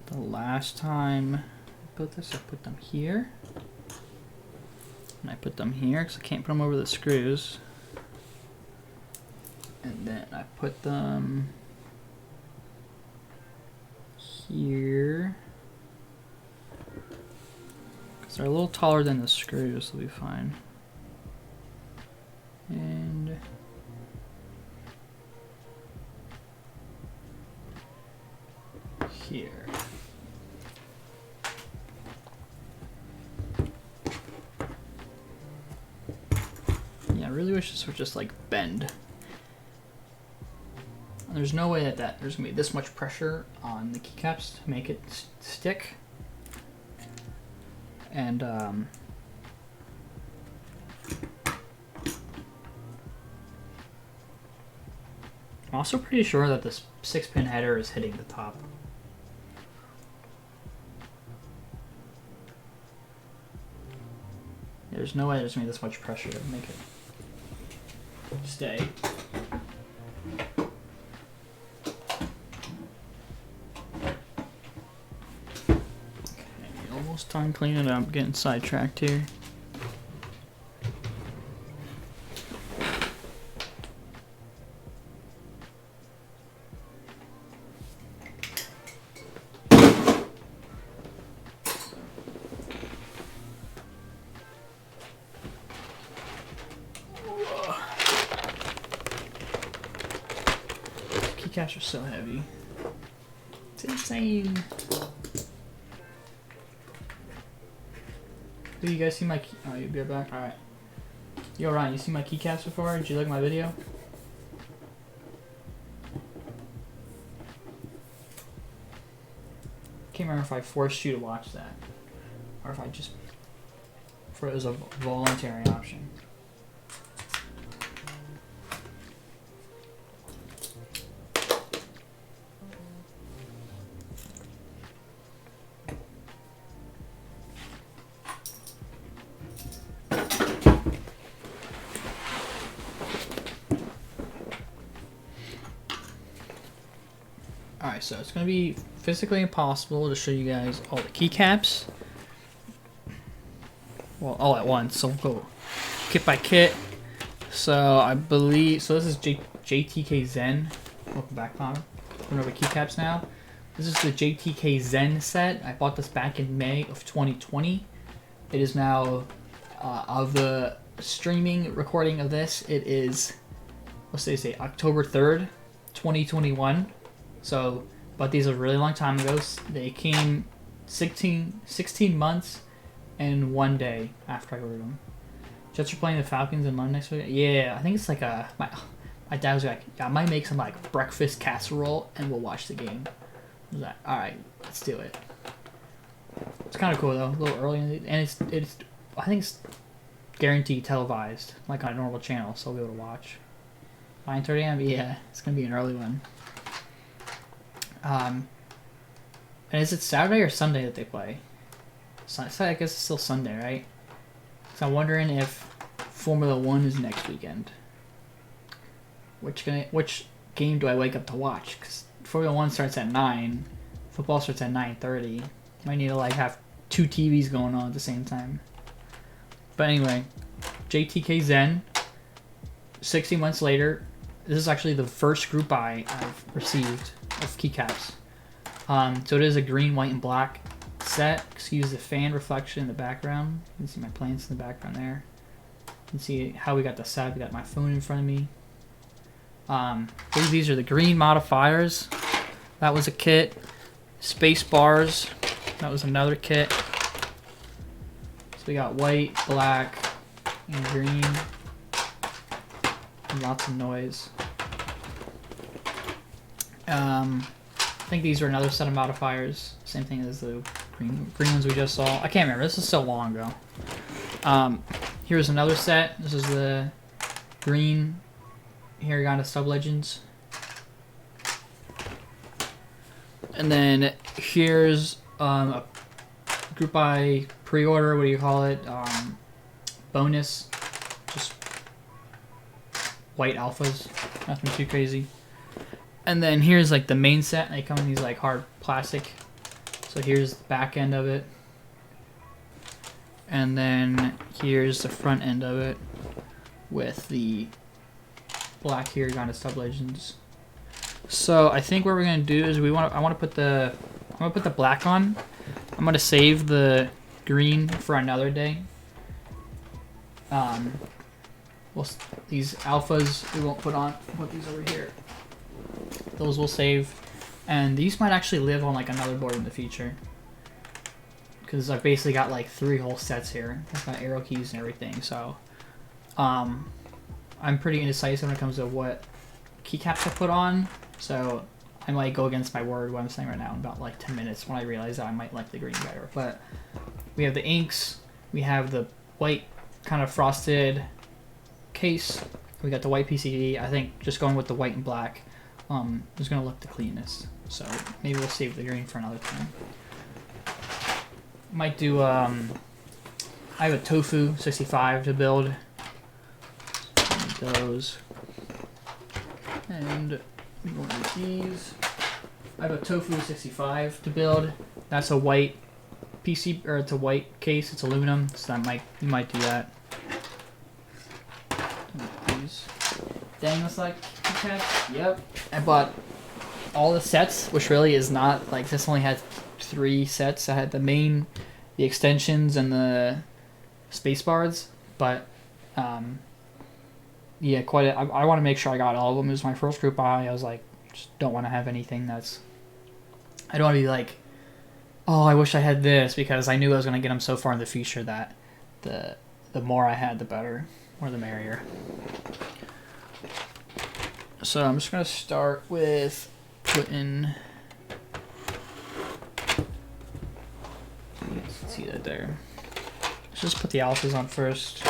[SPEAKER 1] the last time I put this, I put them here. And I put them here because I can't put them over the screws. And then I put them here. Because they're a little taller than the screws, they'll be fine. And here. Yeah, I really wish this would just like bend. And there's no way that there's gonna be this much pressure on the keycaps to make it stick. And I'm also pretty sure that this 6-pin header is hitting the top. There's no way there's gonna be this much pressure to make it stay. Okay, almost time cleaning it up, getting sidetracked here. Keycaps are so heavy. It's insane. Did you guys see my key? Oh, you'll be right back? Alright. Yo, Ryan, you see my keycaps before? Did you like my video? Can't remember if I forced you to watch that. Or if I just... if it was a voluntary option. Alright, so it's going to be physically impossible to show you guys all the keycaps. Well, all at once, so we'll go kit by kit. So I believe, so this is JTK Zen. Welcome back, Connor. Going over keycaps now. This is the JTK Zen set. I bought this back in May of 2020. It is now, of the streaming recording of this, it is, let's say October 3rd, 2021. So, but these are a really long time ago. They came 16 months and 1 day after I ordered them. Jets are playing the Falcons in London next week. Yeah, I think it's like a... My dad was like, yeah, I might make some like breakfast casserole and we'll watch the game. I was like, alright, let's do it. It's kind of cool though, a little early. And it's I think it's guaranteed televised, like on a normal channel, so we'll be able to watch. 9:30 a.m. Yeah, it's going to be an early one. And is it Saturday or Sunday that they play? So I guess it's still Sunday, right? So I'm wondering if Formula 1 is next weekend. Which game do I wake up to watch? Because Formula 1 starts at 9. Football starts at 9:30. Might need to like have 2 TVs going on at the same time. But anyway, JTK Zen. 60 months later. This is actually the first group buy I've received of keycaps. So it is a green, white, and black set. Excuse the fan reflection in the background. You can see my plants in the background there. You can see how we got the set. We got my phone in front of me. These are the green modifiers. That was a kit. Space bars. That was another kit. So we got white, black, and green. And lots of noise. I think these are another set of modifiers. Same thing as the green ones we just saw. I can't remember. This is so long ago. Here's another set. This is the green Hiragana sub-legends. And then here's a group by pre-order, what do you call it? Bonus. Just white alphas. Nothing too crazy. And then here's like the main set. They come in these like hard plastic. So here's the back end of it. And then here's the front end of it with the black Hiragana sub-legends. So I think what we're gonna do is I'm gonna put the black on. I'm gonna save the green for another day. These alphas we won't put on. Put these over here. Those we'll save, and these might actually live on like another board in the future. Because I've basically got like 3 whole sets here. I've got arrow keys and everything. So, I'm pretty indecisive when it comes to what keycaps to put on. So I might go against my word, what I'm saying right now, in about like 10 minutes when I realize that I might like the green better. But we have the inks, we have the white kind of frosted case, we got the white PCB. I think just going with the white and black is going to look the cleanest. So maybe we'll save the green for another time. Might do, I have a Tofu 65 to build. Those. And one of these. I have a Tofu 65 to build. That's a white PC, or it's a white case. It's aluminum, so you might do that. These. Dang, looks like Keycaps. Yep. I bought all the sets, which really is not like this. Only had 3 sets. I had the main, the extensions, and the space bars, but yeah, I want to make sure I got all of them. It was my first group buy. I was like, just don't want to have anything that's... I don't want to be like, oh, I wish I had this, because I knew I was going to get them so far in the future that the more I had, the better, or the merrier. So I'm just going to start with putting... Let's see that there. Let's just put the alphas on first.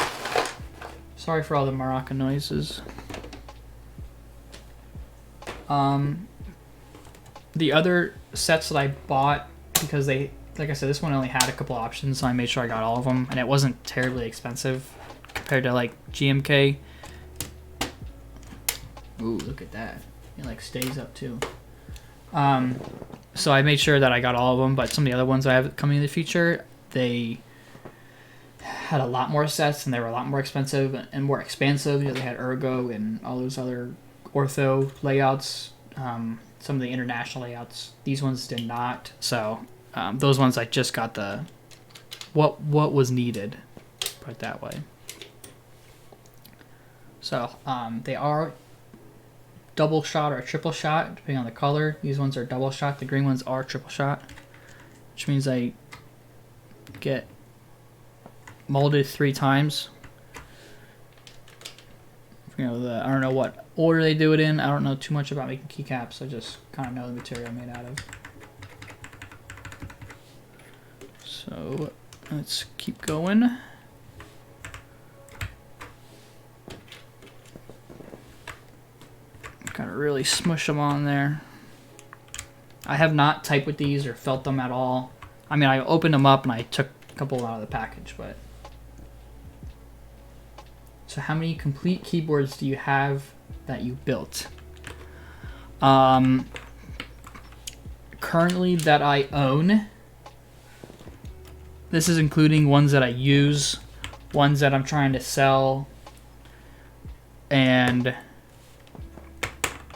[SPEAKER 1] Sorry for all the maraca noises. The other sets that I bought, because they, like I said, this one only had a couple options, so I made sure I got all of them, and it wasn't terribly expensive compared to like GMK. Ooh, look at that. It like stays up too. So I made sure that I got all of them, but some of the other ones I have coming in the future, they had a lot more sets, and they were a lot more expensive and more expansive. You know, they had Ergo and all those other ortho layouts, some of the international layouts. These ones did not. So those ones I just got the what was needed, put it that way. So they are double shot or triple shot depending on the color. These ones are double shot. The green ones are triple shot, which means I get molded 3 times. You know, I don't know what order they do it in. I don't know too much about making keycaps. I just kind of know the material I'm made out of. So let's keep going. Gotta really smush them on there. I have not typed with these or felt them at all. I mean, I opened them up and I took a couple out of the package, but... So how many complete keyboards do you have that you built? Currently that I own, this is including ones that I use, ones that I'm trying to sell, and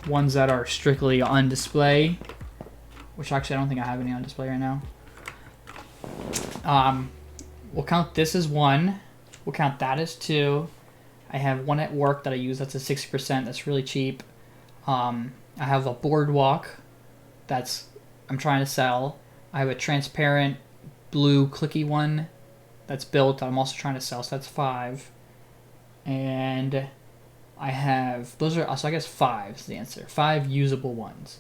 [SPEAKER 1] ones that are strictly on display, which actually I don't think I have any on display right now. We'll count this as 1. We'll count that as 2. I have one at work that I use. That's a 60%. That's really cheap. I have a boardwalk that's I'm trying to sell. I have a transparent blue clicky one that's built. I'm also trying to sell. So that's 5. And I have so I guess 5 is the answer. 5 usable ones.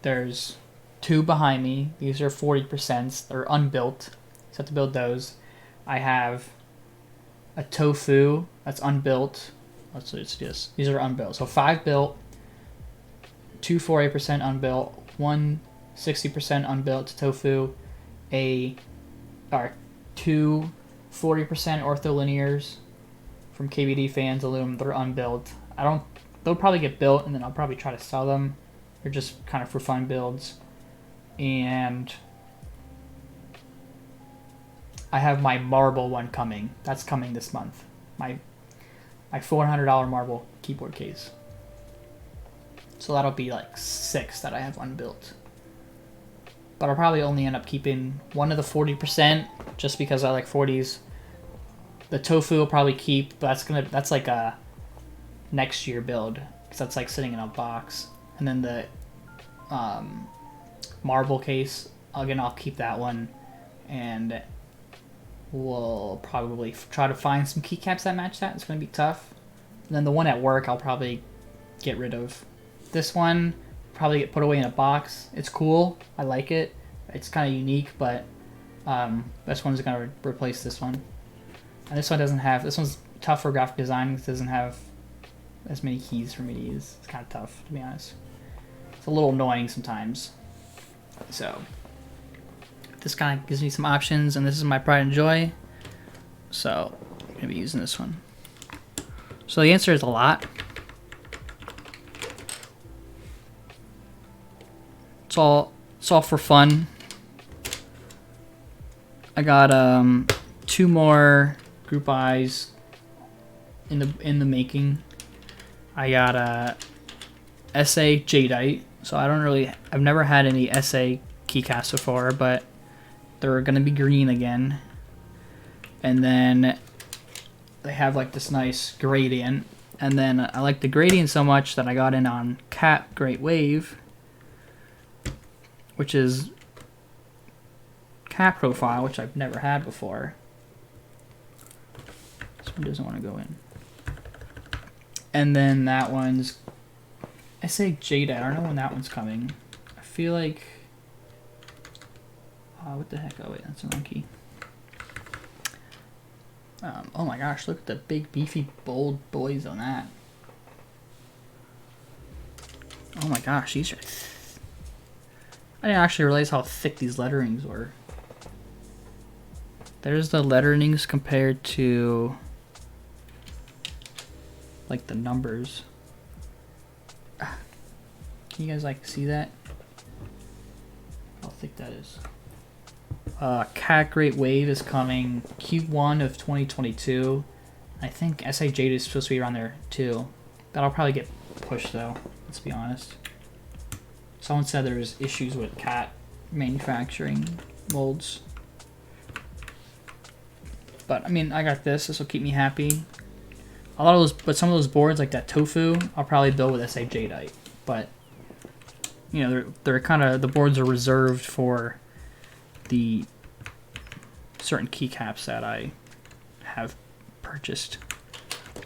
[SPEAKER 1] There's 2 behind me. These are 40%. They're unbuilt. So I have to build those. I have a tofu that's unbuilt. Let's just these are unbuilt. So 5 built, 2 48% unbuilt, 1 60% unbuilt tofu, 2 40% ortholinears from KBD fans aluminum. They're unbuilt. They'll probably get built and then I'll probably try to sell them. They're just kind of for fun builds. And I have my marble one coming. That's coming this month. My $400 marble keyboard case. So that'll be like 6 that I have unbuilt. But I'll probably only end up keeping one of the 40% just because I like 40s. The tofu will probably keep, but that's like a next year build because that's like sitting in a box. And then the marble case, again, I'll keep that one, and we'll probably try to find some keycaps that match that. It's going to be tough. And then the one at work, I'll probably get rid of. This one probably get put away in a box. It's cool. I like it. It's kind of unique, but this one's going to replace this one. And this one doesn't have. This one's tough for graphic design. It doesn't have as many keys for me to use. It's kind of tough, to be honest. It's a little annoying sometimes. So this kind of gives me some options, and this is my pride and joy. So I'm going to be using this one. So the answer is a lot. It's all for fun. I got 2 more group eyes in the making. I got a SA Jadeite. So I've never had any SA keycaps before, but they're gonna be green again. And then they have like this nice gradient. And then I like the gradient so much that I got in on Cat Great Wave, which is cat profile, which I've never had before. This one doesn't want to go in. And then that one's SA Jada. I don't know when that one's coming. I feel like what the heck? Oh wait, that's a wrong key. Oh my gosh, look at the big beefy bold boys on that. Oh my gosh, these are I didn't actually realize how thick these letterings were. There's the letterings compared to like the numbers. Can you guys like see that? How thick that is. Cat Great Wave is coming Q1 of 2022. I think SA Jade is supposed to be around there too. That'll probably get pushed though, let's be honest. Someone said there was issues with cat manufacturing molds. But I mean, I got this. This will keep me happy. A lot of those, but some of those boards like that tofu, I'll probably build with SA Jadeite. But you know, they're kind of, the boards are reserved for the certain keycaps that I have purchased.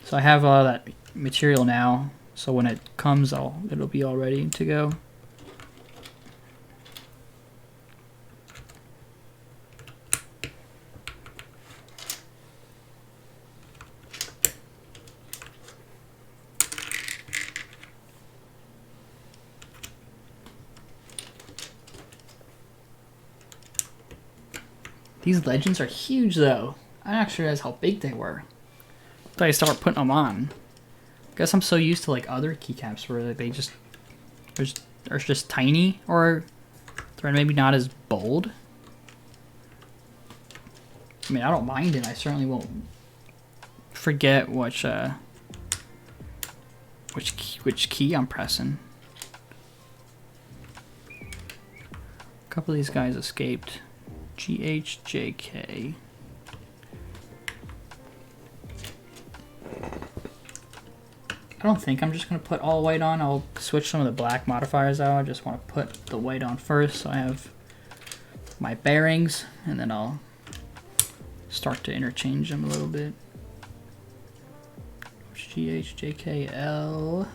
[SPEAKER 1] So I have all that material now. So when it comes, it'll be all ready to go. These legends are huge though. I didn't actually realize how big they were until I start putting them on. I guess I'm so used to like other keycaps where they just are just tiny, or they're maybe not as bold. I mean, I don't mind it. I certainly won't forget which key I'm pressing. A couple of these guys escaped. JTK. I don't think I'm just going to put all white on. I'll switch some of the black modifiers out. I just want to put the white on first so I have my bearings, and then I'll start to interchange them a little bit. GHJKL.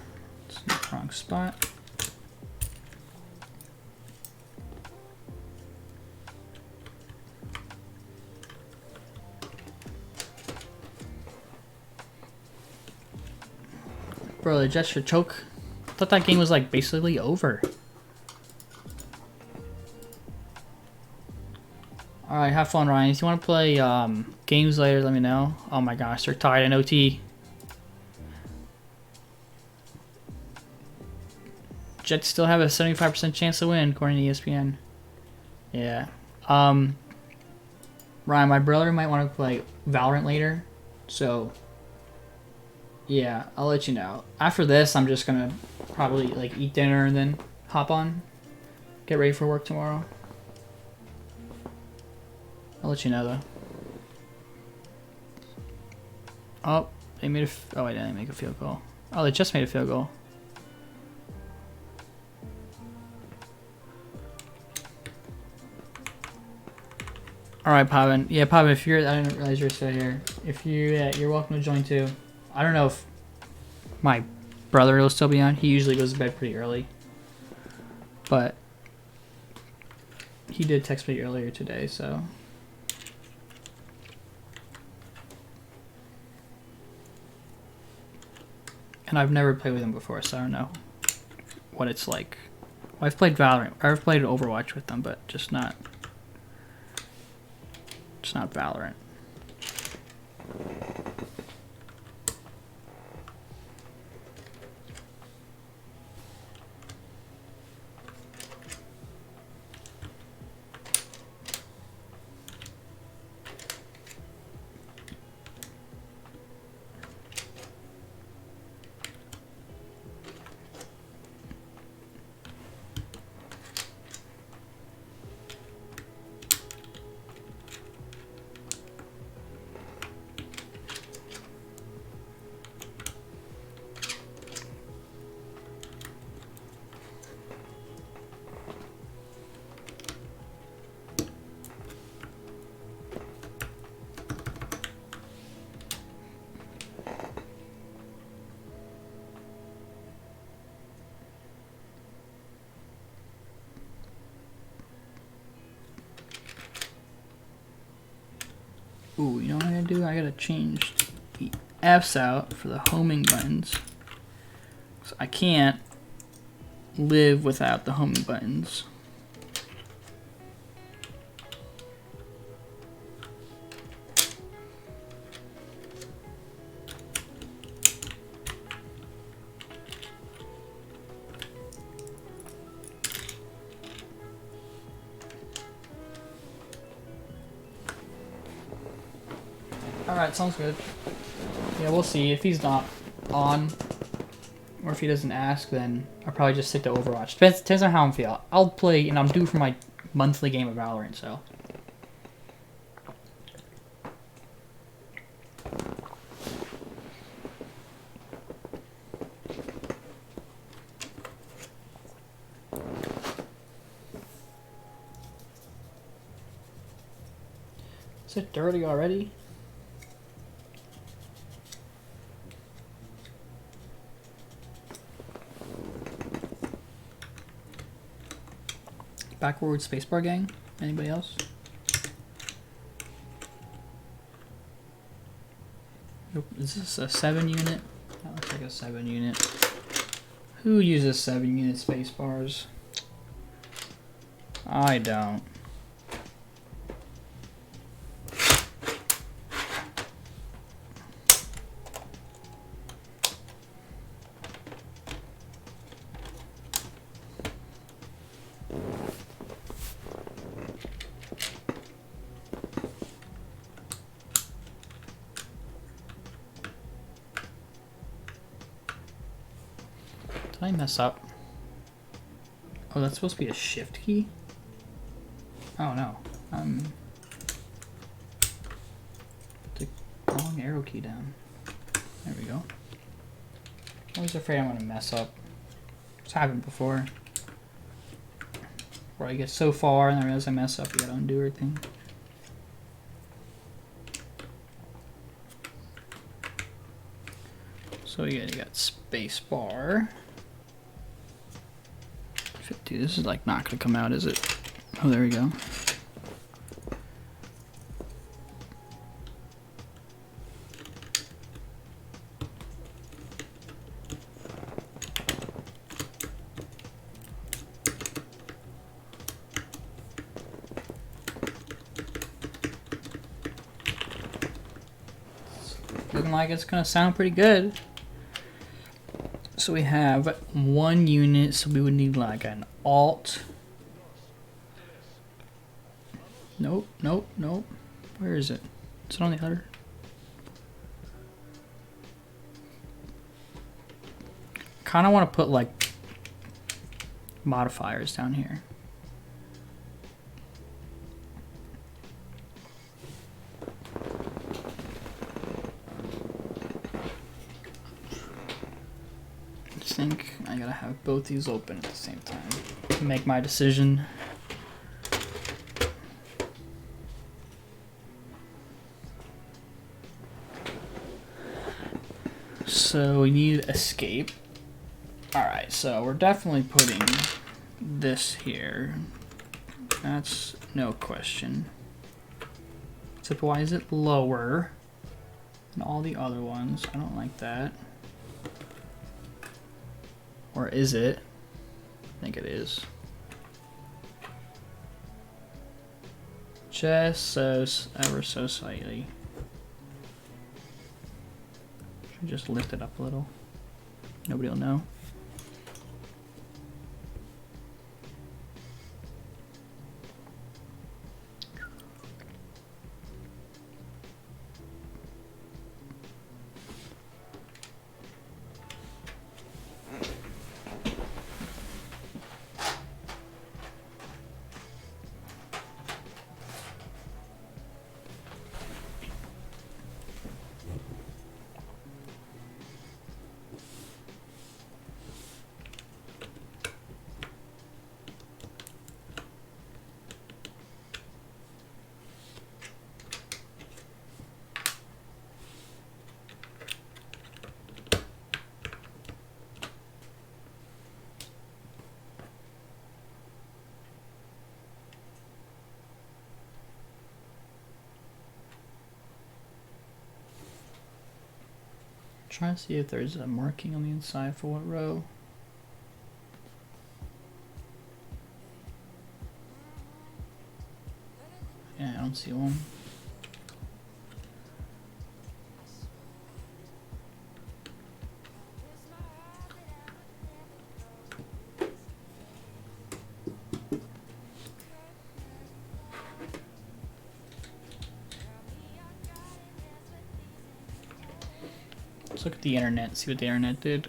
[SPEAKER 1] It's in the wrong spot. Bro, the gesture choke. I thought that game was like basically over. Alright, have fun, Ryan. If you want to play games later, let me know. Oh my gosh, they're tied in OT. Jets still have a 75% chance to win, according to ESPN. Yeah. Ryan, my brother might want to play Valorant later, so yeah, I'll let you know. After this, I'm just gonna probably like eat dinner and then hop on, get ready for work tomorrow. I'll let you know though. Oh, they made a. Oh, I didn't make a field goal. Oh, they just made a field goal. All right, Pavin. Yeah, Pavin. If you're, I didn't realize you're still here. If you, yeah, you're welcome to join too. I don't know if my brother will still be on. He usually goes to bed pretty early, but he did text me earlier today, so. And I've never played with him before, so I don't know what it's like. Well, I've played Valorant. I've played Overwatch with them, but just not Valorant. Ooh, you know what I'm gonna do? I gotta change the F's out for the homing buttons. So I can't live without the homing buttons. Alright, sounds good. Yeah, we'll see. If he's not on, or if he doesn't ask, then I'll probably just stick to Overwatch. Depends on how I'm feeling. I'll play, and I'm due for my monthly game of Valorant, so. Is it dirty already? Backward spacebar gang? Anybody else? Is this a 7 unit? That looks like a 7 unit. Who uses 7 unit spacebars? I don't. Did I mess up? Oh, that's supposed to be a shift key? Oh no. Put the wrong arrow key down. There we go. Always afraid I'm gonna mess up. It's happened before. Where I get so far and I realize I mess up, you gotta undo everything. So yeah, you got space bar. 50. This is like not gonna come out, is it? Oh, there we go. Looking like it's gonna sound pretty good. So we have 1 unit, so we would need like an alt. Nope, nope, nope. Where is it? Is it on the other? Kind of want to put like modifiers down here. I think I gotta have both these open at the same time to make my decision. So we need escape. Alright, so we're definitely putting this here. That's no question. Except why is it lower than all the other ones? I don't like that. Or is it? I think it is. Just so ever so slightly. Should just lift it up a little. Nobody will know. Trying to see if there's a marking on the inside for what row. Yeah, I don't see one. Let's look at the internet, see what the internet did.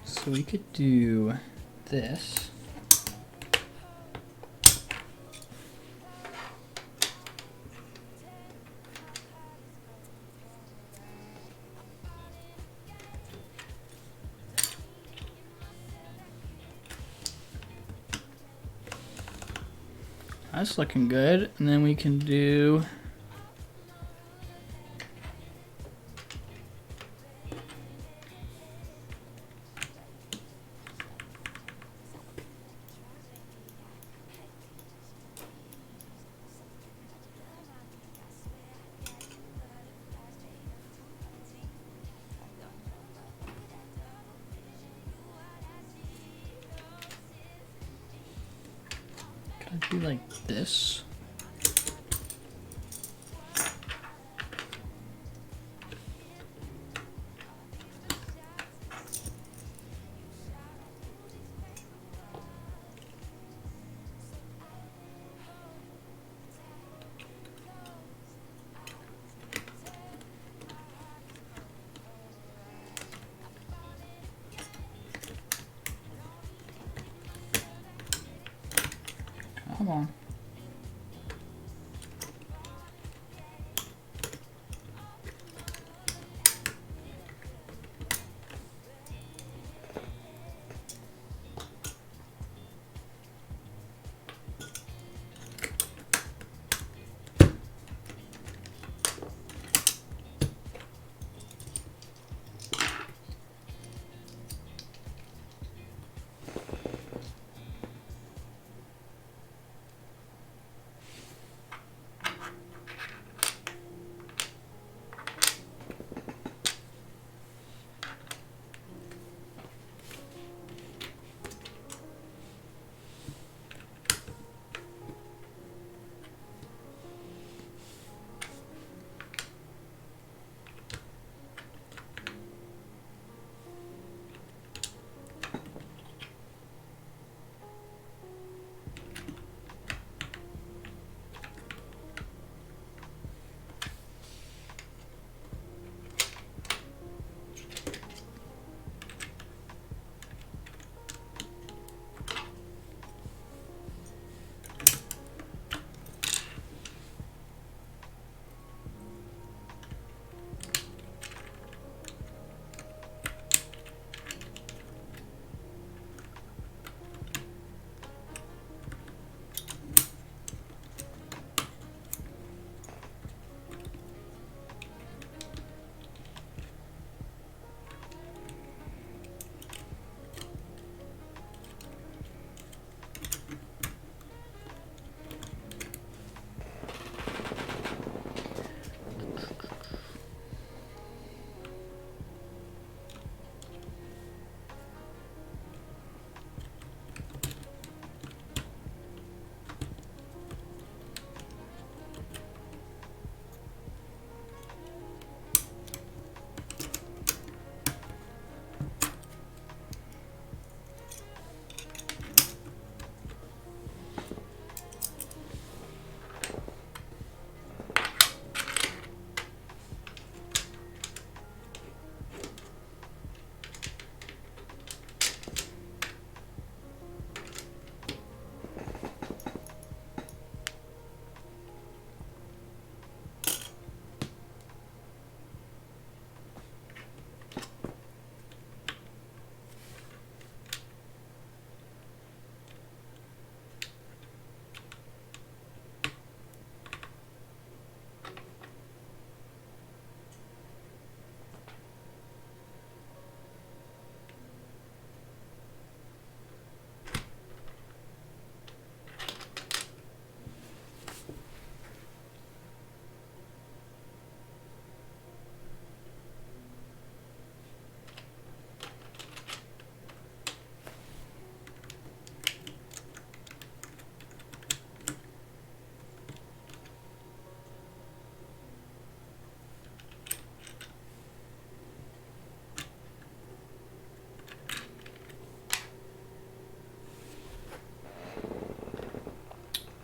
[SPEAKER 1] So we could do this. That's looking good. And then we can do like this. Come on.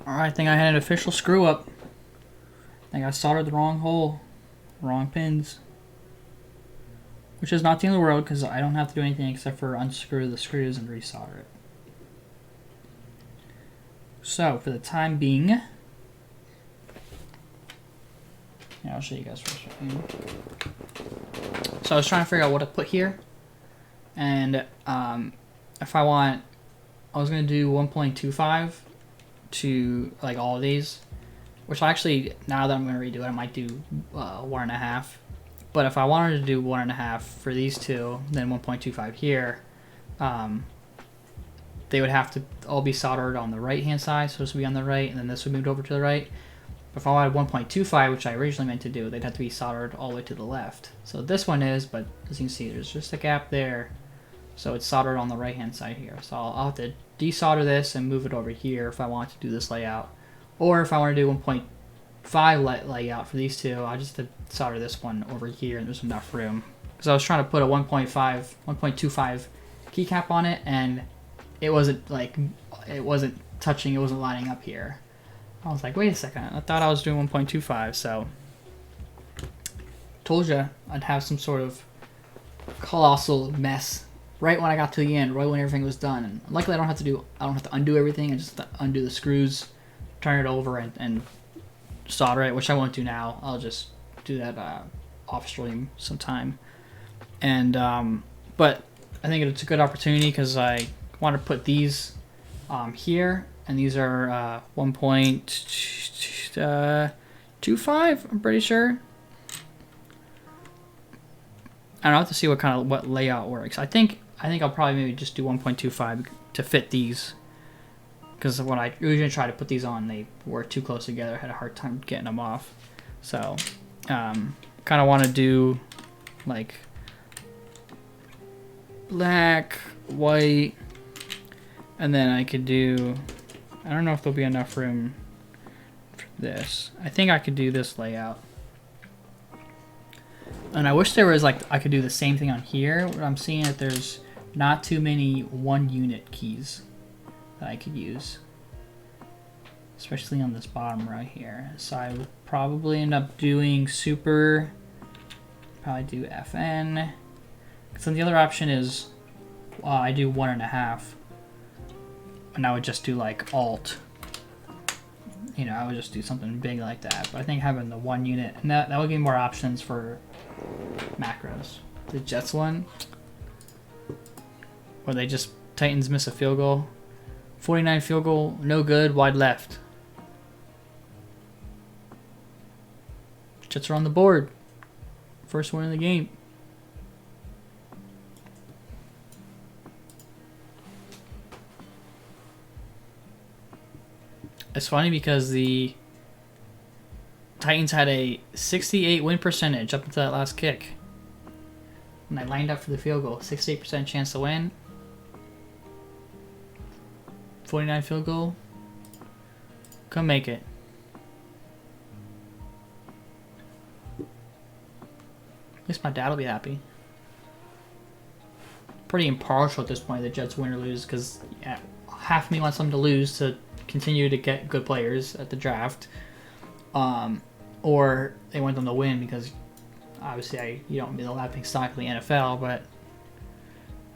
[SPEAKER 1] Alright, I think I had an official screw up. I think I soldered the wrong hole, wrong pins. Which is not the end of the world because I don't have to do anything except for unscrew the screws and resolder it. So, for the time being, yeah, I'll show you guys first. So I was trying to figure out what to put here. And if I want, I was going to do 1.25 to like all of these. Which actually, now that I'm going to redo it, I might do 1.5. But if I wanted to do 1.5 for these two, then 1.25 here, they would have to all be soldered on the right hand side, so this would be on the right, and then this would move over to the right. But if I wanted 1.25, which I originally meant to do, they'd have to be soldered all the way to the left. So this one is, but as you can see, there's just a gap there, so it's soldered on the right hand side here. So I'll have to desolder this and move it over here if I want to do this layout. Or if I want to do 1.5 layout for these two, I just have to solder this one over here, and there's enough room. Because I was trying to put a 1.25 keycap on it, and it wasn't touching, it wasn't lining up here. I was like, wait a second, I thought I was doing 1.25, so told you I'd have some sort of colossal mess right when I got to the end, right when everything was done. And luckily, I don't have to undo everything. I just have to undo the screws, turn it over, and solder it, which I won't do now. I'll just do that off stream sometime. And but I think it's a good opportunity because I want to put these here, and these are 1.25. I'm pretty sure. I don't have to see what layout works. I think I'll probably maybe just do 1.25 to fit these, because when I usually try to put these on, they were too close together. I had a hard time getting them off. So, kind of want to do like black, white, and then I could do. I don't know if there'll be enough room for this. I think I could do this layout. And I wish there was like I could do the same thing on here. What I'm seeing that there's not too many 1 unit keys that I could use, especially on this bottom right here. So I would probably end up doing super. Probably do FN. So the other option is I do 1.5, and I would just do like Alt. You know, I would just do something big like that. But I think having the 1 unit, and that would give me more options for macros. The Jets one, where they just Titans miss a field goal, 49 field goal, no good, wide left. Jets are on the board, first one in the game. It's funny because the Titans had a 68 win percentage up until that last kick. And I lined up for the field goal. 68% chance to win. 49 field goal. Come make it. At least my dad will be happy. Pretty impartial at this point, the Jets win or lose, because half of me wants them to lose to continue to get good players at the draft. Or they want them to win because obviously you don't be the laughing stock of the NFL, but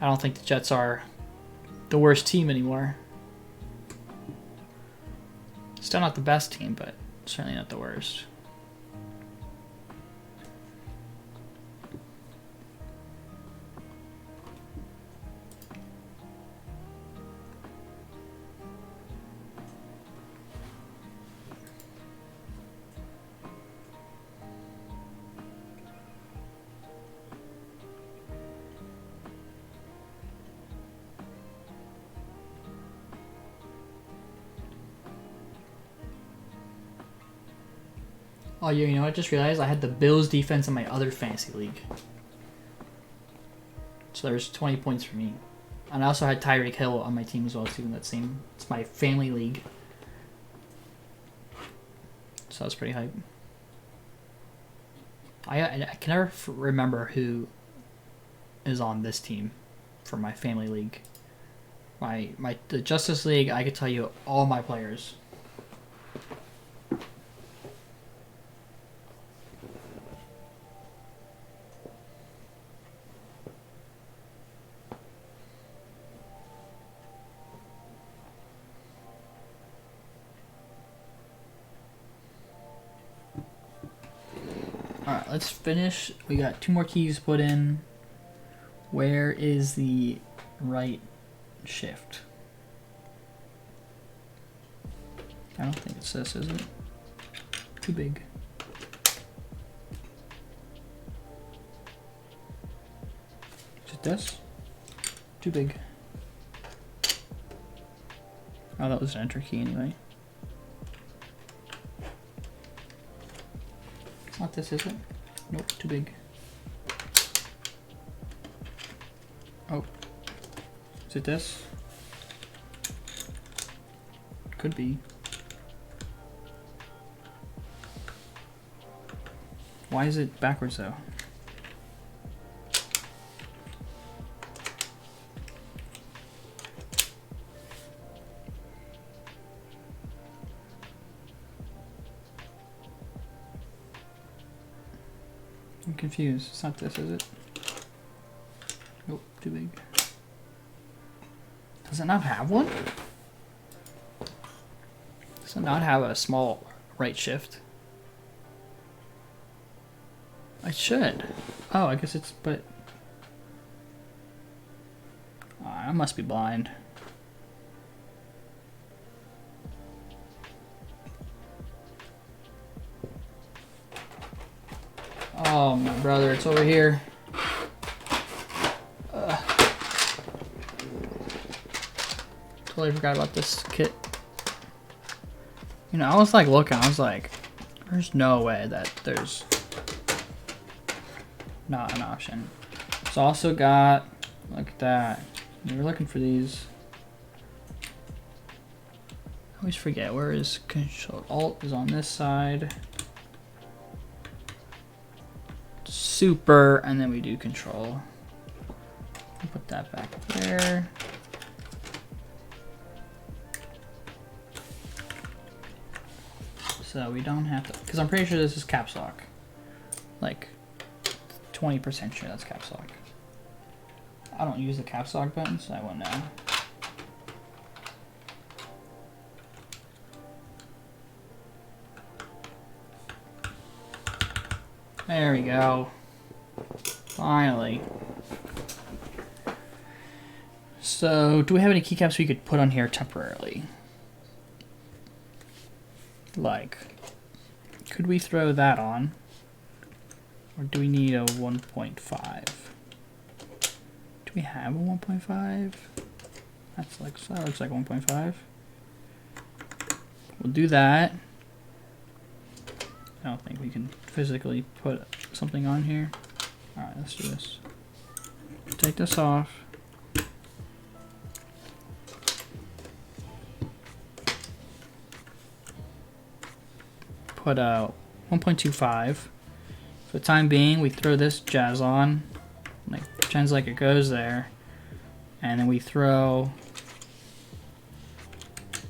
[SPEAKER 1] I don't think the Jets are the worst team anymore. Still not the best team, but certainly not the worst. Oh, you know, I just realized I had the Bills defense in my other fantasy league. So there's 20 points for me. And I also had Tyreek Hill on my team as well, too. It's my family league. So that's pretty hype. I can never remember who is on this team for my family league. The Justice League, I could tell you all my players. Alright, let's finish. We got 2 more keys put in. Where is the right shift? I don't think it's this, is it? Too big. Is it this? Too big. Oh, that was an enter key anyway. It's not this, is it? Nope, too big. Oh. Is it this? Could be. Why is it backwards though? I'm confused. It's not this, is it? Nope, too big. Does it not have one? Does it not have a small right shift? I should. Oh, I guess it's, but... Oh, I must be blind. Oh, my brother, it's over here. Totally forgot about this kit. You know, I was like looking, I was like, there's no way that there's not an option. It's also got, look at that. We were looking for these. I always forget, where is control? Alt is on this side. Super, and then we do control. Put that back there. So we don't have to, because I'm pretty sure this is caps lock. Like 20% sure that's caps lock. I don't use the caps lock button, so I won't know. There we go. Finally. So, do we have any keycaps we could put on here temporarily? Like, could we throw that on? Or do we need a 1.5? Do we have a 1.5? That's like, so that looks like 1.5. We'll do that. I don't think we can physically put something on here. Alright, let's do this. Take this off. Put a 1.25. For the time being, we throw this jazz on. Like, pretends like it goes there. And then we throw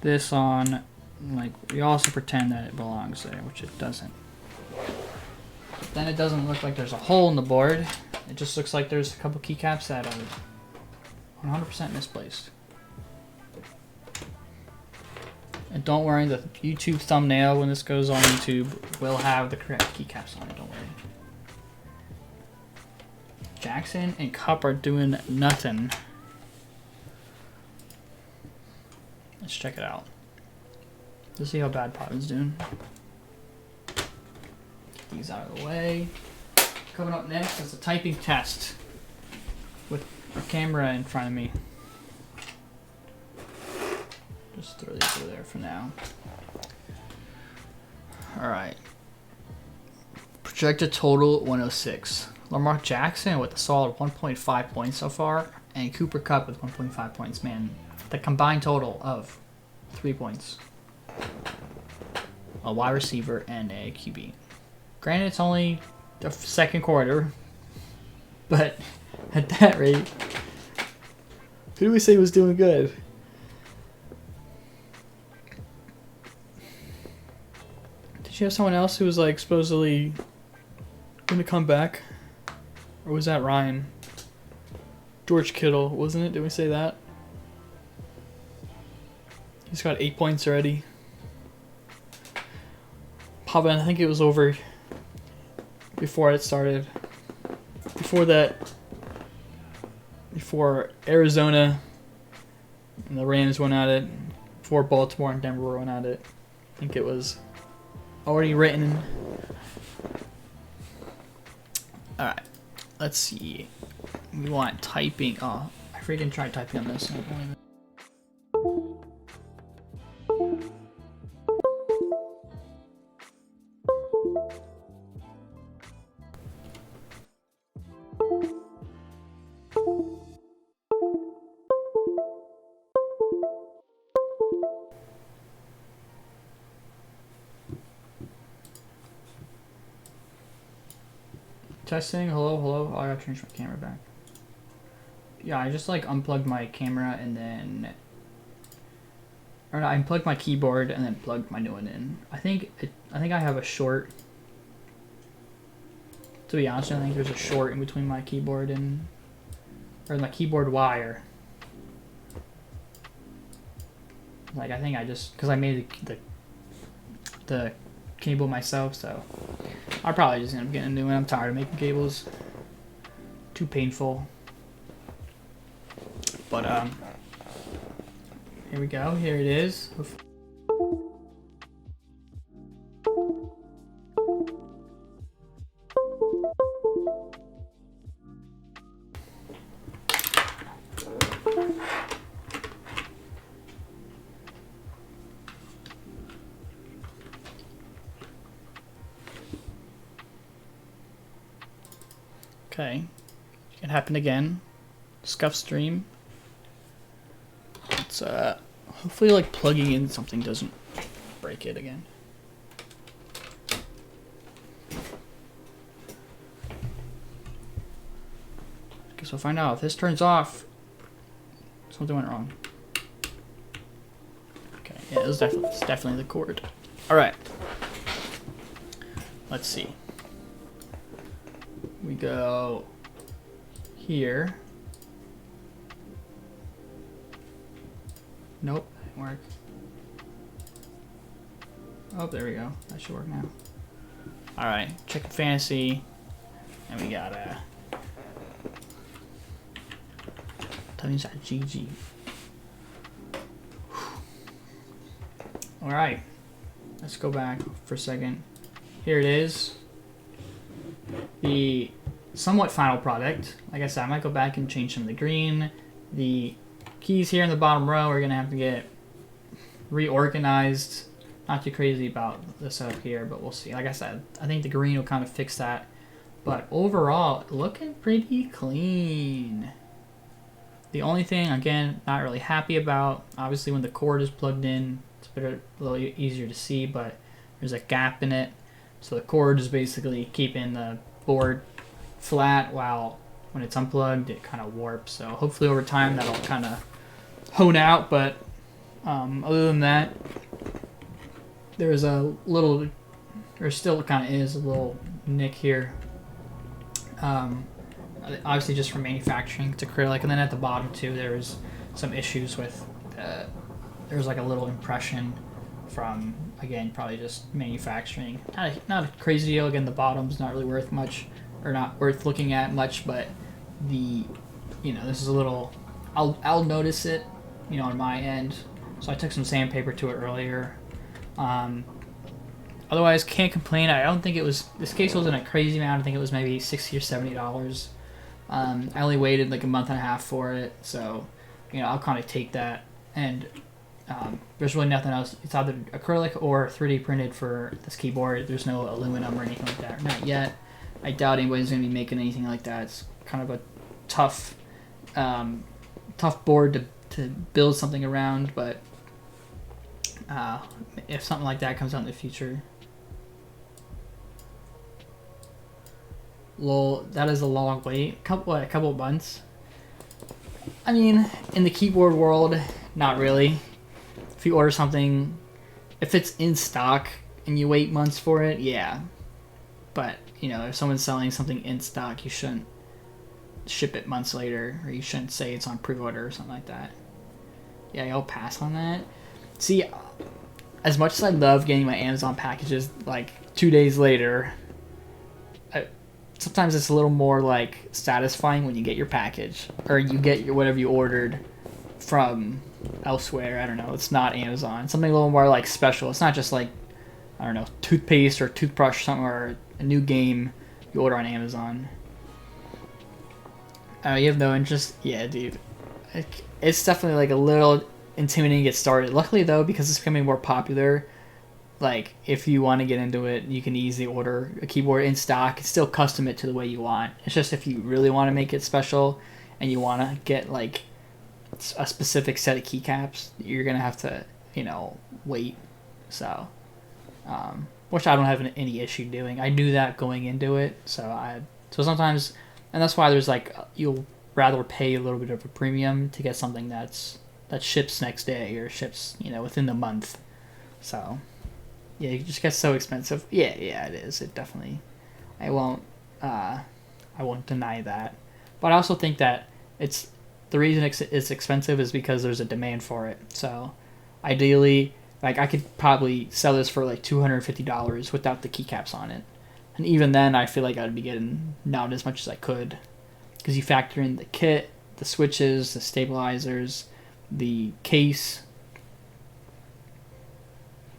[SPEAKER 1] this on. Like, we also pretend that it belongs there, which it doesn't. But then it doesn't look like there's a hole in the board. It just looks like there's a couple keycaps that are 100% misplaced. And don't worry, the YouTube thumbnail when this goes on YouTube will have the correct keycaps on it, don't worry. Jackson and Cup are doing nothing. Let's check it out. Let's see how bad Poppin's doing. Get these out of the way. Coming up next is a typing test with a camera in front of me. Just throw these over there for now. Alright. Projected total 106. Lamar Jackson with a solid 1.5 points so far, and Cooper Kupp with 1.5 points. Man, the combined total of 3 points. A wide receiver and a QB. Granted, it's only the second quarter, but at that rate, who do we say was doing good? Did you have someone else who was like supposedly going to come back? Or was that Ryan? George Kittle, wasn't it? Did we say that? He's got 8 points already. Poppin, I think it was over before it started. Before that, before Arizona and the Rams went at it, before Baltimore and Denver went at it, I think it was already written. Alright, let's see. We want typing. Oh, I freaking tried typing on this. Testing, hello, hello. Oh, I gotta change my camera back. Yeah, I just like unplugged my camera and then, or no, I unplugged my keyboard and then plugged my new one in. I think I have a short. To be honest, I think there's a short in between my keyboard and, or my keyboard wire Like I think because I made the cable myself, so I'll probably just end up getting a new one. I'm tired of making cables. Too painful. But here we go. Here it is. Okay, it can happen again. Scuff stream. It's hopefully like plugging in something doesn't break it again. Guess we'll find out if this turns off. Something went wrong. Okay, yeah, it's definitely the cord. All right. Let's see. We go here. Nope, didn't work. Oh, there we go. That should work now. All right, check fantasy, and we got GG. All right, let's go back for a second. Here it is. The somewhat final product. Like I said, I might go back and change some of the green. The keys here in the bottom row are gonna have to get reorganized. Not too crazy about the setup here, but we'll see. Like I said, I think the green will kind of fix that. But overall, looking pretty clean. The only thing, again, not really happy about, obviously when the cord is plugged in, it's a little easier to see, but there's a gap in it. So the cord is basically keeping the board flat, while when it's unplugged it kind of warps. So hopefully over time that'll kind of hone out, but other than that, there's a little, there still kind of is a little nick here, obviously just from manufacturing. It's acrylic. And then at the bottom too, there was some issues with there was like a little impression from, again, probably just manufacturing. Not a crazy deal. Again, the bottom's not really worth much, or not worth looking at much, but the, you know, this is a little, I'll notice it, you know, on my end. So I took some sandpaper to it earlier. Otherwise, can't complain. I don't think it was, this case wasn't a crazy amount. I think it was maybe $60 or $70. I only waited like a month and a half for it, so, you know, I'll kind of take that. And there's really nothing else. It's either acrylic or 3D printed for this keyboard. There's no aluminum or anything like that. Not yet. I doubt anybody's going to be making anything like that. It's kind of a tough board to build something around, but if something like that comes out in the future. Lol, that is a long wait. A couple of months. I mean, in the keyboard world, not really. If you order something, if it's in stock and you wait months for it, yeah. But, you know, if someone's selling something in stock, you shouldn't ship it months later, or you shouldn't say it's on pre-order or something like that. Yeah, I'll pass on that. See, as much as I love getting my Amazon packages like 2 days later, sometimes it's a little more like satisfying when you get your package, or you get your whatever you ordered from elsewhere. I don't know, it's not Amazon. Something a little more like special. It's not just like, I don't know, toothpaste or toothbrush or something, or a new game you order on Amazon. You have no interest? Yeah, dude. It's definitely like a little intimidating to get started. Luckily though, because it's becoming more popular, like if you want to get into it, you can easily order a keyboard in stock and still custom it to the way you want. It's just if you really want to make it special and you want to get like a specific set of keycaps, you're gonna have to, you know, wait. So which I don't have any issue doing. I knew that going into it, so sometimes, and that's why there's like, you'll rather pay a little bit of a premium to get something that ships next day, or ships, you know, within the month. So yeah, it just gets so expensive. Yeah, it is. It definitely, I won't deny that. But I also think that the reason it's expensive is because there's a demand for it. So Ideally, like I could probably sell this for like $250 without the keycaps on it, and even then, I feel like I'd be getting not as much as I could, because you factor in the kit, the switches, the stabilizers, the case.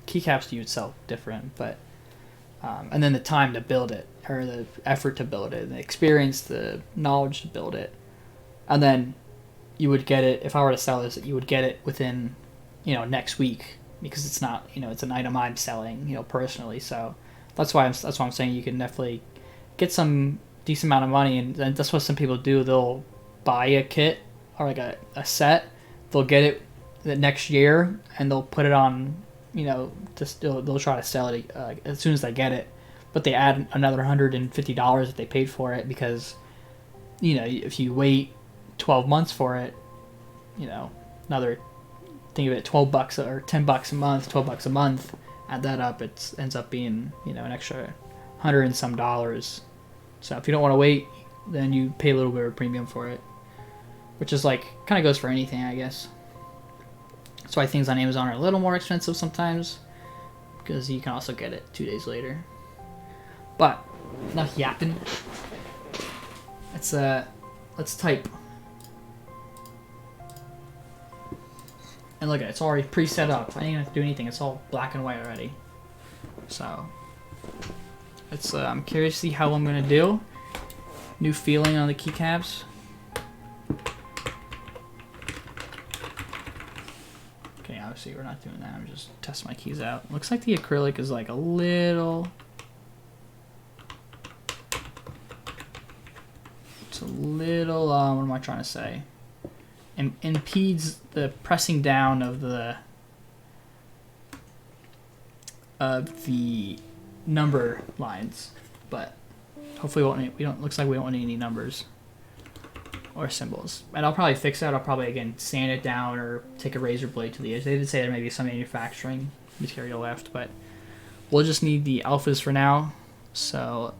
[SPEAKER 1] Keycaps you would sell different, but and then the time to build it, or the effort to build it, the experience, the knowledge to build it, and then you would get it. If I were to sell this, you would get it within, next week, because it's not, it's an item I'm selling, personally. So that's why I'm saying you can definitely get some decent amount of money, and that's what some people do. They'll buy a kit or like a set, they'll get it the next year, and they'll put it on, they'll try to sell it as soon as they get it, but they add another $150 that they paid for it, because if you wait 12 months for it, another, think of it, $12 or $10 a month, $12 a month, add that up, it ends up being an extra $100 and some dollars. So if you don't want to wait, then you pay a little bit of a premium for it, which is like kind of goes for anything, I guess. That's why things on Amazon are a little more expensive sometimes, because you can also get it 2 days later. But enough yapping. Let's type. And look at it, it's already pre-set up. I didn't have to do anything. It's all black and white already. So it's I'm curious to see how I'm gonna do. New feeling on the keycaps. Okay, obviously we're not doing that. I'm just testing my keys out. Looks like the acrylic is like a little. It's a little. What am I trying to say? Impedes the pressing down of the number lines, but hopefully we don't. Looks like we don't want any numbers or symbols. And I'll probably fix that. I'll probably again sand it down or take a razor blade to the edge. They did say there may be some manufacturing material left, but we'll just need the alphas for now. So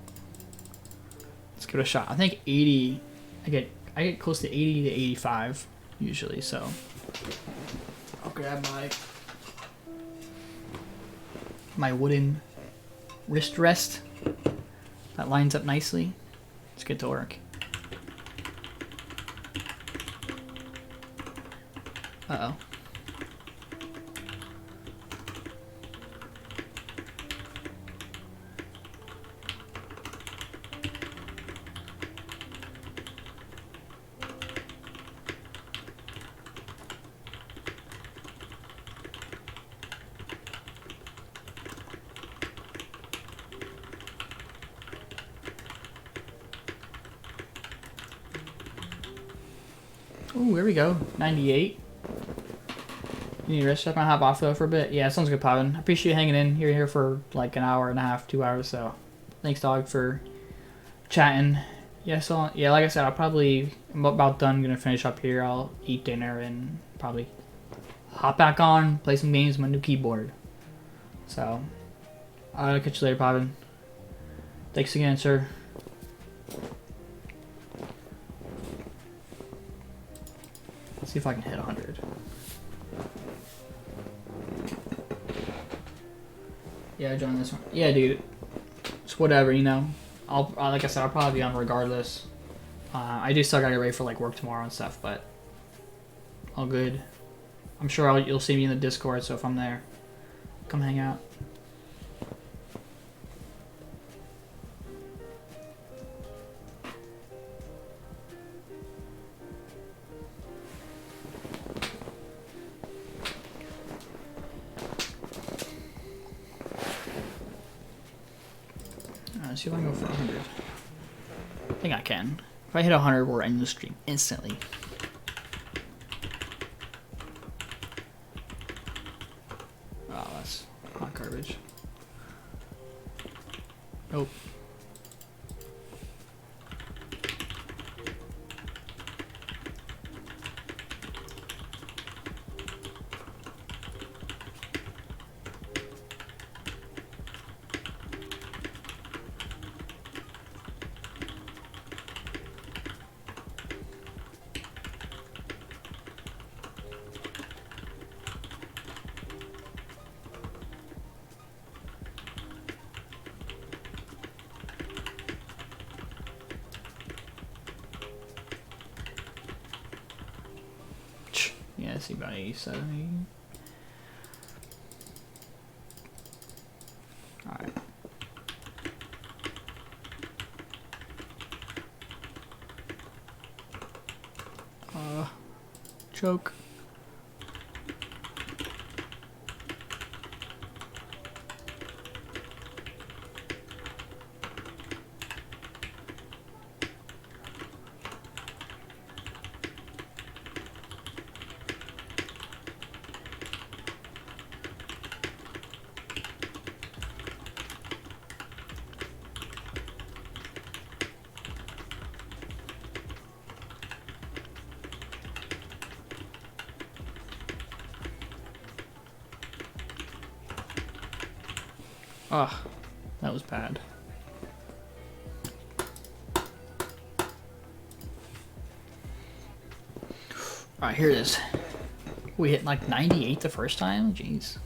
[SPEAKER 1] let's give it a shot. I think 80. I get close to 80 to 85 usually. So I'll grab my wooden wrist rest. That lines up nicely. Let's get to work. Uh-oh. Ooh, there we go. 98. You need to rest up and hop off though for a bit? Yeah, sounds good, Poppin. I appreciate you hanging in. You're here for like an hour and a half, 2 hours, so thanks, dog, for chatting. Yeah, so yeah, like I said, I'm about done. Gonna finish up here. I'll eat dinner and probably hop back on, play some games with my new keyboard. So I'll catch you later, Poppin. Thanks again, sir. Let's see if I can hit 100. Yeah, join this one. Yeah, dude. It's whatever, I'll like I said, I'll probably be on regardless. I do still gotta get ready for like work tomorrow and stuff, but all good. I'm sure you'll see me in the Discord, so if I'm there, come hang out. Let's see if I can go for 100. I think I can. If I hit 100, we're ending the stream instantly. Oh, that's hot garbage. Nope. see about 87. All right. Choke. Ugh, that was bad. Alright, here it is. We hit like 98 the first time? Jeez.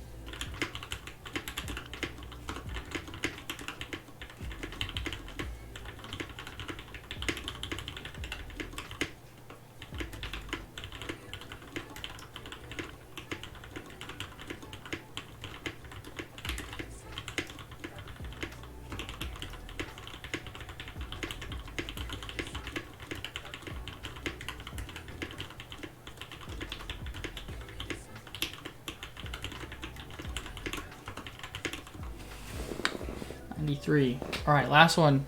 [SPEAKER 1] Three. All right, last one.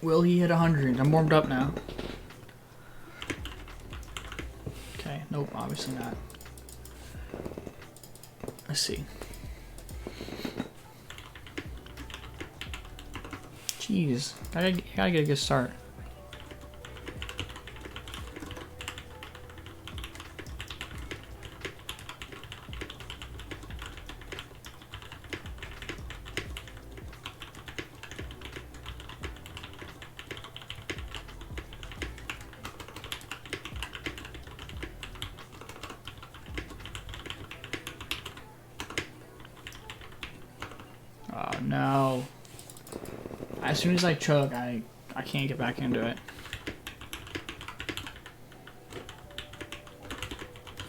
[SPEAKER 1] Will he hit 100? I'm warmed up now. Okay, nope, obviously not. Let's see. Jeez, gotta get a good start. Oh no. As soon as I choke, I can't get back into it.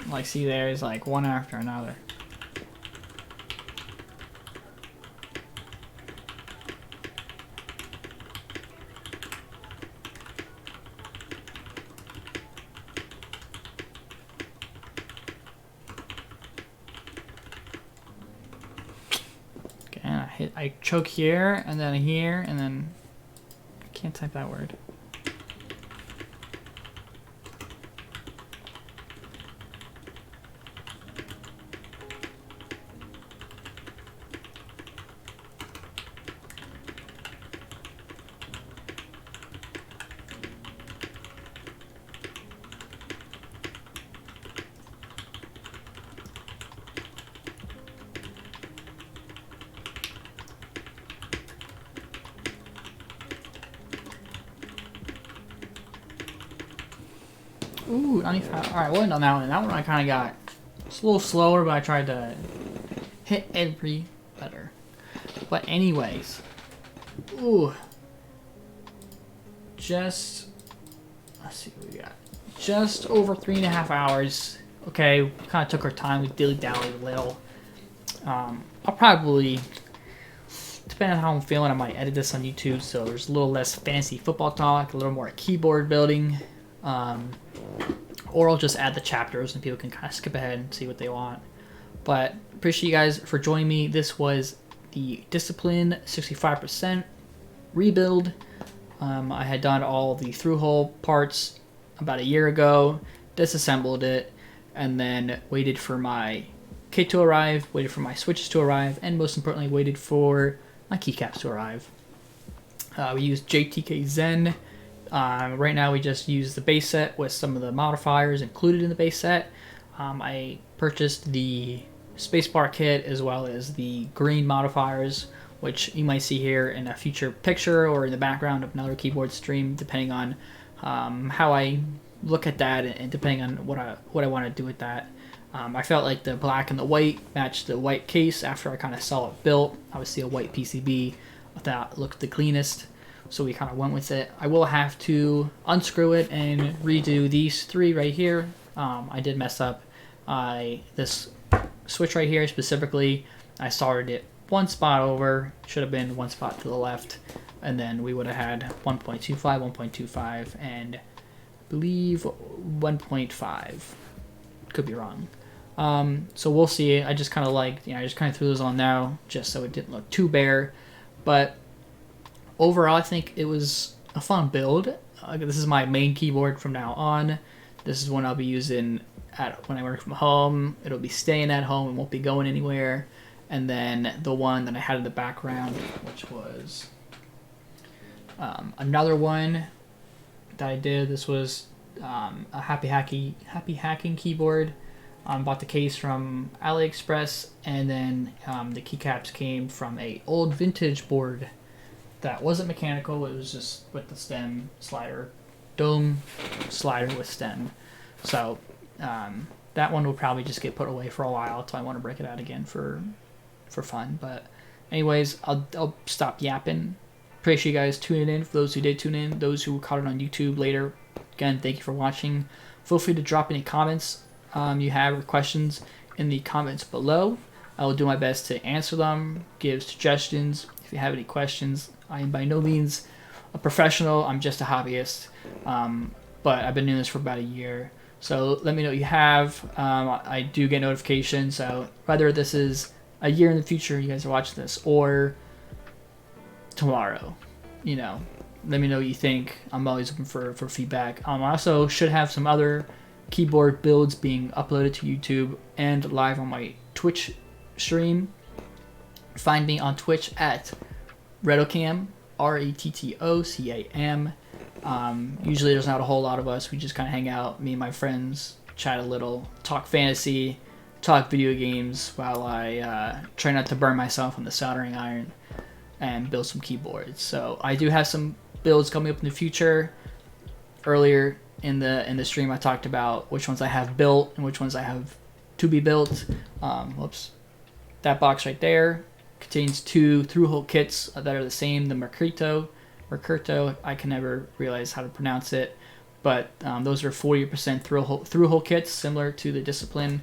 [SPEAKER 1] Like, see, there's like one after another. I choke here, and then I can't type that word. Ooh, 95. Alright, well done that one. That one I kind of got. It's a little slower, but I tried to hit every letter. But anyways. Ooh. Let's see what we got. Just over 3.5 hours. Okay, we kind of took our time. We dilly-dallied a little. I'll probably, depending on how I'm feeling, I might edit this on YouTube so there's a little less fancy football talk, a little more keyboard building. Or I'll just add the chapters and people can kind of skip ahead and see what they want. But appreciate you guys for joining me. This was the Discipline 65% rebuild. I had done all the through-hole parts about a year ago, disassembled it, and then waited for my kit to arrive, waited for my switches to arrive, and most importantly, waited for my keycaps to arrive. We used JTK Zen. Right now we just use the base set with some of the modifiers included in the base set. I purchased the spacebar kit as well as the green modifiers, which you might see here in a future picture or in the background of another keyboard stream, depending on how I look at that and depending on what I want to do with that. I felt like the black and the white matched the white case after I kind of saw it built. Obviously a white PCB, that looked the cleanest. so we kind of went with it. I will have to unscrew it and redo these 3 right here. I did mess up. This switch right here specifically, I soldered it 1 spot over, should have been 1 spot to the left, and then we would have had 1.25, 1.25, and I believe 1.5. Could be wrong. So we'll see. I just kind of I just kind of threw those on now just so it didn't look too bare. But overall, I think it was a fun build. This is my main keyboard from now on. This is one I'll be using when I work from home. It'll be staying at home and won't be going anywhere. And then the one that I had in the background, which was another one that I did. This was a happy hacking keyboard. Bought the case from AliExpress, and then the keycaps came from a old vintage board that wasn't mechanical. It was just with the stem slider, dome slider with stem. So that one will probably just get put away for a while until I want to break it out again for fun. But anyways, I'll stop yapping. Appreciate you guys tuning in. For those who did tune in, those who caught it on YouTube later, again, thank you for watching. Feel free to drop any comments you have or questions in the comments below. I will do my best to answer them, give suggestions. If you have any questions, I am by no means a professional. I'm just a hobbyist, but I've been doing this for about a year. So let me know what you have. I do get notifications, so whether this is a year in the future you guys are watching this, or tomorrow, let me know what you think. I'm always looking for feedback. I also should have some other keyboard builds being uploaded to YouTube and live on my Twitch stream. Find me on Twitch at Rettocam, RETTOCAM. Usually there's not a whole lot of us. We just kind of hang out, me and my friends, chat a little, talk fantasy, talk video games while I try not to burn myself on the soldering iron and build some keyboards. So I do have some builds coming up in the future. Earlier in the stream, I talked about which ones I have built and which ones I have to be built. Whoops. That box right there contains 2 through-hole kits that are the same. The Mercurto, I can never realize how to pronounce it, but those are 40% through-hole kits, similar to the Discipline,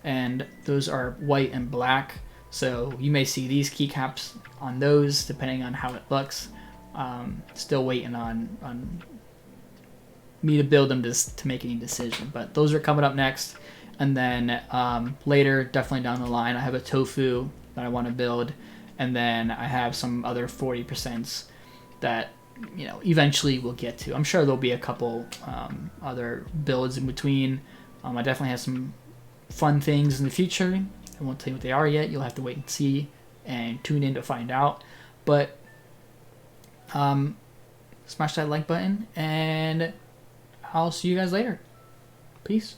[SPEAKER 1] and those are white and black. So you may see these keycaps on those, depending on how it looks. Still waiting on me to build them to make any decision, but those are coming up next. And then later, definitely down the line, I have a Tofu that I want to build, and then I have some other 40% that eventually we'll get to. I'm sure there'll be a couple other builds in between. I definitely have some fun things in the future. I won't tell you what they are yet. You'll have to wait and see and tune in to find out. But smash that like button, and I'll see you guys later. Peace.